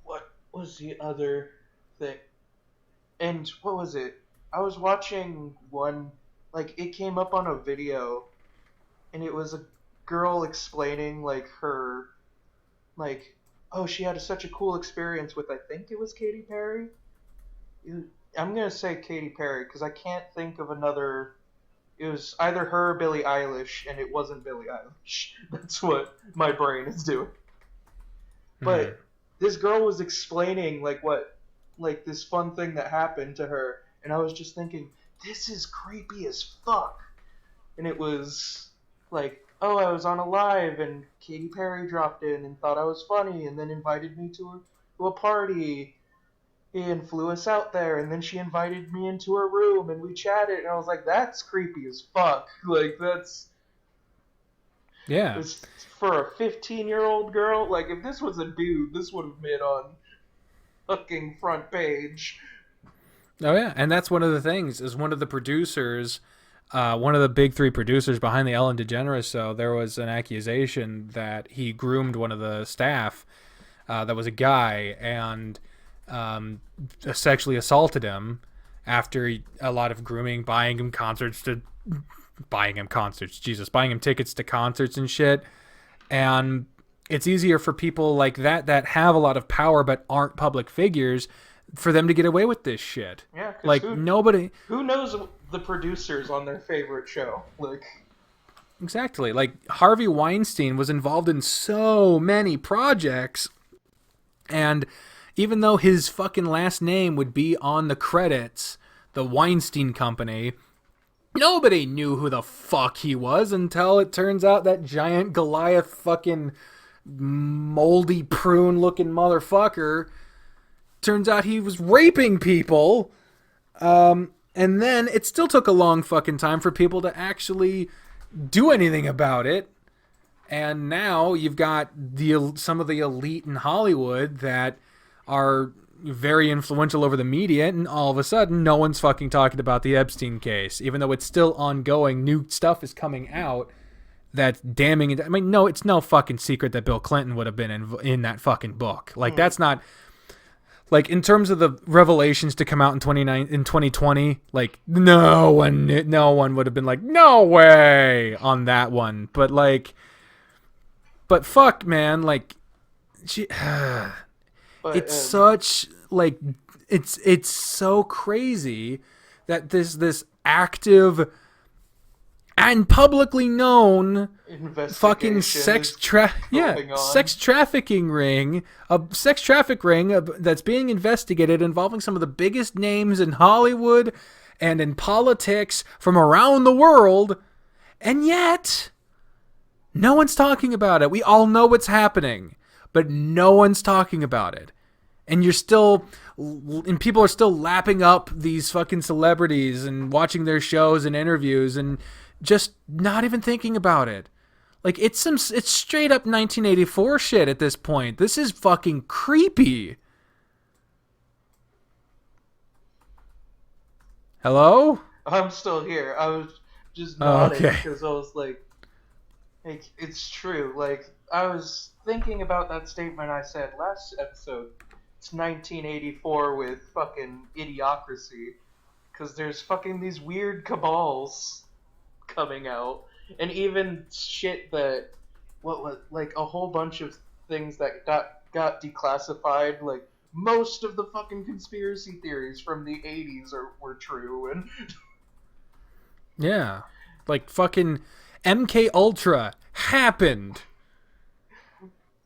What was the other thing? And what was it? I was watching one, like, it came up on a video, and it was a girl explaining, like, her, like, oh, she had such a cool experience with, I think it was Katy Perry? I'm going to say Katy Perry, because I can't think of another. It was either her or Billie Eilish, and it wasn't Billie Eilish. That's what my brain is doing. But this girl was explaining, like this fun thing that happened to her, and I was just thinking, this is creepy as fuck. And it was like, oh, I was on a live, and Katy Perry dropped in and thought I was funny, and then invited me to a party, and flew us out there, and then she invited me into her room, and we chatted, and I was like, that's creepy as fuck. Like, that's... Yeah. For a 15-year-old girl, like, if this was a dude, this would have been on fucking front page. Oh, yeah, and that's one of the things, is one of the producers, one of the big three producers behind the Ellen DeGeneres show, there was an accusation that he groomed one of the staff that was a guy, and sexually assaulted him after a lot of grooming, buying him tickets to concerts and shit. And it's easier for people like that have a lot of power but aren't public figures for them to get away with this shit. Yeah, like nobody. Who knows the producers on their favorite show? Like, exactly. Like Harvey Weinstein was involved in so many projects, and even though his fucking last name would be on the credits, the Weinstein Company, nobody knew who the fuck he was until it turns out that giant Goliath fucking moldy prune looking motherfucker, turns out he was raping people. And then it still took a long fucking time for people to actually do anything about it. And now you've got some of the elite in Hollywood that are very influential over the media, and all of a sudden no one's fucking talking about the Epstein case, even though it's still ongoing. New stuff is coming out that's damning it. I mean, no, it's no fucking secret that Bill Clinton would have been in that fucking book. Like, that's not, like, in terms of the revelations to come out in 2020, like, no one would have been like, no way on that one. But fuck, man, like, it's such, like, it's so crazy that this active and publicly known fucking sex trafficking ring that's being investigated, involving some of the biggest names in Hollywood and in politics from around the world, and yet no one's talking about it. We all know what's happening, but no one's talking about it. And people are still lapping up these fucking celebrities and watching their shows and interviews and just not even thinking about it. Like, it's straight up 1984 shit at this point. This is fucking creepy. Hello? I'm still here. I was just nodding because I was like, it's true. Like, I was thinking about that statement I said last episode. It's 1984 with fucking idiocracy, because there's fucking these weird cabals coming out, And even shit that what was like a whole bunch of things that got declassified. Like most of the fucking conspiracy theories from the 80s were true. And Yeah. Like fucking MK Ultra happened.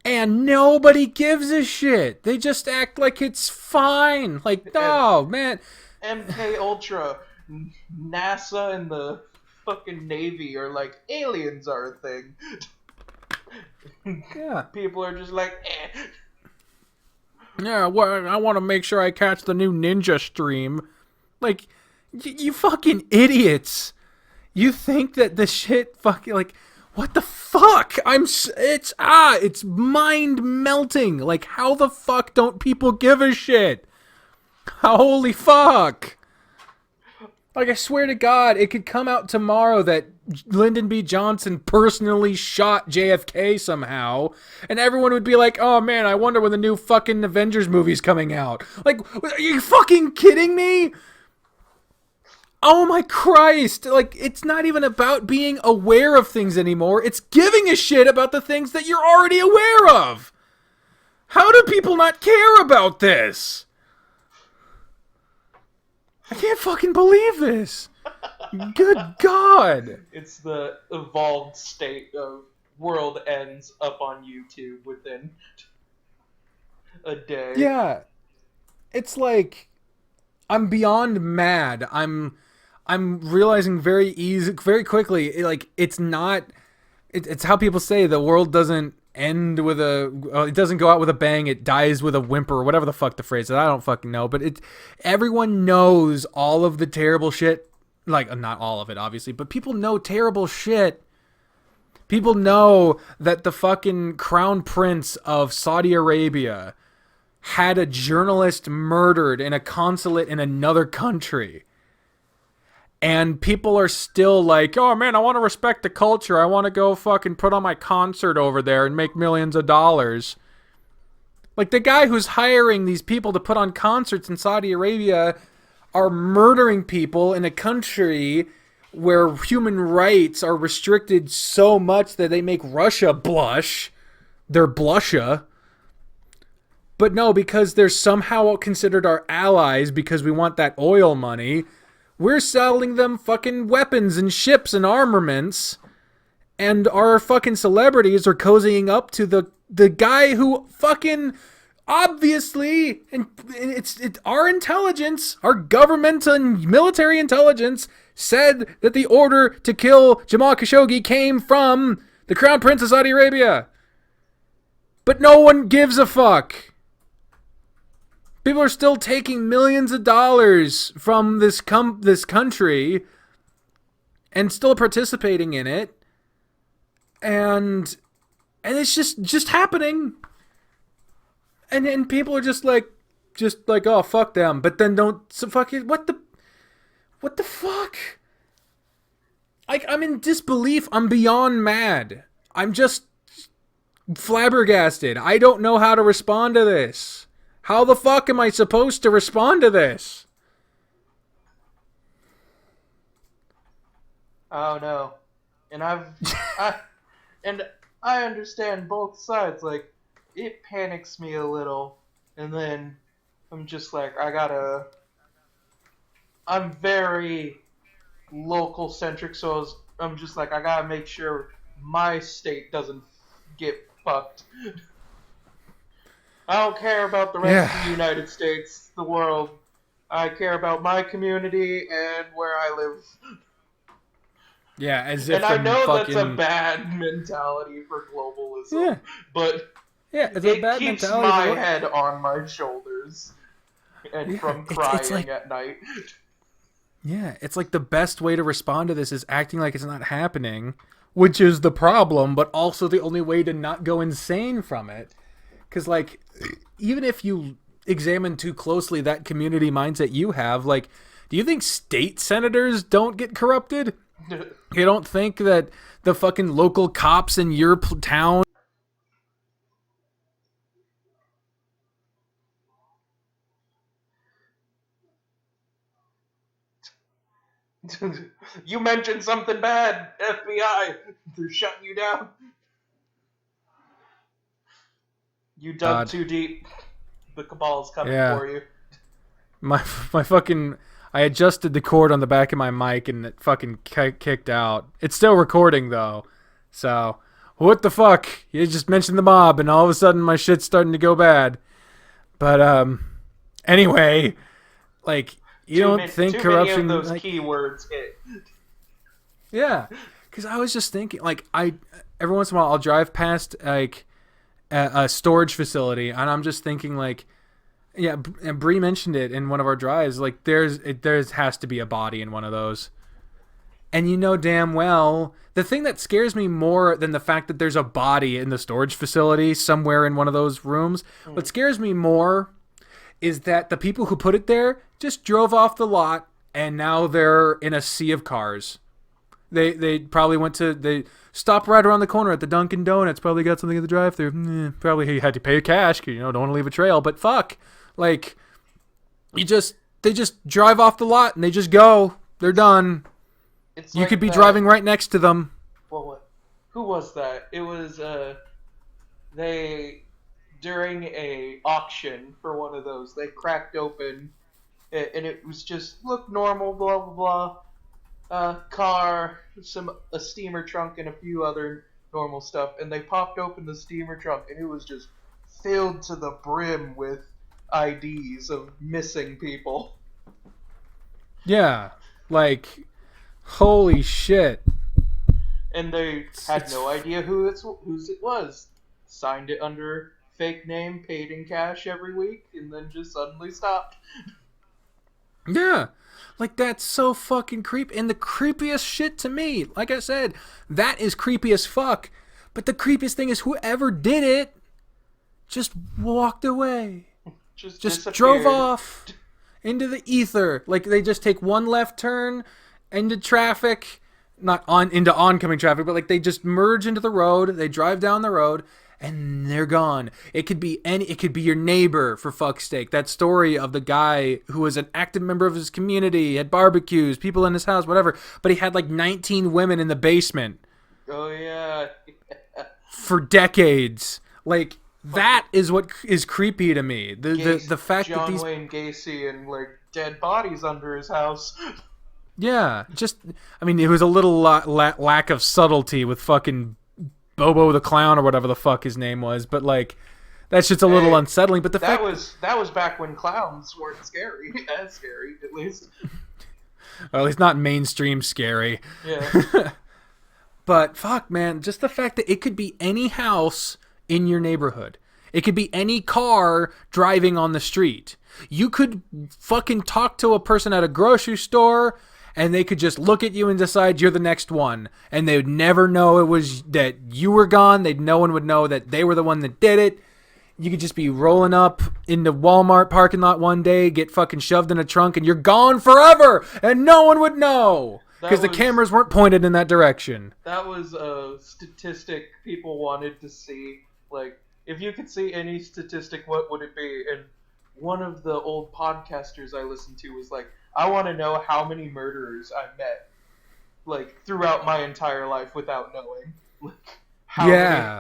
And nobody gives a shit. They just act like it's fine. Like, no, man. MK Ultra, NASA, and the fucking Navy are like aliens are a thing. Yeah. People are just like, eh. Yeah, well, I want to make sure I catch the new ninja stream. Like, you fucking idiots. You think that the shit fucking, like, what the fuck? It's mind melting. Like, how the fuck don't people give a shit? Holy fuck. Like, I swear to God, it could come out tomorrow that Lyndon B. Johnson personally shot JFK somehow, and everyone would be like, oh man, I wonder when the new fucking Avengers movie's coming out. Like, are you fucking kidding me? Oh my Christ. Like, it's not even about being aware of things anymore. It's giving a shit about the things that you're already aware of. How do people not care about this? I can't fucking believe this. Good God. It's the evolved state of world ends up on YouTube within a day. Yeah. It's like, I'm beyond mad. I'm realizing very quickly, like, it's not, it's how people say the world doesn't end with it doesn't go out with a bang, it dies with a whimper, or whatever the fuck the phrase is. I don't fucking know, but everyone knows all of the terrible shit, like, not all of it, obviously, but people know terrible shit. People know that the fucking crown prince of Saudi Arabia had a journalist murdered in a consulate in another country. And people are still like, oh man, I want to respect the culture. I want to go fucking put on my concert over there and make millions of dollars. Like, the guy who's hiring these people to put on concerts in Saudi Arabia are murdering people in a country where human rights are restricted so much that they make Russia blush. They're blusha. But no, because they're somehow considered our allies because we want that oil money, we're selling them fucking weapons and ships and armaments, and our fucking celebrities are cozying up to the guy who fucking obviously, and it's our intelligence, our government and military intelligence said that the order to kill Jamal Khashoggi came from the Crown Prince of Saudi Arabia. But no one gives a fuck. People are still taking millions of dollars from this country and still participating in it. And it's just happening. And people are just like, oh, fuck them. But then fuck it. What the fuck? Like, I'm in disbelief. I'm beyond mad. I'm just flabbergasted. I don't know how to respond to this. How the fuck am I supposed to respond to this? Oh no. And I understand both sides. Like, it panics me a little, and then I'm just like, I'm very local centric, so I'm just like, I gotta make sure my state doesn't get fucked. I don't care about the rest of the United States, the world. I care about my community and where I live. Yeah, as if. And I know that's a bad mentality for globalism, but it's it a bad keeps mentality my head on my shoulders and from crying at night. Yeah, it's like the best way to respond to this is acting like it's not happening, which is the problem, but also the only way to not go insane from it. Because, like, even if you examine too closely that community mindset you have, like, do you think state senators don't get corrupted? You don't think that the fucking local cops in your town... You mentioned something bad, FBI. They're shutting you down. You dug too deep. The cabal's coming for you. My fucking... I adjusted the cord on the back of my mic and it fucking kicked out. It's still recording, though. So, what the fuck? You just mentioned the mob and all of a sudden my shit's starting to go bad. But, anyway, like, you don't think corruption... Too many of those keywords hit. Yeah, because I was just thinking, like, every once in a while I'll drive past, like, a storage facility, and I'm just thinking, like, yeah, and Bri mentioned it in one of our drives, like, there has to be a body in one of those. And you know damn well, the thing that scares me more than the fact that there's a body in the storage facility somewhere in one of those rooms, what scares me more is that the people who put it there just drove off the lot, and now they're in a sea of cars. They probably they stopped right around the corner at the Dunkin' Donuts, probably got something at the drive-thru. Probably had to pay cash, because, don't want to leave a trail, but fuck. Like, they just drive off the lot, and they just go. They're done. It's you like could be driving right next to them. Well, who was that? It was, during a auction for one of those, they cracked open, and it was just, looked normal, blah, blah, blah. Car, a steamer trunk, and a few other normal stuff, and they popped open the steamer trunk, and it was just filled to the brim with IDs of missing people. Yeah, like, holy shit. And they had no idea whose it was. Signed it under fake name, paid in cash every week, and then just suddenly stopped. Yeah. Like, that's so fucking creepy. And the creepiest shit to me, like I said, that is creepy as fuck. But the creepiest thing is whoever did it just walked away. Just drove off into the ether. Like, they just take one left turn into traffic. Not into oncoming traffic, but like they just merge into the road. They drive down the road. And they're gone. It could be your neighbor, for fuck's sake. That story of the guy who was an active member of his community, had barbecues, people in his house, whatever. But he had like 19 women in the basement. Oh, yeah. For decades. Like, that is what is creepy to me. The fact that John Wayne Gacy and like dead bodies under his house. Yeah, it was a little lack of subtlety with fucking Bobo the Clown or whatever the fuck his name was, but like that shit's a little unsettling. But that was back when clowns weren't scary, as scary at least. Well, at least not mainstream scary. Yeah. But fuck, man, just the fact that it could be any house in your neighborhood. It could be any car driving on the street. You could fucking talk to a person at a grocery store, and they could just look at you and decide you're the next one. And they would never know it was that you were gone. No one would know that they were the one that did it. You could just be rolling up in the Walmart parking lot one day, get fucking shoved in a trunk, and you're gone forever. And no one would know. Because the cameras weren't pointed in that direction. That was a statistic people wanted to see. Like, if you could see any statistic, what would it be? And one of the old podcasters I listened to was like, I want to know how many murderers I met, like, throughout my entire life without knowing.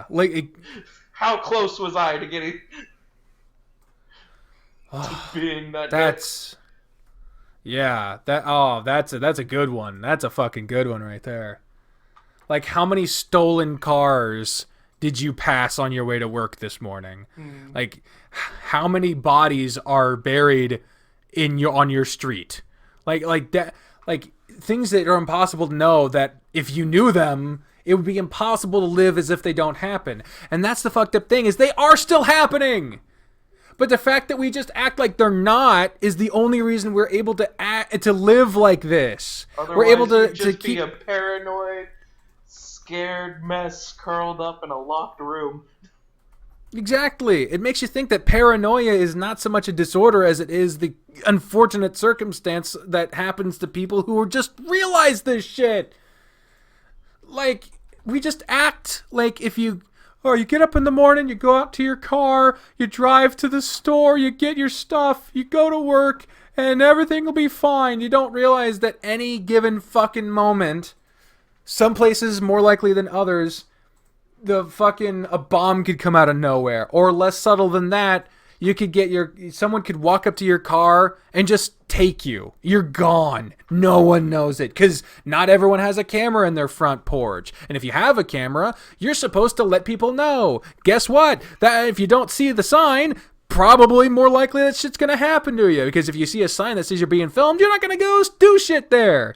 Like, how close was I to getting to being that? That's that's a good one. That's a fucking good one right there. Like, how many stolen cars did you pass on your way to work this morning? Like, how many bodies are buried on your street? Like that, like things that are impossible to know, that if you knew them, it would be impossible to live as if they don't happen. And that's the fucked up thing, is they are still happening. But the fact that we just act like they're not is the only reason we're able to live like this. Otherwise, we're able to just keep be a paranoid, scared mess curled up in a locked room. Exactly. It makes you think that paranoia is not so much a disorder as it is the unfortunate circumstance that happens to people who just realize this shit. Like, we just act like if you get up in the morning, you go out to your car, you drive to the store, you get your stuff, you go to work, and everything will be fine. You don't realize that any given fucking moment, some places more likely than others, a bomb could come out of nowhere. Or less subtle than that, someone could walk up to your car and just take you. You're gone. No one knows it, because not everyone has a camera in their front porch. And if you have a camera, you're supposed to let people know. Guess what? That if you don't see the sign, probably more likely that shit's gonna happen to you. Because if you see a sign that says you're being filmed, you're not gonna go do shit there.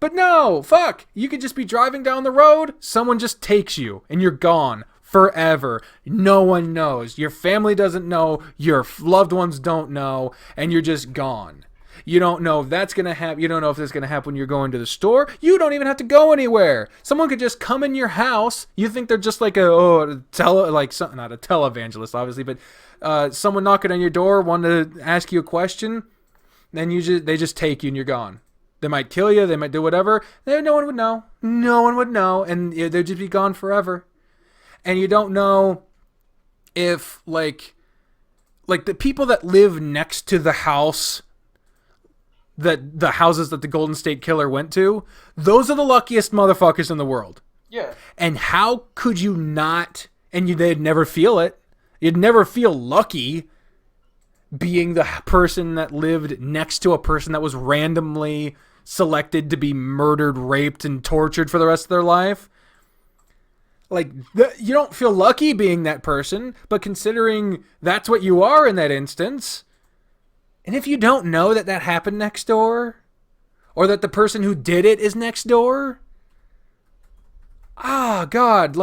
But no, fuck. You could just be driving down the road, someone just takes you, and you're gone. Forever. No one knows. Your family doesn't know. Your loved ones don't know. And you're just gone. You don't know if that's going to happen. You don't know if that's going to happen when you're going to the store. You don't even have to go anywhere. Someone could just come in your house. You think they're just like not a televangelist, obviously, but someone knocking on your door, wanting to ask you a question. Then they just take you and you're gone. They might kill you. They might do whatever. No one would know. No one would know. And they'd just be gone forever. And you don't know if, like the people that live next to the house, the houses that the Golden State Killer went to, those are the luckiest motherfuckers in the world. Yeah. And how could you not, they'd never feel it. You'd never feel lucky being the person that lived next to a person that was randomly selected to be murdered, raped, and tortured for the rest of their life. Like, you don't feel lucky being that person, but considering that's what you are in that instance, and if you don't know that happened next door, or that the person who did it is next door, God,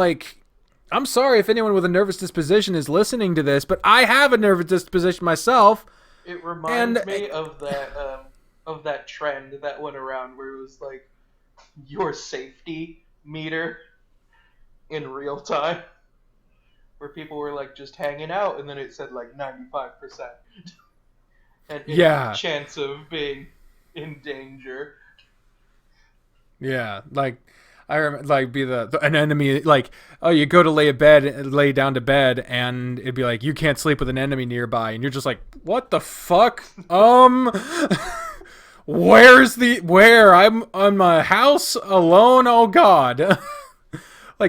I'm sorry if anyone with a nervous disposition is listening to this, but I have a nervous disposition myself. It reminds me of that trend that went around where it was like your safety meter in real time, where people were like just hanging out, and then it said like 95% and chance of being in danger. Yeah, I remember, be an enemy, you go to lay down to bed, and it'd be like, you can't sleep with an enemy nearby, and you're just like, what the fuck? Where? I'm on my house alone? Oh God.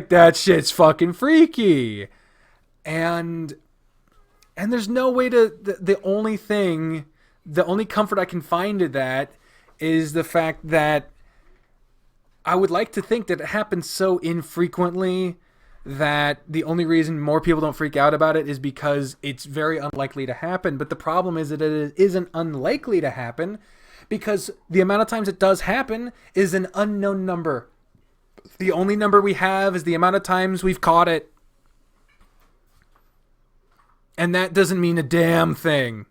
That shit's fucking freaky. And there's no way the only comfort I can find to that is the fact that I would like to think that it happens so infrequently that the only reason more people don't freak out about it is because it's very unlikely to happen. But the problem is that it isn't unlikely to happen because the amount of times it does happen is an unknown number. The only number we have is the amount of times we've caught it. And that doesn't mean a damn thing.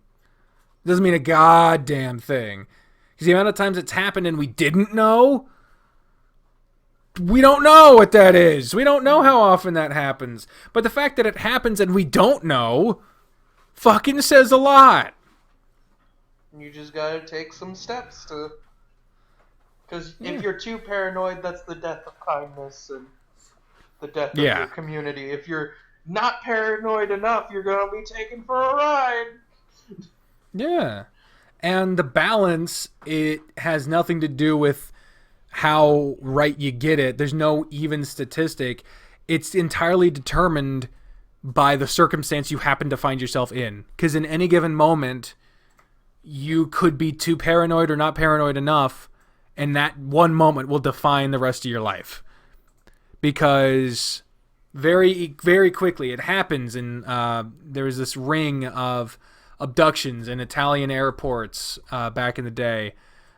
It doesn't mean a goddamn thing. Because the amount of times it's happened and we didn't know, we don't know what that is. We don't know how often that happens. But the fact that it happens and we don't know fucking says a lot. You just gotta take some steps to... Because if you're too paranoid, that's the death of kindness and the death of your community. If you're not paranoid enough, you're going to be taken for a ride. Yeah. And the balance, it has nothing to do with how right you get it. There's no even statistic. It's entirely determined by the circumstance you happen to find yourself in. Because in any given moment, you could be too paranoid or not paranoid enough, and that one moment will define the rest of your life. Because very, very quickly it happens, and there was this ring of abductions in Italian airports back in the day.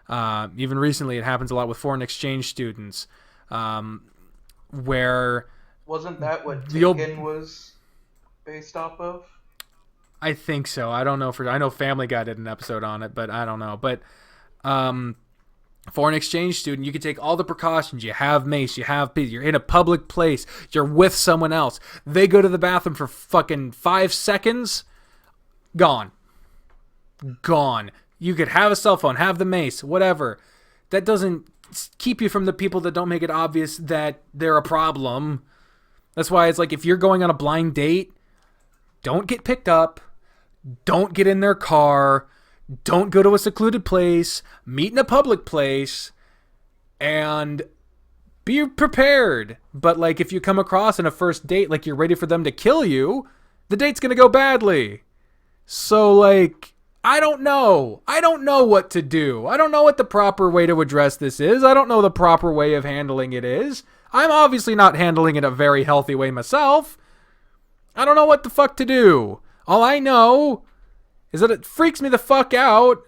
Even recently, it happens a lot with foreign exchange students, where... Wasn't that what Taken was based off of? I think so. I don't know. I know Family Guy did an episode on it, but I don't know. But foreign exchange student, you can take all the precautions. You have mace. You're in a public place. You're with someone else. They go to the bathroom for fucking 5 seconds. Gone. You could have a cell phone, have the mace, whatever. That doesn't keep you from the people that don't make it obvious that they're a problem. That's why it's like, if you're going on a blind date, don't get picked up. Don't get in their car. don't go to a secluded place, meet in a public place, and be prepared. But, like, if you come across in a first date, like, you're ready for them to kill you, the date's gonna go badly. So, like, I don't know. I don't know what to do. I don't know what the proper way to address this is. I don't know the proper way of handling it is. I'm obviously not handling it a very healthy way myself. I don't know what the fuck to do. All I know is that it freaks me the fuck out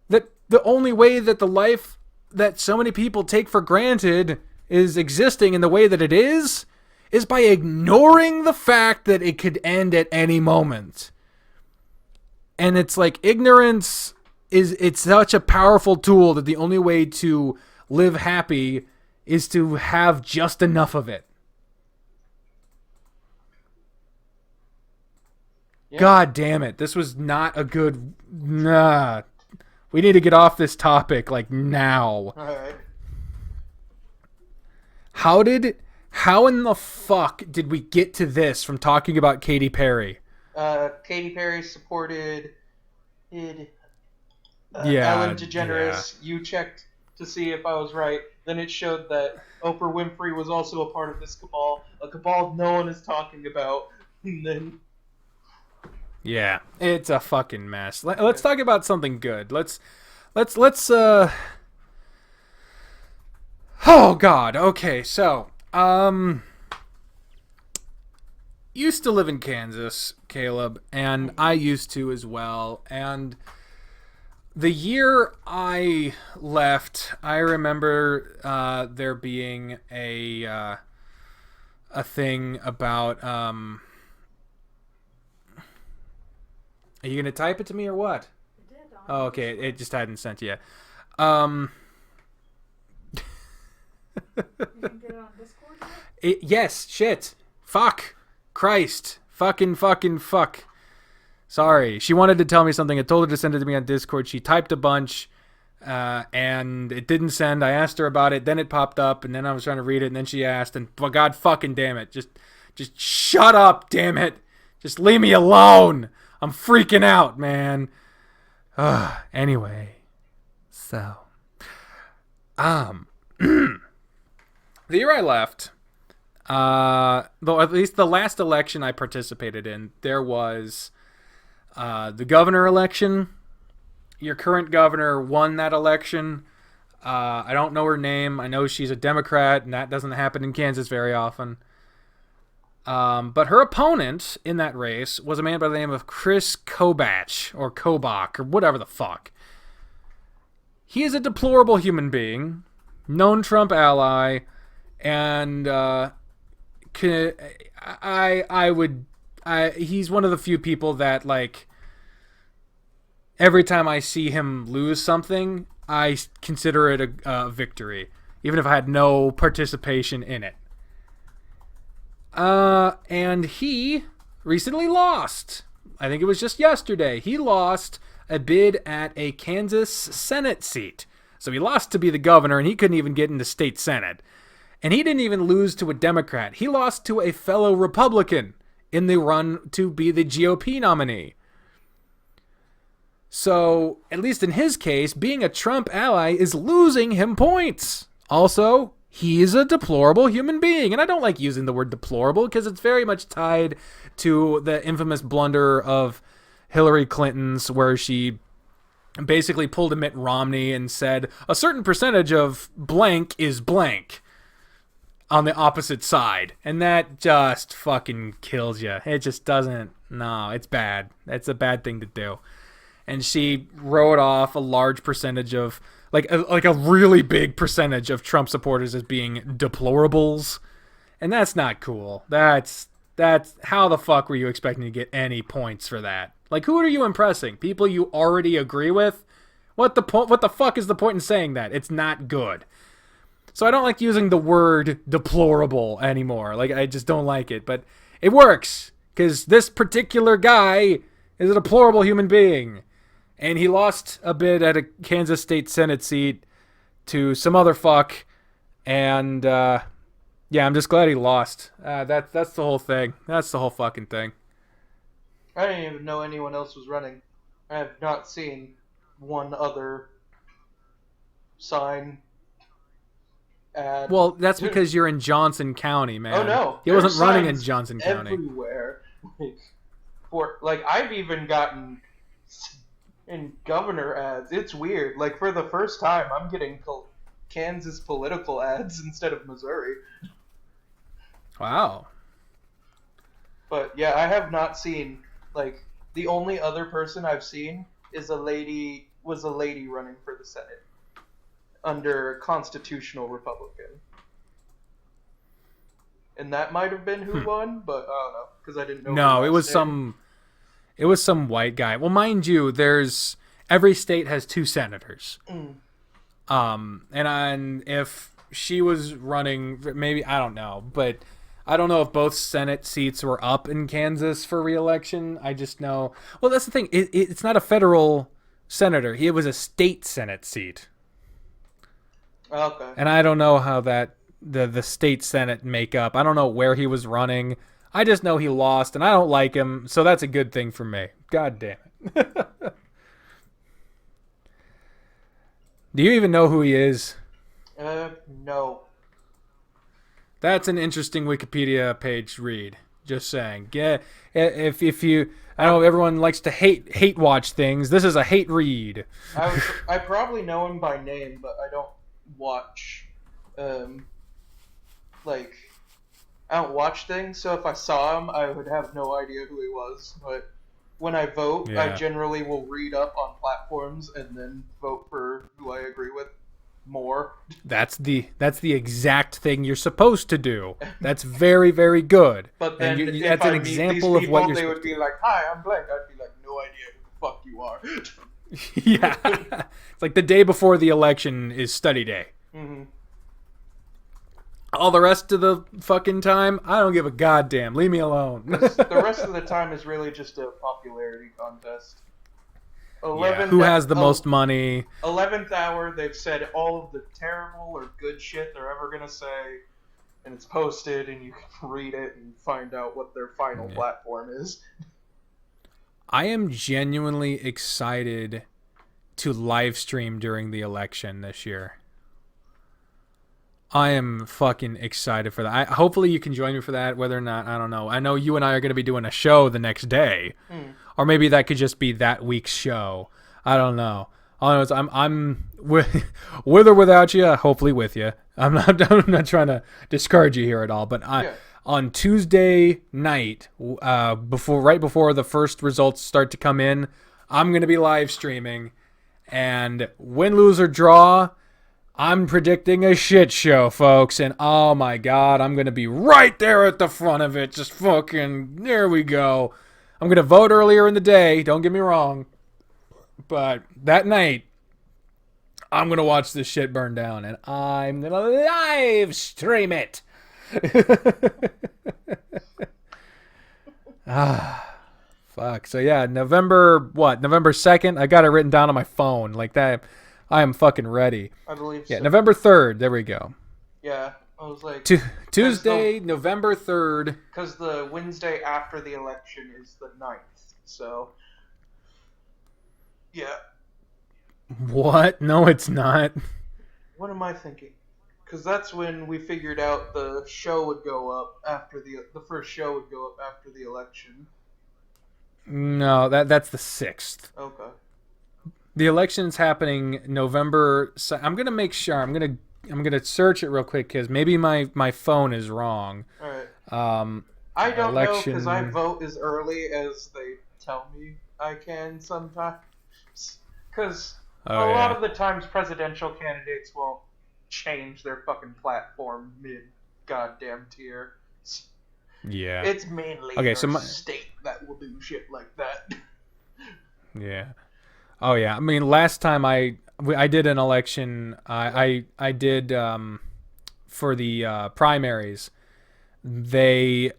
that the only way that the life that so many people take for granted is existing in the way that it is by ignoring the fact that it could end at any moment. And it's like ignorance it's such a powerful tool that the only way to live happy is to have just enough of it. Yeah. God damn it. This was not a good... Nah. We need to get off this topic, like, now. All right. How in the fuck did we get to this from talking about Katy Perry? Katy Perry supported Ellen DeGeneres. Yeah. You checked to see if I was right. Then it showed that Oprah Winfrey was also a part of this cabal. A cabal no one is talking about. And then... Yeah, it's a fucking mess. Let's talk about something good. Let's Oh God. Okay, so used to live in Kansas, Caleb, and I used to as well. And the year I left, I remember there being a thing about Are you going to type it to me or what? I did. Oh, okay. It just hadn't sent yet. You can get it on Discord yet? Yes. Shit. Fuck. Christ. Fucking fuck. Sorry. She wanted to tell me something. I told her to send it to me on Discord. She typed a bunch, and it didn't send. I asked her about it. Then it popped up, and then I was trying to read it, and then she asked, and God fucking damn it. Just shut up, damn it. Just leave me alone. I'm freaking out, man. Anyway, so, the year I left, though at least the last election I participated in, there was the governor election. Your current governor won that election. I don't know her name. I know she's a Democrat, and that doesn't happen in Kansas very often. But her opponent in that race was a man by the name of Chris Kobach, or Kobach, or whatever the fuck. He is a deplorable human being, known Trump ally, and he's one of the few people that, like, every time I see him lose something, I consider it a victory, even if I had no participation in it. And he recently lost. I think it was just yesterday. He lost a bid at a Kansas Senate seat. So he lost to be the governor, and he couldn't even get into state Senate. And he didn't even lose to a Democrat. He lost to a fellow Republican in the run to be the GOP nominee. So, at least in his case, being a Trump ally is losing him points. Also, he's a deplorable human being. And I don't like using the word deplorable because it's very much tied to the infamous blunder of Hillary Clinton's, where she basically pulled a Mitt Romney and said a certain percentage of blank is blank on the opposite side. And that just fucking kills you. It just doesn't. No, it's bad. It's a bad thing to do. And she wrote off a large percentage of, like a really big percentage of Trump supporters as being deplorables. And that's not cool. That's how the fuck were you expecting to get any points for that? Like, who are you impressing? People you already agree with? What the fuck is the point in saying that? It's not good. So I don't like using the word deplorable anymore. Like, I just don't like it. But it works, because this particular guy is a deplorable human being. And he lost a bid at a Kansas State Senate seat to some other fuck. And, yeah, I'm just glad he lost. That's the whole thing. That's the whole fucking thing. I didn't even know anyone else was running. I have not seen one other sign ad. Well, that's because you're in Johnson County, man. Oh no, he wasn't running in Johnson County. Everywhere. Like I've even gotten in governor ads. It's weird. Like for the first time, I'm getting Kansas political ads instead of Missouri. Wow. But yeah, I have not seen, like, the only other person I've seen was a lady running for the Senate under Constitutional Republican. And that might have been who won, but I don't know, because I didn't know. No, it was some white guy. Well, mind you, every state has 2 senators. And if she was running, maybe, I don't know, but I don't know if both Senate seats were up in Kansas for re-election. I just know. Well, that's the thing. It's not a federal senator. It was a state Senate seat. Okay. And I don't know how that the state Senate makeup. I don't know where he was running. I just know he lost, and I don't like him, so that's a good thing for me. God damn it. Do you even know who he is? No. That's an interesting Wikipedia page read. Just saying. Yeah, if you, I know everyone likes to hate watch things. This is a hate read. I probably know him by name, but I don't watch, like, I don't watch things. So if I saw him, I would have no idea who he was. But when I vote, I generally will read up on platforms and then vote for who I agree with more. That's the exact thing you're supposed to do. That's very, very good. But then and if that's I an meet example these of what people, you're they would be like, "Hi, I'm blank." I'd be like, "No idea who the fuck you are." Yeah. It's like the day before the election is study day. Mm-hmm. All the rest of the fucking time, I don't give a goddamn. Leave me alone. The rest of the time is really just a popularity contest. Who has the most money? 11th hour, they've said all of the terrible or good shit they're ever going to say, and it's posted, and you can read it and find out what their final platform is. I am genuinely excited to live stream during the election this year. I am fucking excited for that. Hopefully you can join me for that, whether or not, I don't know. I know you and I are going to be doing a show the next day. Or maybe that could just be that week's show. I don't know. All I know is I'm with or without you, hopefully with you. I'm not trying to discourage you here at all, but on Tuesday night, right before the first results start to come in, I'm going to be live streaming, and win, lose, or draw, I'm predicting a shit show, folks, and oh my god, I'm going to be right there at the front of it, just fucking, there we go. I'm going to vote earlier in the day, don't get me wrong, but that night, I'm going to watch this shit burn down, and I'm going to live stream it. Fuck. So yeah, November 2nd? I got it written down on my phone. Like that, I am fucking ready. I believe so. So. November 3rd. There we go. Yeah, I was like... Tuesday, November 3rd. Because the Wednesday after the election is the 9th, so... Yeah. What? No, it's not. What am I thinking? Because that's when we figured out the show would go up after the first show would go up after the election. No, that's the 6th. Okay. The election's happening November. I'm gonna make sure. I'm gonna search it real quick because maybe my phone is wrong. All right. I don't know because I vote as early as they tell me I can sometimes. Because a lot of the times presidential candidates won't change their fucking platform mid-goddamn tier. Yeah. It's mainly state that will do shit like that. Yeah. Oh, yeah. I mean, last time I did an election, I did for the primaries. They,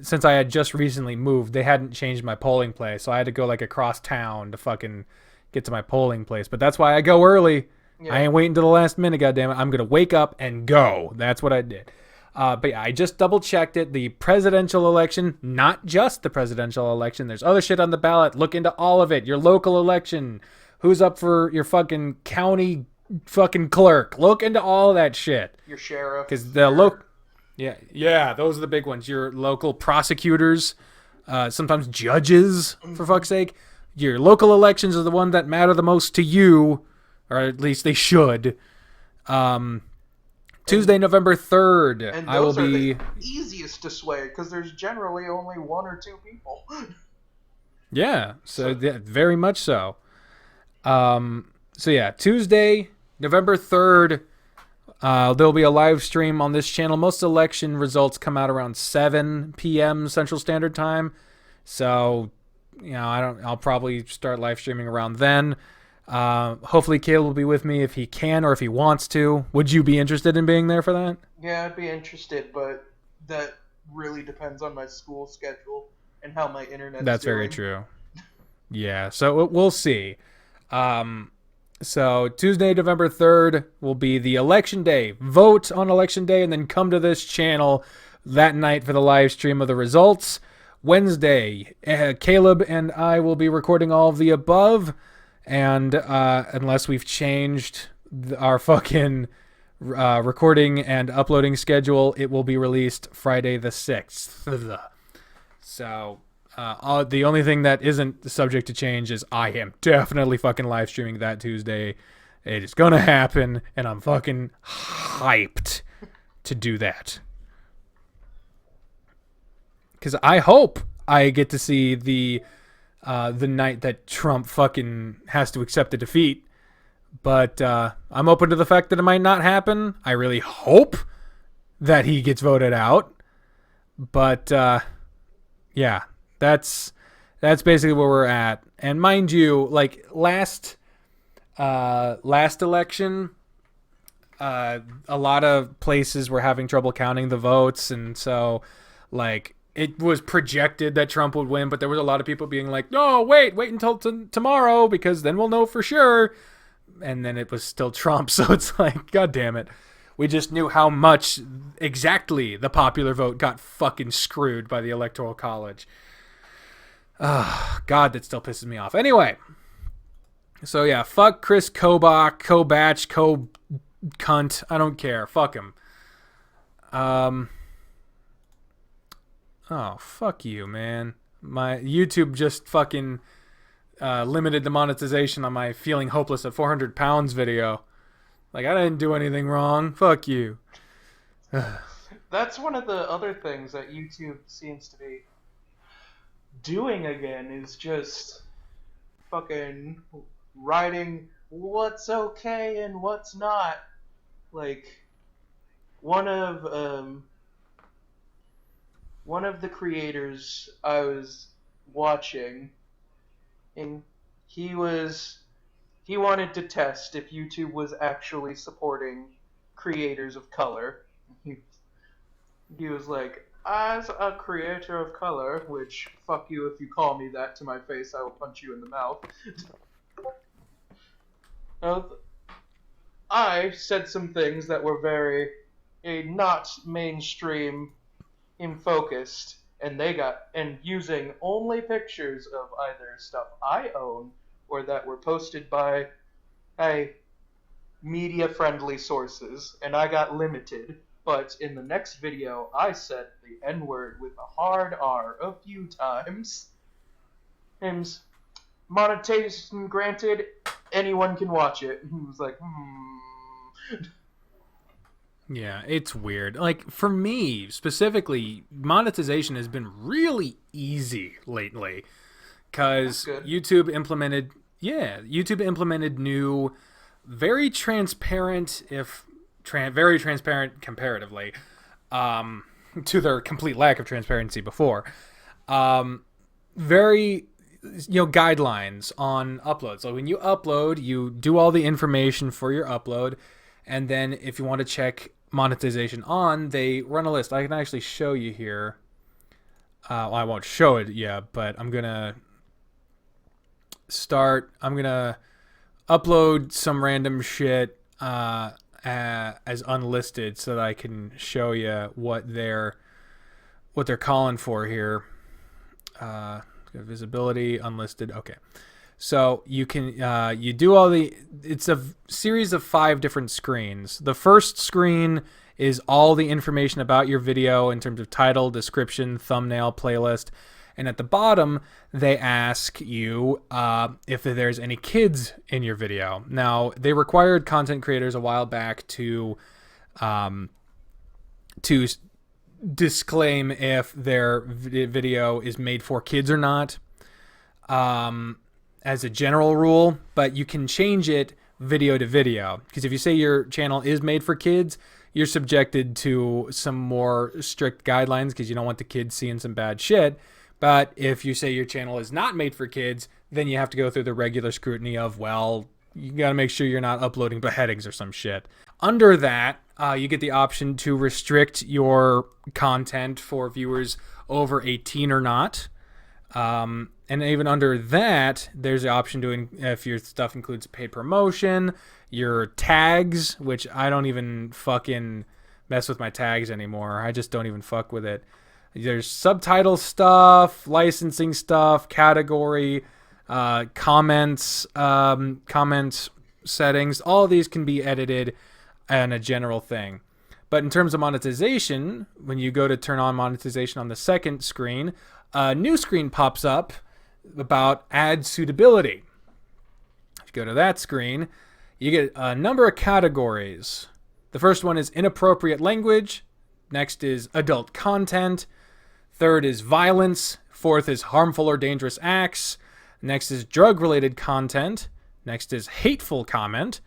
since I had just recently moved, they hadn't changed my polling place, so I had to go like across town to fucking get to my polling place. But that's why I go early. Yeah. I ain't waiting until the last minute, goddammit. I'm gonna wake up and go. That's what I did. But yeah, I just double checked it. The presidential election, not just the presidential election. There's other shit on the ballot. Look into all of it. Your local election. who's up for your fucking county fucking clerk. Look into all that shit. Your sheriff. Because the local... Yeah, those are the big ones. Your local prosecutors, sometimes judges, for fuck's sake. Your local elections are the one that matter the most to you, or at least they should. Tuesday, November 3rd, And I will those are be... the easiest to sway, because there's generally only one or two people. Yeah, yeah, very much so. Tuesday, November 3rd, there'll be a live stream on this channel. Most election results come out around 7 p.m. Central Standard Time. So, I'll probably start live streaming around then. Hopefully Caleb will be with me if he can or if he wants to. Would you be interested in being there for that? Yeah, I'd be interested, but that really depends on my school schedule and how my internet's That's doing. very true. Yeah, so we'll see. So Tuesday, November 3rd will be the election day. Vote on election day and then come to this channel that night for the live stream of the results. Wednesday, Caleb and I will be recording all of the above. And unless we've changed our fucking recording and uploading schedule, it will be released Friday the 6th. So the only thing that isn't subject to change is I am definitely fucking live streaming that Tuesday. It is going to happen, and I'm fucking hyped to do that. Because I hope I get to see the night that Trump fucking has to accept the defeat. But I'm open to the fact that it might not happen. I really hope that he gets voted out. But yeah, that's basically where we're at. And mind you, like last election, a lot of places were having trouble counting the votes, and so like it was projected that Trump would win, but there was a lot of people being like, no, wait until tomorrow because then we'll know for sure. And then it was still Trump. So it's like, God damn it. We just knew how much exactly the popular vote got fucking screwed by the Electoral College. God, that still pisses me off. Anyway. So yeah, fuck Chris Kobach, cunt. I don't care. Fuck him. Oh, fuck you, man. My YouTube just fucking limited the monetization on my Feeling Hopeless at 400 pounds video. Like, I didn't do anything wrong. Fuck you. That's one of the other things that YouTube seems to be doing again, is just fucking writing what's okay and what's not. Like, one of the creators I was watching, and he wanted to test if YouTube was actually supporting creators of color. He was like, as a creator of color, which, fuck you if you call me that to my face, I will punch you in the mouth. I said some things that were very not mainstream focused, and using only pictures of either stuff I own or that were posted by media-friendly sources, and I got limited. But in the next video, I said the N-word with a hard R a few times. And monetization granted, anyone can watch it. He was like, Yeah, it's weird. Like, for me, specifically, monetization has been really easy lately. Because YouTube implemented new, very transparent, very transparent comparatively, to their complete lack of transparency before. Very, guidelines on uploads. So when you upload, you do all the information for your upload, and then if you want to check monetization on, they run a list. I can actually show you here. Well, I won't show it yet, but I'm gonna upload some random shit as unlisted so that I can show you what they're calling for here. Visibility unlisted. Okay, So you can you do all the. It's a series of 5 different screens. The first screen is all the information about your video in terms of title, description, thumbnail, playlist. And at the bottom, they ask you if there's any kids in your video. Now, they required content creators a while back to disclaim if their video is made for kids or not, as a general rule. But you can change it video to video. Because if you say your channel is made for kids, you're subjected to some more strict guidelines because you don't want the kids seeing some bad shit. But if you say your channel is not made for kids, then you have to go through the regular scrutiny of, well, you got to make sure you're not uploading beheadings or some shit. Under that, you get the option to restrict your content for viewers over 18 or not. And even under that, there's the option to, if your stuff includes paid promotion, your tags, which I don't even fucking mess with my tags anymore. I just don't even fuck with it. There's subtitle stuff, licensing stuff, category, comments, comment settings. All of these can be edited and a general thing. But in terms of monetization, when you go to turn on monetization on the second screen, a new screen pops up about ad suitability. If you go to that screen, you get a number of categories. The first one is inappropriate language. Next is adult content. Third is violence. Fourth is harmful or dangerous acts. Next is drug-related content. Next is hateful comment.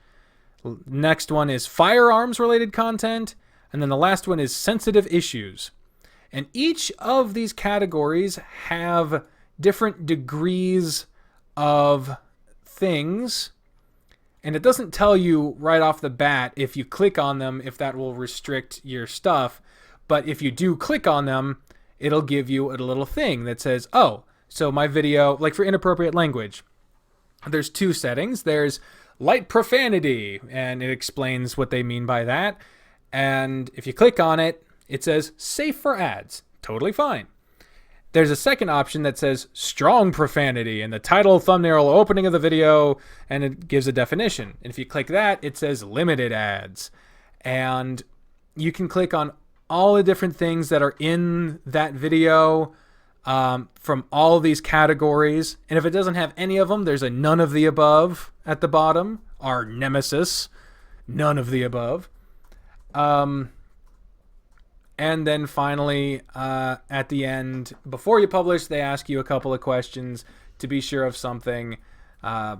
Next one is firearms-related content. And then the last one is sensitive issues. And each of these categories have different degrees of things. And it doesn't tell you right off the bat if you click on them if that will restrict your stuff. But if you do click on them, it'll give you a little thing that says, oh, so my video, like for inappropriate language, there's 2 settings. There's light profanity, and it explains what they mean by that. And if you click on it, it says safe for ads. Totally fine. There's a second option that says strong profanity in the title, thumbnail, opening of the video, and it gives a definition. And if you click that, it says limited ads. And you can click on all the different things that are in that video from all these categories. And if it doesn't have any of them, there's a none of the above at the bottom. Our nemesis, none of the above. And then finally, at the end, before you publish, they ask you a couple of questions to be sure of something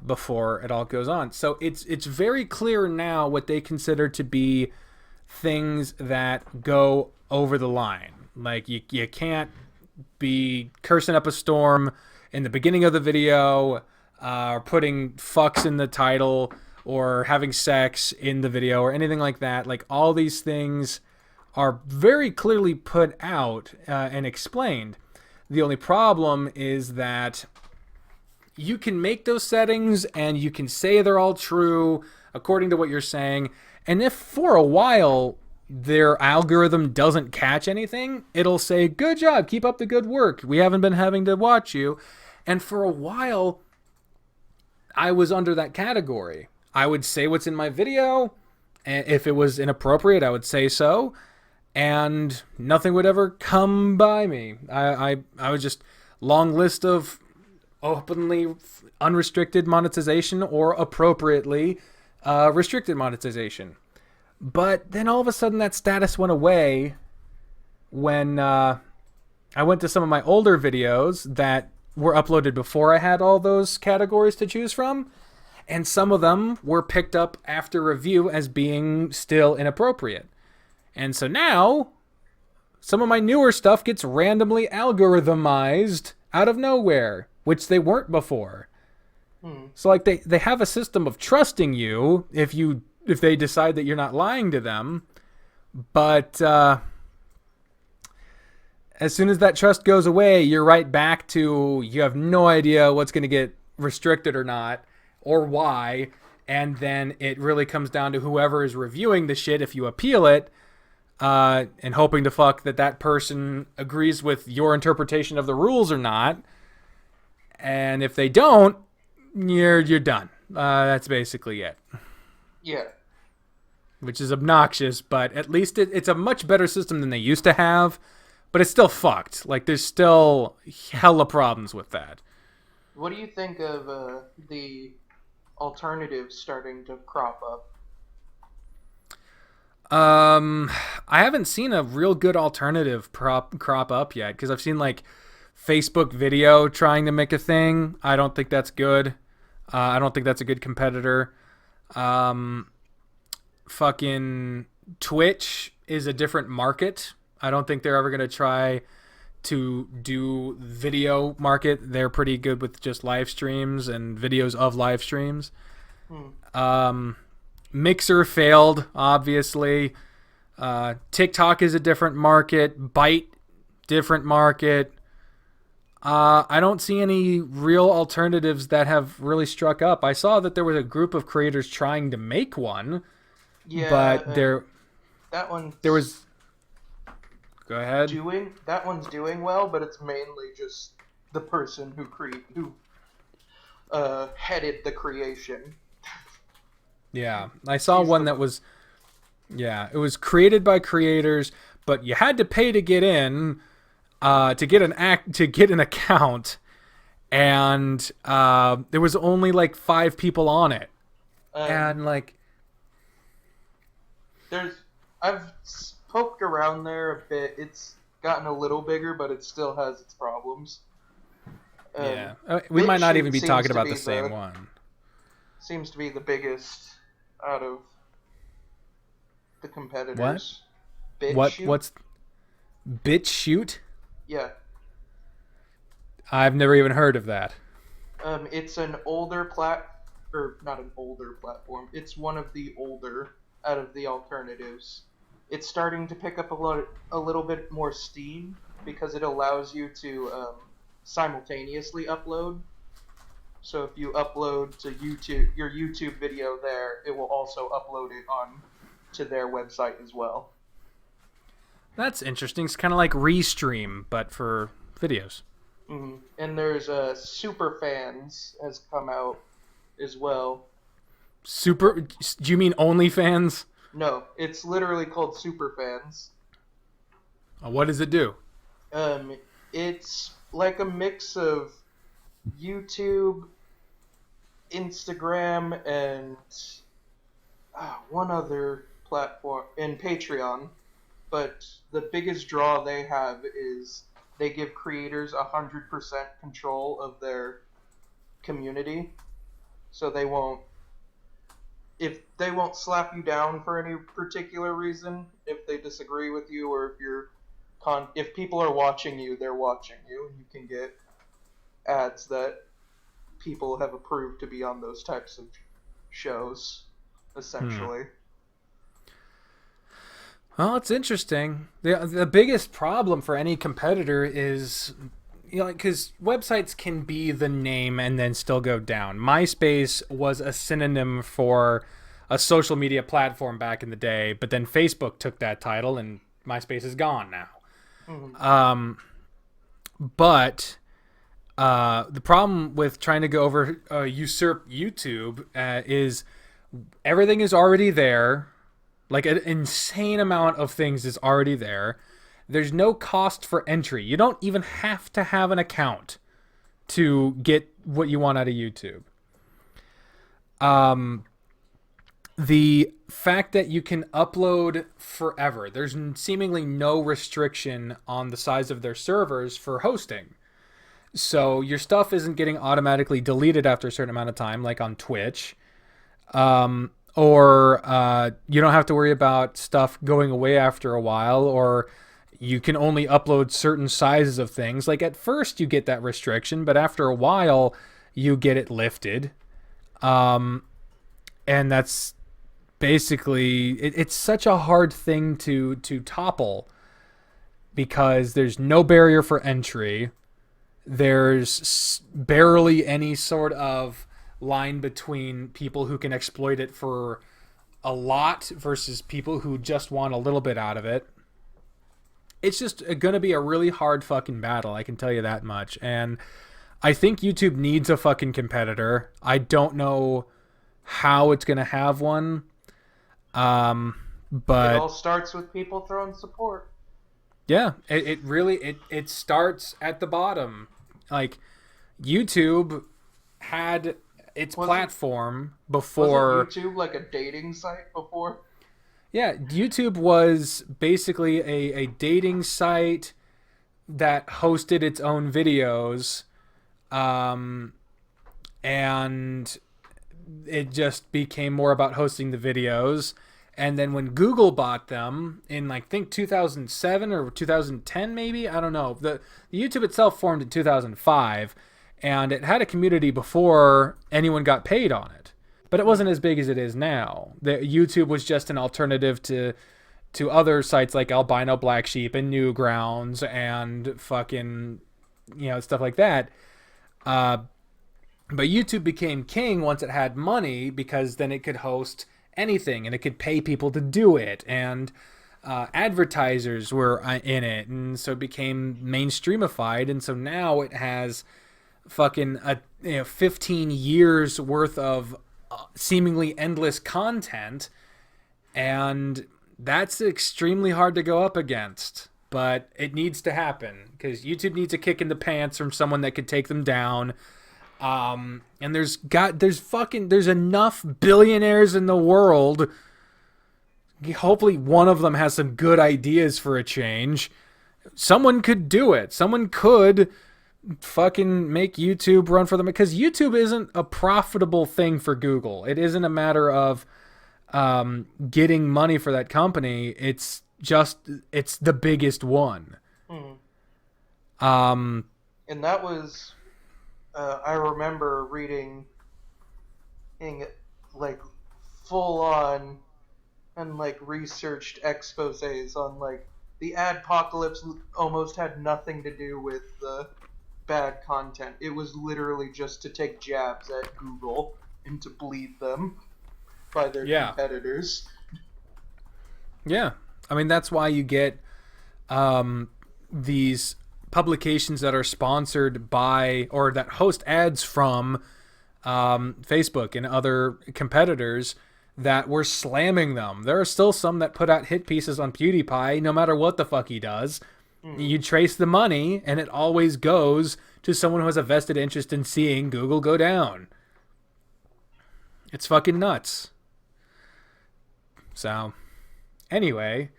before it all goes on. So it's very clear now what they consider to be things that go over the line. Like you can't be cursing up a storm in the beginning of the video, or putting fucks in the title, or having sex in the video, or anything like that. Like all these things are very clearly put out and explained. The only problem is that you can make those settings and you can say they're all true according to what you're saying. And if for a while their algorithm doesn't catch anything, it'll say, good job, keep up the good work. We haven't been having to watch you. And for a while, I was under that category. I would say what's in my video. And if it was inappropriate, I would say so. And nothing would ever come by me. I was just long list of openly unrestricted monetization or appropriately restricted monetization. But then all of a sudden that status went away when I went to some of my older videos that were uploaded before I had all those categories to choose from. And some of them were picked up after review as being still inappropriate. And so now some of my newer stuff gets randomly algorithmized out of nowhere, which they weren't before. So like they have a system of trusting you if they decide that you're not lying to them. But as soon as that trust goes away, you're right back to you have no idea what's going to get restricted or not, or why. And then it really comes down to whoever is reviewing the shit, if you appeal it, and hoping to fuck that person agrees with your interpretation of the rules or not. And if they don't, you're done. That's basically it. Yeah. Which is obnoxious, but at least it's a much better system than they used to have. But it's still fucked. Like, there's still hella problems with that. What do you think of the alternatives starting to crop up? I haven't seen a real good alternative crop up yet, because I've seen, like, Facebook video trying to make a thing. I don't think that's good. I don't think that's a good competitor. Fucking Twitch is a different market. I don't think they're ever going to try to do video market. They're pretty good with just live streams and videos of live streams. Mixer failed, obviously. TikTok is a different market. Byte, different market. I don't see any real alternatives that have really struck up. I saw that there was a group of creators trying to make one. Yeah, but there was... Go ahead. That one's doing well, but it's mainly just the person who headed the creation. Yeah, I saw one that was, it was created by creators, but you had to pay to get in, to get an account, and there was only like 5 people on it, and like, I've poked around there a bit. It's gotten a little bigger, but it still has its problems. We might not even be talking about the same one. Seems to be the biggest out of the competitors. What? What's BitChute? Yeah. I've never even heard of that. It's an older not an older platform. It's one of the older out of the alternatives. It's starting to pick up a little bit more steam because it allows you to simultaneously upload. So if you upload to YouTube your YouTube video there, it will also upload it on to their website as well. That's interesting. It's kind of like Restream, but for videos. Mm-hmm. And there's Superfans has come out as well. Do you mean OnlyFans? No, it's literally called Superfans. What does it do? It's like a mix of YouTube, Instagram, and one other platform, and Patreon. But the biggest draw they have is they give creators 100% control of their community, so they won't slap you down for any particular reason if they disagree with you, or if people are watching you, they're watching you, and you can get ads that people have approved to be on those types of shows, essentially. Well, it's interesting. The biggest problem for any competitor is, because websites can be the name and then still go down. MySpace was a synonym for a social media platform back in the day, but then Facebook took that title and MySpace is gone now. Mm-hmm. But the problem with trying to go over usurp YouTube is everything is already there. Like, an insane amount of things is already there. There's no cost for entry. You don't even have to have an account to get what you want out of YouTube. The fact that you can upload forever. There's seemingly no restriction on the size of their servers for hosting. So your stuff isn't getting automatically deleted after a certain amount of time, like on Twitch. Or you don't have to worry about stuff going away after a while, or you can only upload certain sizes of things. Like, at first you get that restriction, but after a while you get it lifted. And that's basically, it's such a hard thing to topple, because there's no barrier for entry. There's barely any sort of line between people who can exploit it for a lot versus people who just want a little bit out of it. It's just going to be a really hard fucking battle, I can tell you that much. And I think YouTube needs a fucking competitor. I don't know how it's going to have one. But it all starts with people throwing support. Yeah, it really starts at the bottom. Like, YouTube had its platform before. Wasn't YouTube like a dating site before? Yeah, YouTube was basically a dating site that hosted its own videos, and it just became more about hosting the videos. And then when Google bought them in, like, I think 2007 or 2010 maybe, I don't know. The YouTube itself formed in 2005, and it had a community before anyone got paid on it. But it wasn't as big as it is now. YouTube was just an alternative to other sites like Albino Black Sheep and Newgrounds and fucking, stuff like that. But YouTube became king once it had money, because then it could host anything and it could pay people to do it, and advertisers were in it, and so it became mainstreamified. And so now it has fucking 15 years worth of seemingly endless content, and that's extremely hard to go up against. But it needs to happen, because YouTube needs a kick in the pants from someone that could take them down. And there's enough billionaires in the world. Hopefully one of them has some good ideas for a change. Someone could do it. Someone could fucking make YouTube run for them, because YouTube isn't a profitable thing for Google. It isn't a matter of getting money for that company. It's the biggest one. And that was I remember reading like full on and like researched exposés on like the adpocalypse almost had nothing to do with the bad content. It was literally just to take jabs at Google and to bleed them by their competitors. Yeah. I mean, that's why you get these publications that are sponsored by, or that host ads from Facebook and other competitors that were slamming them. There are still some that put out hit pieces on PewDiePie no matter what the fuck he does. You trace the money, and it always goes to someone who has a vested interest in seeing Google go down. It's fucking nuts. So, anyway,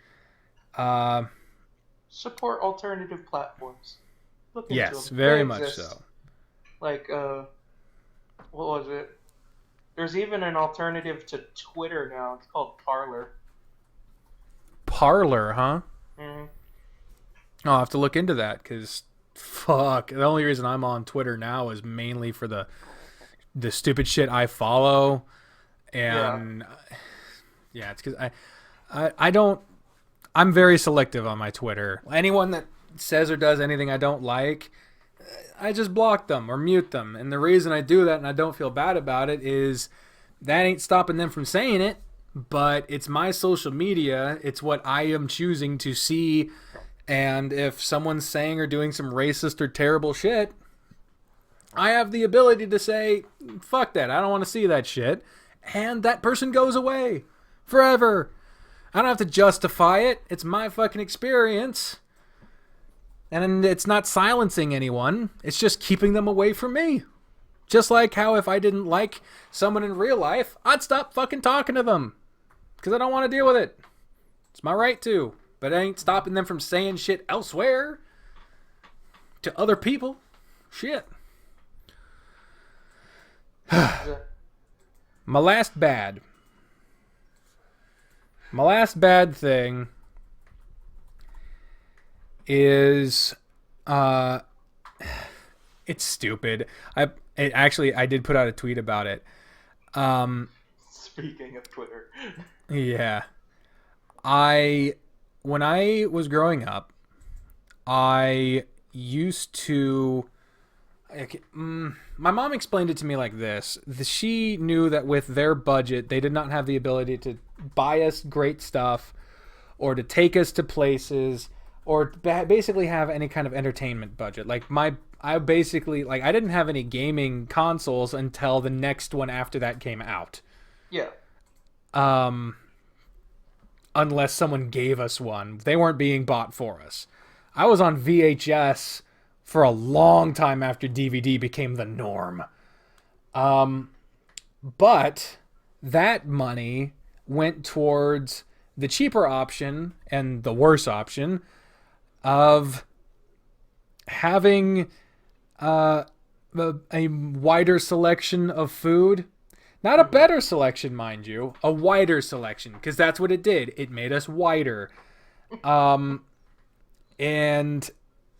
support alternative platforms. Look into yes, them. very They much exist. so. Like, what was it? There's even an alternative to Twitter now. It's called Parler. Parler, huh? Mm-hmm. I'll have to look into that, because fuck, the only reason I'm on Twitter now is mainly for the stupid shit I follow, and it's because I don't. I'm very selective on my Twitter. Anyone that says or does anything I don't like, I just block them or mute them. And the reason I do that, and I don't feel bad about it, is that ain't stopping them from saying it, but it's my social media. It's what I am choosing to see. And if someone's saying or doing some racist or terrible shit, I have the ability to say, fuck that, I don't want to see that shit. And that person goes away forever. I don't have to justify it. It's my fucking experience. And it's not silencing anyone. It's just keeping them away from me. Just like how if I didn't like someone in real life, I'd stop fucking talking to them. Because I don't want to deal with it. It's my right to. But I ain't stopping them from saying shit elsewhere to other people. Shit. My last bad thing is it's stupid. I did put out a tweet about it. Speaking of Twitter. Yeah. When I was growing up, I used to... my mom explained it to me like this. She knew that with their budget, they did not have the ability to buy us great stuff or to take us to places or basically have any kind of entertainment budget. Like I basically, like, I didn't have any gaming consoles until the next one after that came out. Yeah. Unless someone gave us one. They weren't being bought for us. I was on VHS for a long time after DVD became the norm. But that money went towards the cheaper option and the worse option of having a wider selection of food. Not a better selection, mind you. A wider selection, because that's what it did. It made us wider. And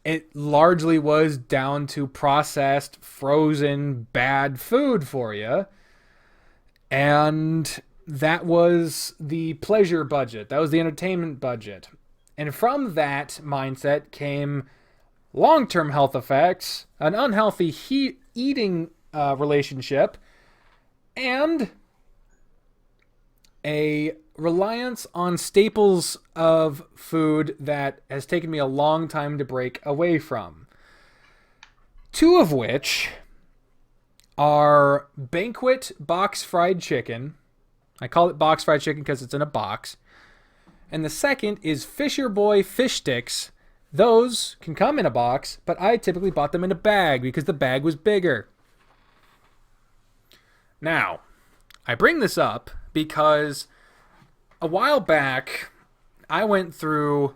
it largely was down to processed, frozen, bad food for you. And that was the pleasure budget. That was the entertainment budget. And from that mindset came long-term health effects, an unhealthy eating relationship, and a reliance on staples of food that has taken me a long time to break away from. Two of which are Banquet box fried chicken. I call it box fried chicken because it's in a box. And the second is Fisher Boy fish sticks. Those can come in a box, but I typically bought them in a bag because the bag was bigger. Now, I bring this up because a while back, I went through,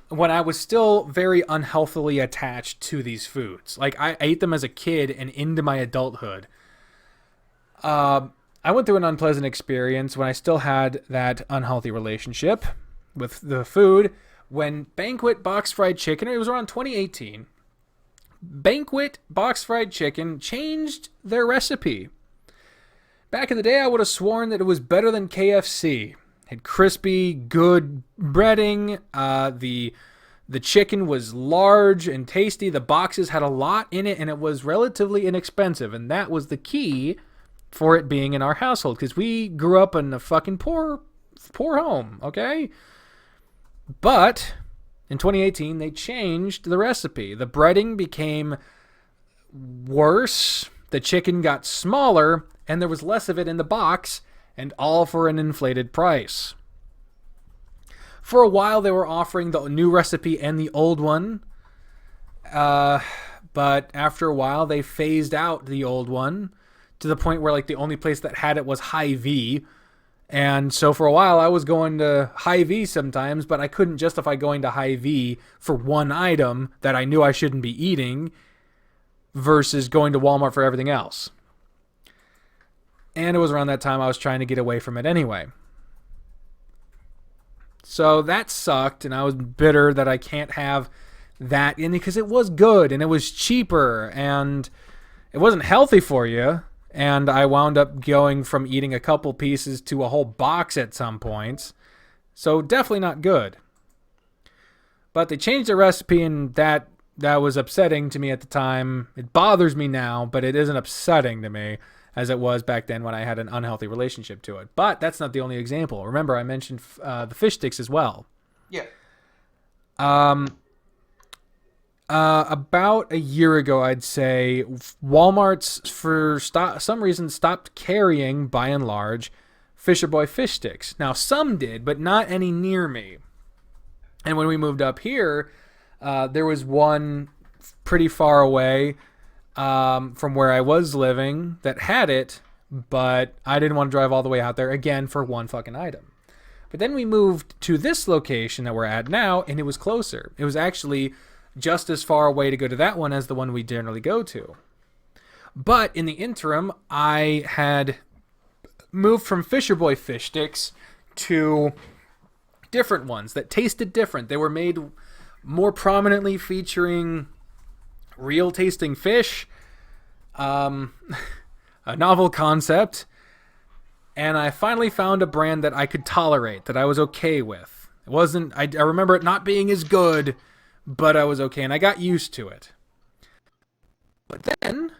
when I was still very unhealthily attached to these foods. Like, I ate them as a kid and into my adulthood. I went through an unpleasant experience when I still had that unhealthy relationship with the food. When Banquet box fried chicken, it was around 2018, Banquet box fried chicken changed their recipe. Back in the day, I would have sworn that it was better than KFC. It had crispy, good breading. The chicken was large and tasty. The boxes had a lot in it, and it was relatively inexpensive. And that was the key for it being in our household, because we grew up in a fucking poor home, okay? But in 2018, they changed the recipe. The breading became worse. The chicken got smaller, and there was less of it in the box, and all for an inflated price. For a while, they were offering the new recipe and the old one. But after a while, they phased out the old one to the point where, like, the only place that had it was Hy-Vee. And so for a while, I was going to Hy-Vee sometimes, but I couldn't justify going to Hy-Vee for one item that I knew I shouldn't be eating versus going to Walmart for everything else. And it was around that time I was trying to get away from it anyway. So that sucked, and I was bitter that I can't have that in it because it was good and it was cheaper and it wasn't healthy for you. And I wound up going from eating a couple pieces to a whole box at some points. So definitely not good. But they changed the recipe, and that was upsetting to me at the time. It bothers me now, but it isn't upsetting to me as it was back then when I had an unhealthy relationship to it. But that's not the only example. Remember, I mentioned the fish sticks as well. Yeah. About a year ago, I'd say, Walmart's, for some reason, stopped carrying, by and large, Fisher Boy fish sticks. Now, some did, but not any near me. And when we moved up here, there was one pretty far away from where I was living that had it, but I didn't want to drive all the way out there, again, for one fucking item. But then we moved to this location that we're at now, and it was closer. It was actually just as far away to go to that one as the one we generally go to. But in the interim, I had moved from Fisher Boy fish sticks to different ones that tasted different. They were made more prominently featuring real tasting fish, a novel concept, and I finally found a brand that I could tolerate, that I was okay with. It wasn't, I remember it not being as good, but I was okay, and I got used to it. But then,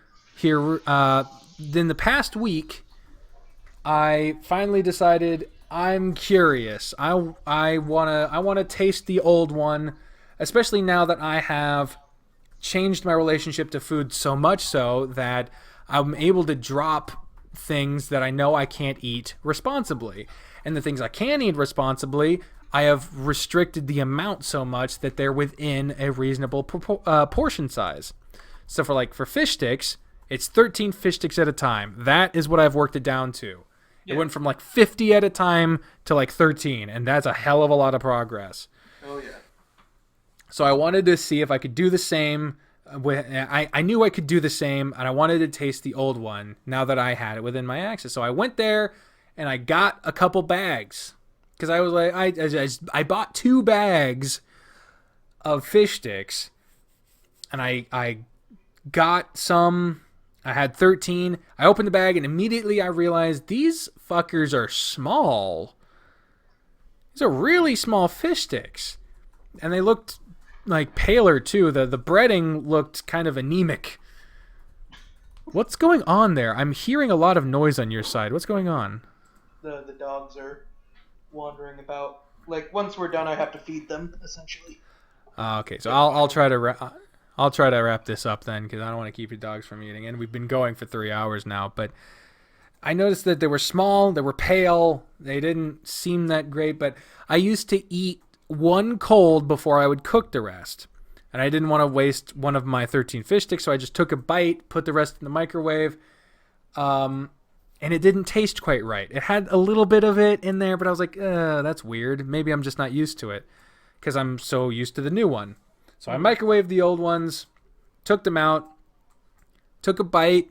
in the past week, I finally decided I'm curious. I wanna taste the old one. especially now that I have changed my relationship to food so much so that I'm able to drop things that I know I can't eat responsibly. And the things I can eat responsibly, I have restricted the amount so much that they're within a reasonable portion size. So for fish sticks, it's 13 fish sticks at a time. That is what I've worked it down to. Yeah. It went from 50 at a time to 13, and that's a hell of a lot of progress. Oh, yeah. So I wanted to see if I could do the same. I knew I could do the same, and I wanted to taste the old one now that I had it within my access. So I went there, and I got a couple bags. Because I was I bought 2 bags of fish sticks, and I got some. I had 13. I opened the bag, and immediately I realized these fuckers are small. These are really small fish sticks. And they looked paler, too. The breading looked kind of anemic. What's going on there? I'm hearing a lot of noise on your side. What's going on? The dogs are wandering about. Once we're done, I have to feed them, essentially. Okay, so I'll try to wrap this up then, because I don't want to keep your dogs from eating. And we've been going for 3 hours now, but I noticed that they were small, they were pale, they didn't seem that great, but I used to eat one cold before I would cook the rest. And I didn't want to waste one of my 13 fish sticks, so I just took a bite, put the rest in the microwave, and it didn't taste quite right. It had a little bit of it in there, but I was like, that's weird. Maybe I'm just not used to it, because I'm so used to the new one. So I microwaved the old ones, took them out, took a bite,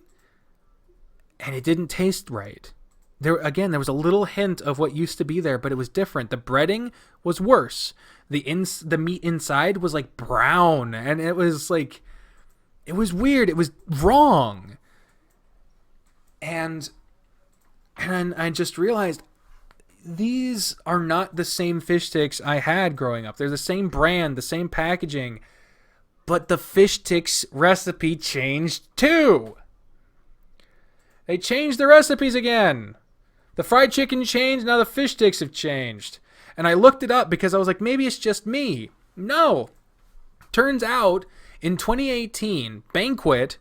and it didn't taste right. There was a little hint of what used to be there, but it was different. The breading was worse. The meat inside was brown, and it was it was weird. It was wrong. And I just realized these are not the same fish sticks I had growing up. They're the same brand, the same packaging, but the fish sticks recipe changed too. They changed the recipes again. The fried chicken changed, now the fish sticks have changed. And I looked it up because I was like, maybe it's just me. No. Turns out, in 2018, Banquet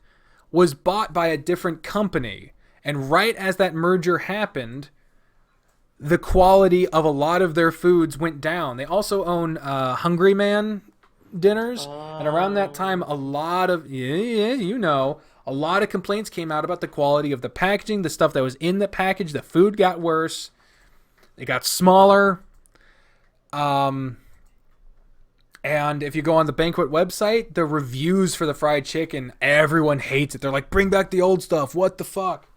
was bought by a different company. And right as that merger happened, the quality of a lot of their foods went down. They also own Hungry Man dinners. And around that time, a lot of complaints came out about the quality of the packaging, the stuff that was in the package. The food got worse. It got smaller. And if you go on the Banquet website, the reviews for the fried chicken, everyone hates it. They're like, bring back the old stuff. What the fuck?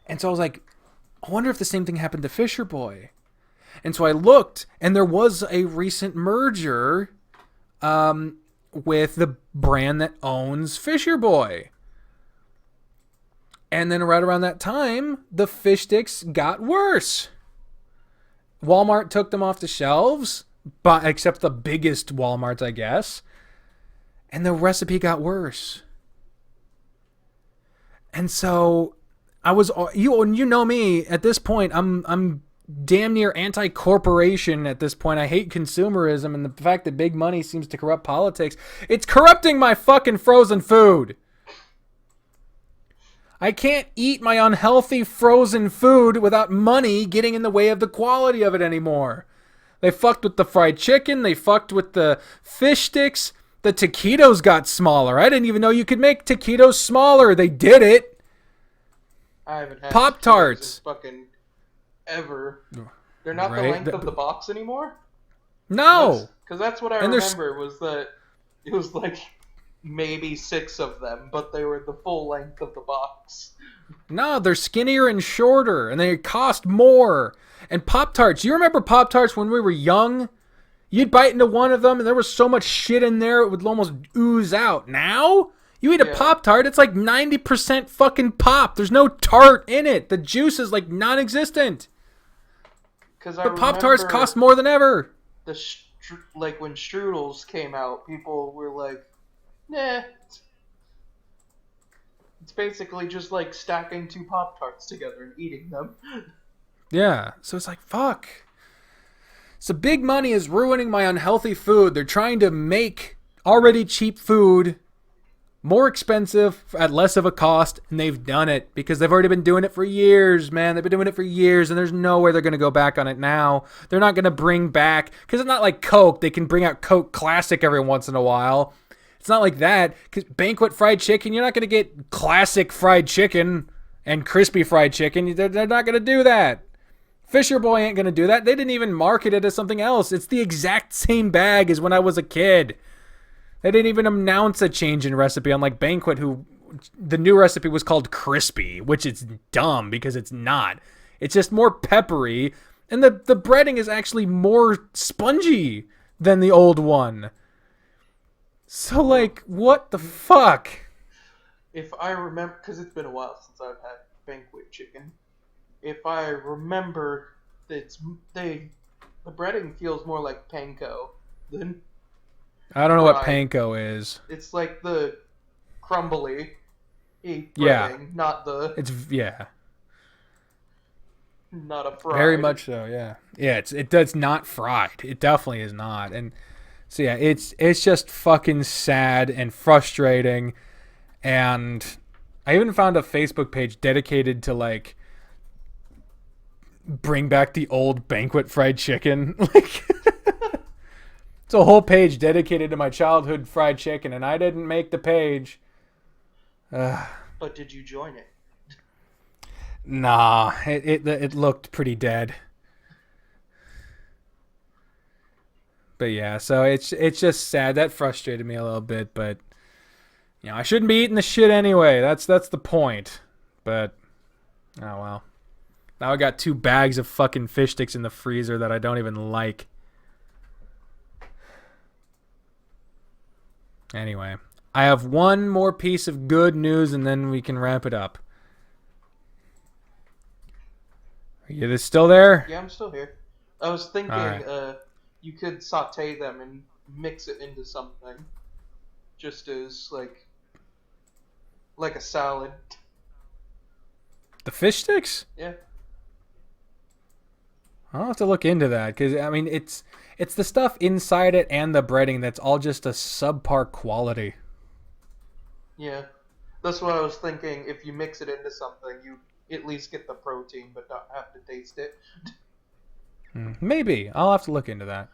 And so I was like, I wonder if the same thing happened to Fisher Boy. And so I looked, and there was a recent merger with the brand that owns Fisher Boy. And then right around that time, the fish sticks got worse. Walmart took them off the shelves, except the biggest Walmarts, I guess. And the recipe got worse. And so I was, you know me, at this point, I'm damn near anti-corporation at this point. I hate consumerism and the fact that big money seems to corrupt politics. It's corrupting my fucking frozen food. I can't eat my unhealthy frozen food without money getting in the way of the quality of it anymore. They fucked with the fried chicken. They fucked with the fish sticks. The taquitos got smaller. I didn't even know you could make taquitos smaller. They did it. I haven't had Pop-Tarts. Fucking ever. They're not the length of the box anymore? No. Because that's what I remember was that it was maybe 6 of them, but they were the full length of the box. No, they're skinnier and shorter, and they cost more. And Pop-Tarts, you remember Pop-Tarts when we were young? You'd bite into one of them, and there was so much shit in there, it would almost ooze out. Now, you eat a Pop-Tart, it's 90% fucking pop. There's no tart in it. The juice is non-existent. But Pop-Tarts cost more than ever. When strudels came out, people were like, nah. It's basically just stacking 2 Pop-Tarts together and eating them. Yeah, so it's fuck. So big money is ruining my unhealthy food. They're trying to make already cheap food more expensive at less of a cost, and they've done it because they've already been doing it for years, man. They've been doing it for years, and there's no way they're going to go back on it now. They're not going to bring back, because it's not like Coke. They can bring out Coke Classic every once in a while. It's not like that, because Banquet fried chicken, you're not going to get classic fried chicken and crispy fried chicken. They're not going to do that. Fisher Boy ain't going to do that. They didn't even market it as something else. It's the exact same bag as when I was a kid. They didn't even announce a change in recipe, unlike Banquet, who the new recipe was called Crispy, which is dumb because it's not. It's just more peppery, and the breading is actually more spongy than the old one. So, like, what the fuck? If I remember, because it's been a while since I've had Banquet chicken, if I remember, the breading feels more like panko than... I don't know what panko is. It's like the crumbly breading, yeah. not the... Yeah. Not a fried. Very much so, yeah. Yeah, it's not fried. It definitely is not. And so, yeah, it's just fucking sad and frustrating. And I even found a Facebook page dedicated to, like, bring back the old Banquet fried chicken. Like... It's a whole page dedicated to my childhood fried chicken, and I didn't make the page. But did you join it? Nah, it looked pretty dead. But yeah, so it's just sad. That frustrated me a little bit, but you know, I shouldn't be eating the shit anyway. That's the point. But oh well. Now I got 2 bags of fucking fish sticks in the freezer that I don't even like. Anyway, I have one more piece of good news and then we can wrap it up. Are you still there? Yeah, I'm still here. I was thinking right. You could saute them and mix it into something. Just as, like a salad. The fish sticks? Yeah. I'll have to look into that, because, I mean, it's the stuff inside it and the breading that's all just a subpar quality. Yeah. That's what I was thinking. If you mix it into something, you at least get the protein, but not have to taste it. Maybe. I'll have to look into that.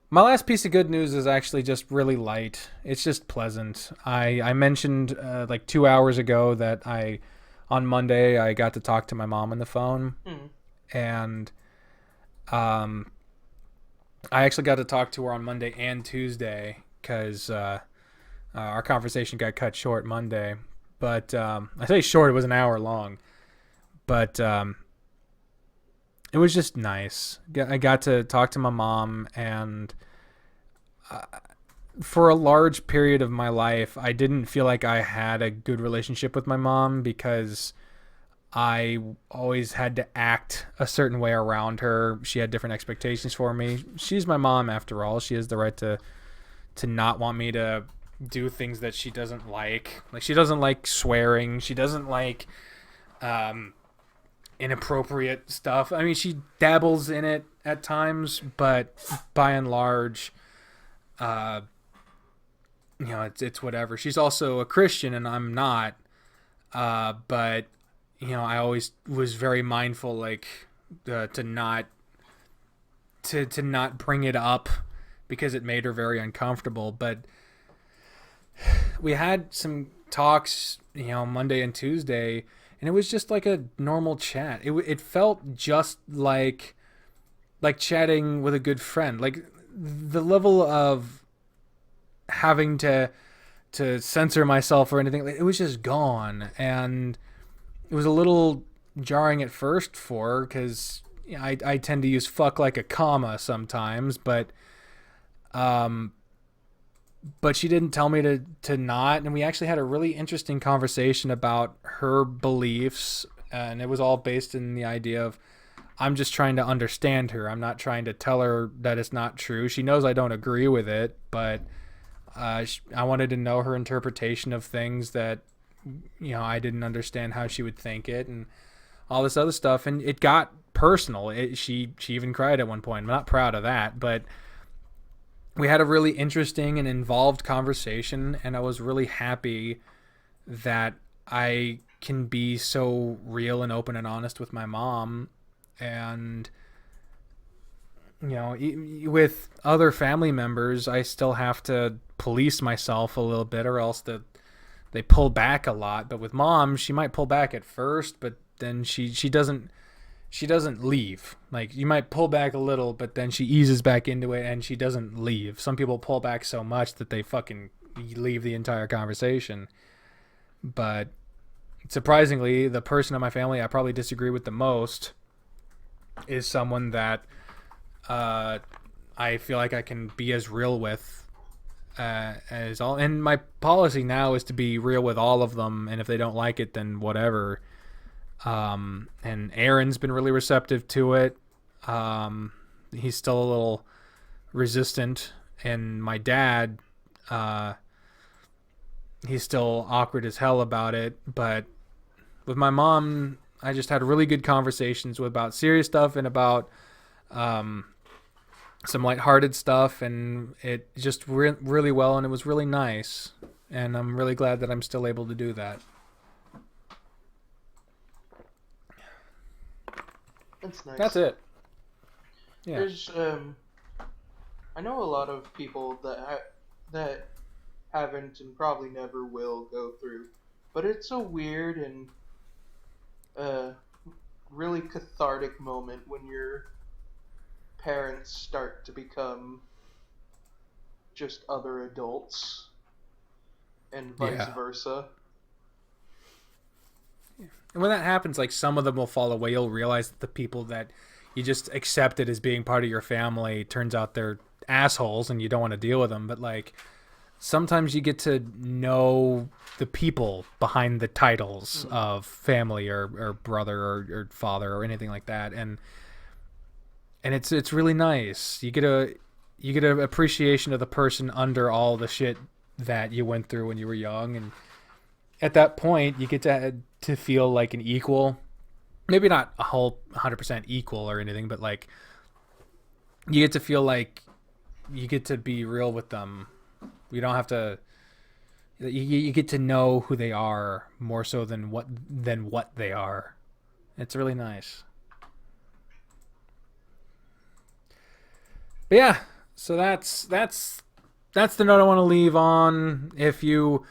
My last piece of good news is actually just really light. It's just pleasant. I mentioned, 2 hours ago that on Monday, I got to talk to my mom on the phone. And I actually got to talk to her on Monday and Tuesday because our conversation got cut short Monday. But I say short, it was an hour long. But it was just nice. I got to talk to my mom, and for a large period of my life, I didn't feel like I had a good relationship with my mom because I always had to act a certain way around her. She had different expectations for me. She's my mom, after all. She has the right to not want me to do things that she doesn't like. Like, she doesn't like swearing. She doesn't like inappropriate stuff. I mean, she dabbles in it at times, but by and large, it's whatever. She's also a Christian, and I'm not. But I always was very mindful, to not bring it up because it made her very uncomfortable. But we had some talks, Monday and Tuesday, and it was just like a normal chat. It felt just like chatting with a good friend. Like, the level of having to censor myself or anything, it was just gone. And it was a little jarring at first for her because I tend to use fuck like a comma sometimes, but she didn't tell me to not, and we actually had a really interesting conversation about her beliefs, and it was all based in the idea of I'm just trying to understand her. I'm not trying to tell her that it's not true. She knows I don't agree with it, but I wanted to know her interpretation of things that I didn't understand how she would think it and all this other stuff. And it got personal. She even cried at one point. I'm not proud of that, but we had a really interesting and involved conversation, and I was really happy that I can be so real and open and honest with my mom. And with other family members, I still have to police myself a little bit, or else they pull back a lot. But with Mom, she might pull back at first, but then she doesn't leave. Like, you might pull back a little, but then she eases back into it and she doesn't leave. Some people pull back so much that they fucking leave the entire conversation. But surprisingly, the person in my family I probably disagree with the most is someone that I feel like I can be as real with as all. And my policy now is to be real with all of them, and if they don't like it, then whatever. And Aaron's been really receptive to it. He's still a little resistant, and my dad, he's still awkward as hell about it. But with my mom, I just had really good conversations about serious stuff and about some lighthearted stuff, and it just really well, and it was really nice, and I'm really glad that I'm still able to do that. That's nice. That's it. Yeah. There's I know a lot of people that haven't and probably never will go through, but it's a weird and really cathartic moment when your parents start to become just other adults and vice versa. And when that happens, like, some of them will fall away. You'll realize that the people that you just accepted as being part of your family, turns out they're assholes and you don't want to deal with them. But, like, sometimes you get to know the people behind the titles of family or brother or father or anything like that. And it's really nice. You get a appreciation of the person under all the shit that you went through when you were young, and at that point you get to feel like an equal. Maybe not a whole 100% equal or anything, but like you get to feel like you get to be real with them. You don't have to. You get to know who they are more so than what they are. It's really nice. But yeah, so that's the note I want to leave on. If you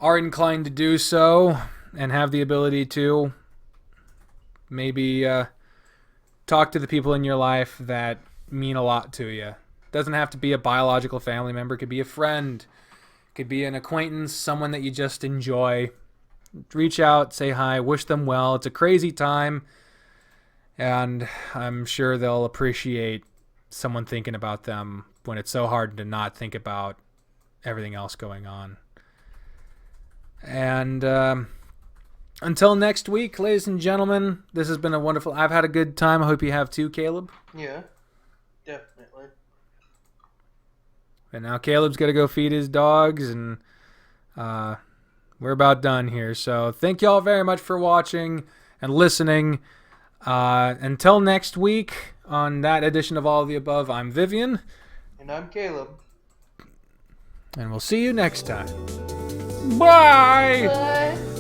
are inclined to do so and have the ability to, maybe talk to the people in your life that mean a lot to you. Doesn't have to be a biological family member. It could be a friend. It could be an acquaintance, someone that you just enjoy. Reach out, say hi, wish them well. It's a crazy time, and I'm sure they'll appreciate someone thinking about them when it's so hard to not think about everything else going on. And until next week, ladies and gentlemen, this has been a wonderful... I've had a good time. I hope you have too, Caleb. Yeah, definitely. And now Caleb's got to go feed his dogs, and we're about done here. So thank you all very much for watching and listening. Until next week, on that edition of All of the Above, I'm Vivian. And I'm Caleb. And we'll see you next time. Bye! Bye.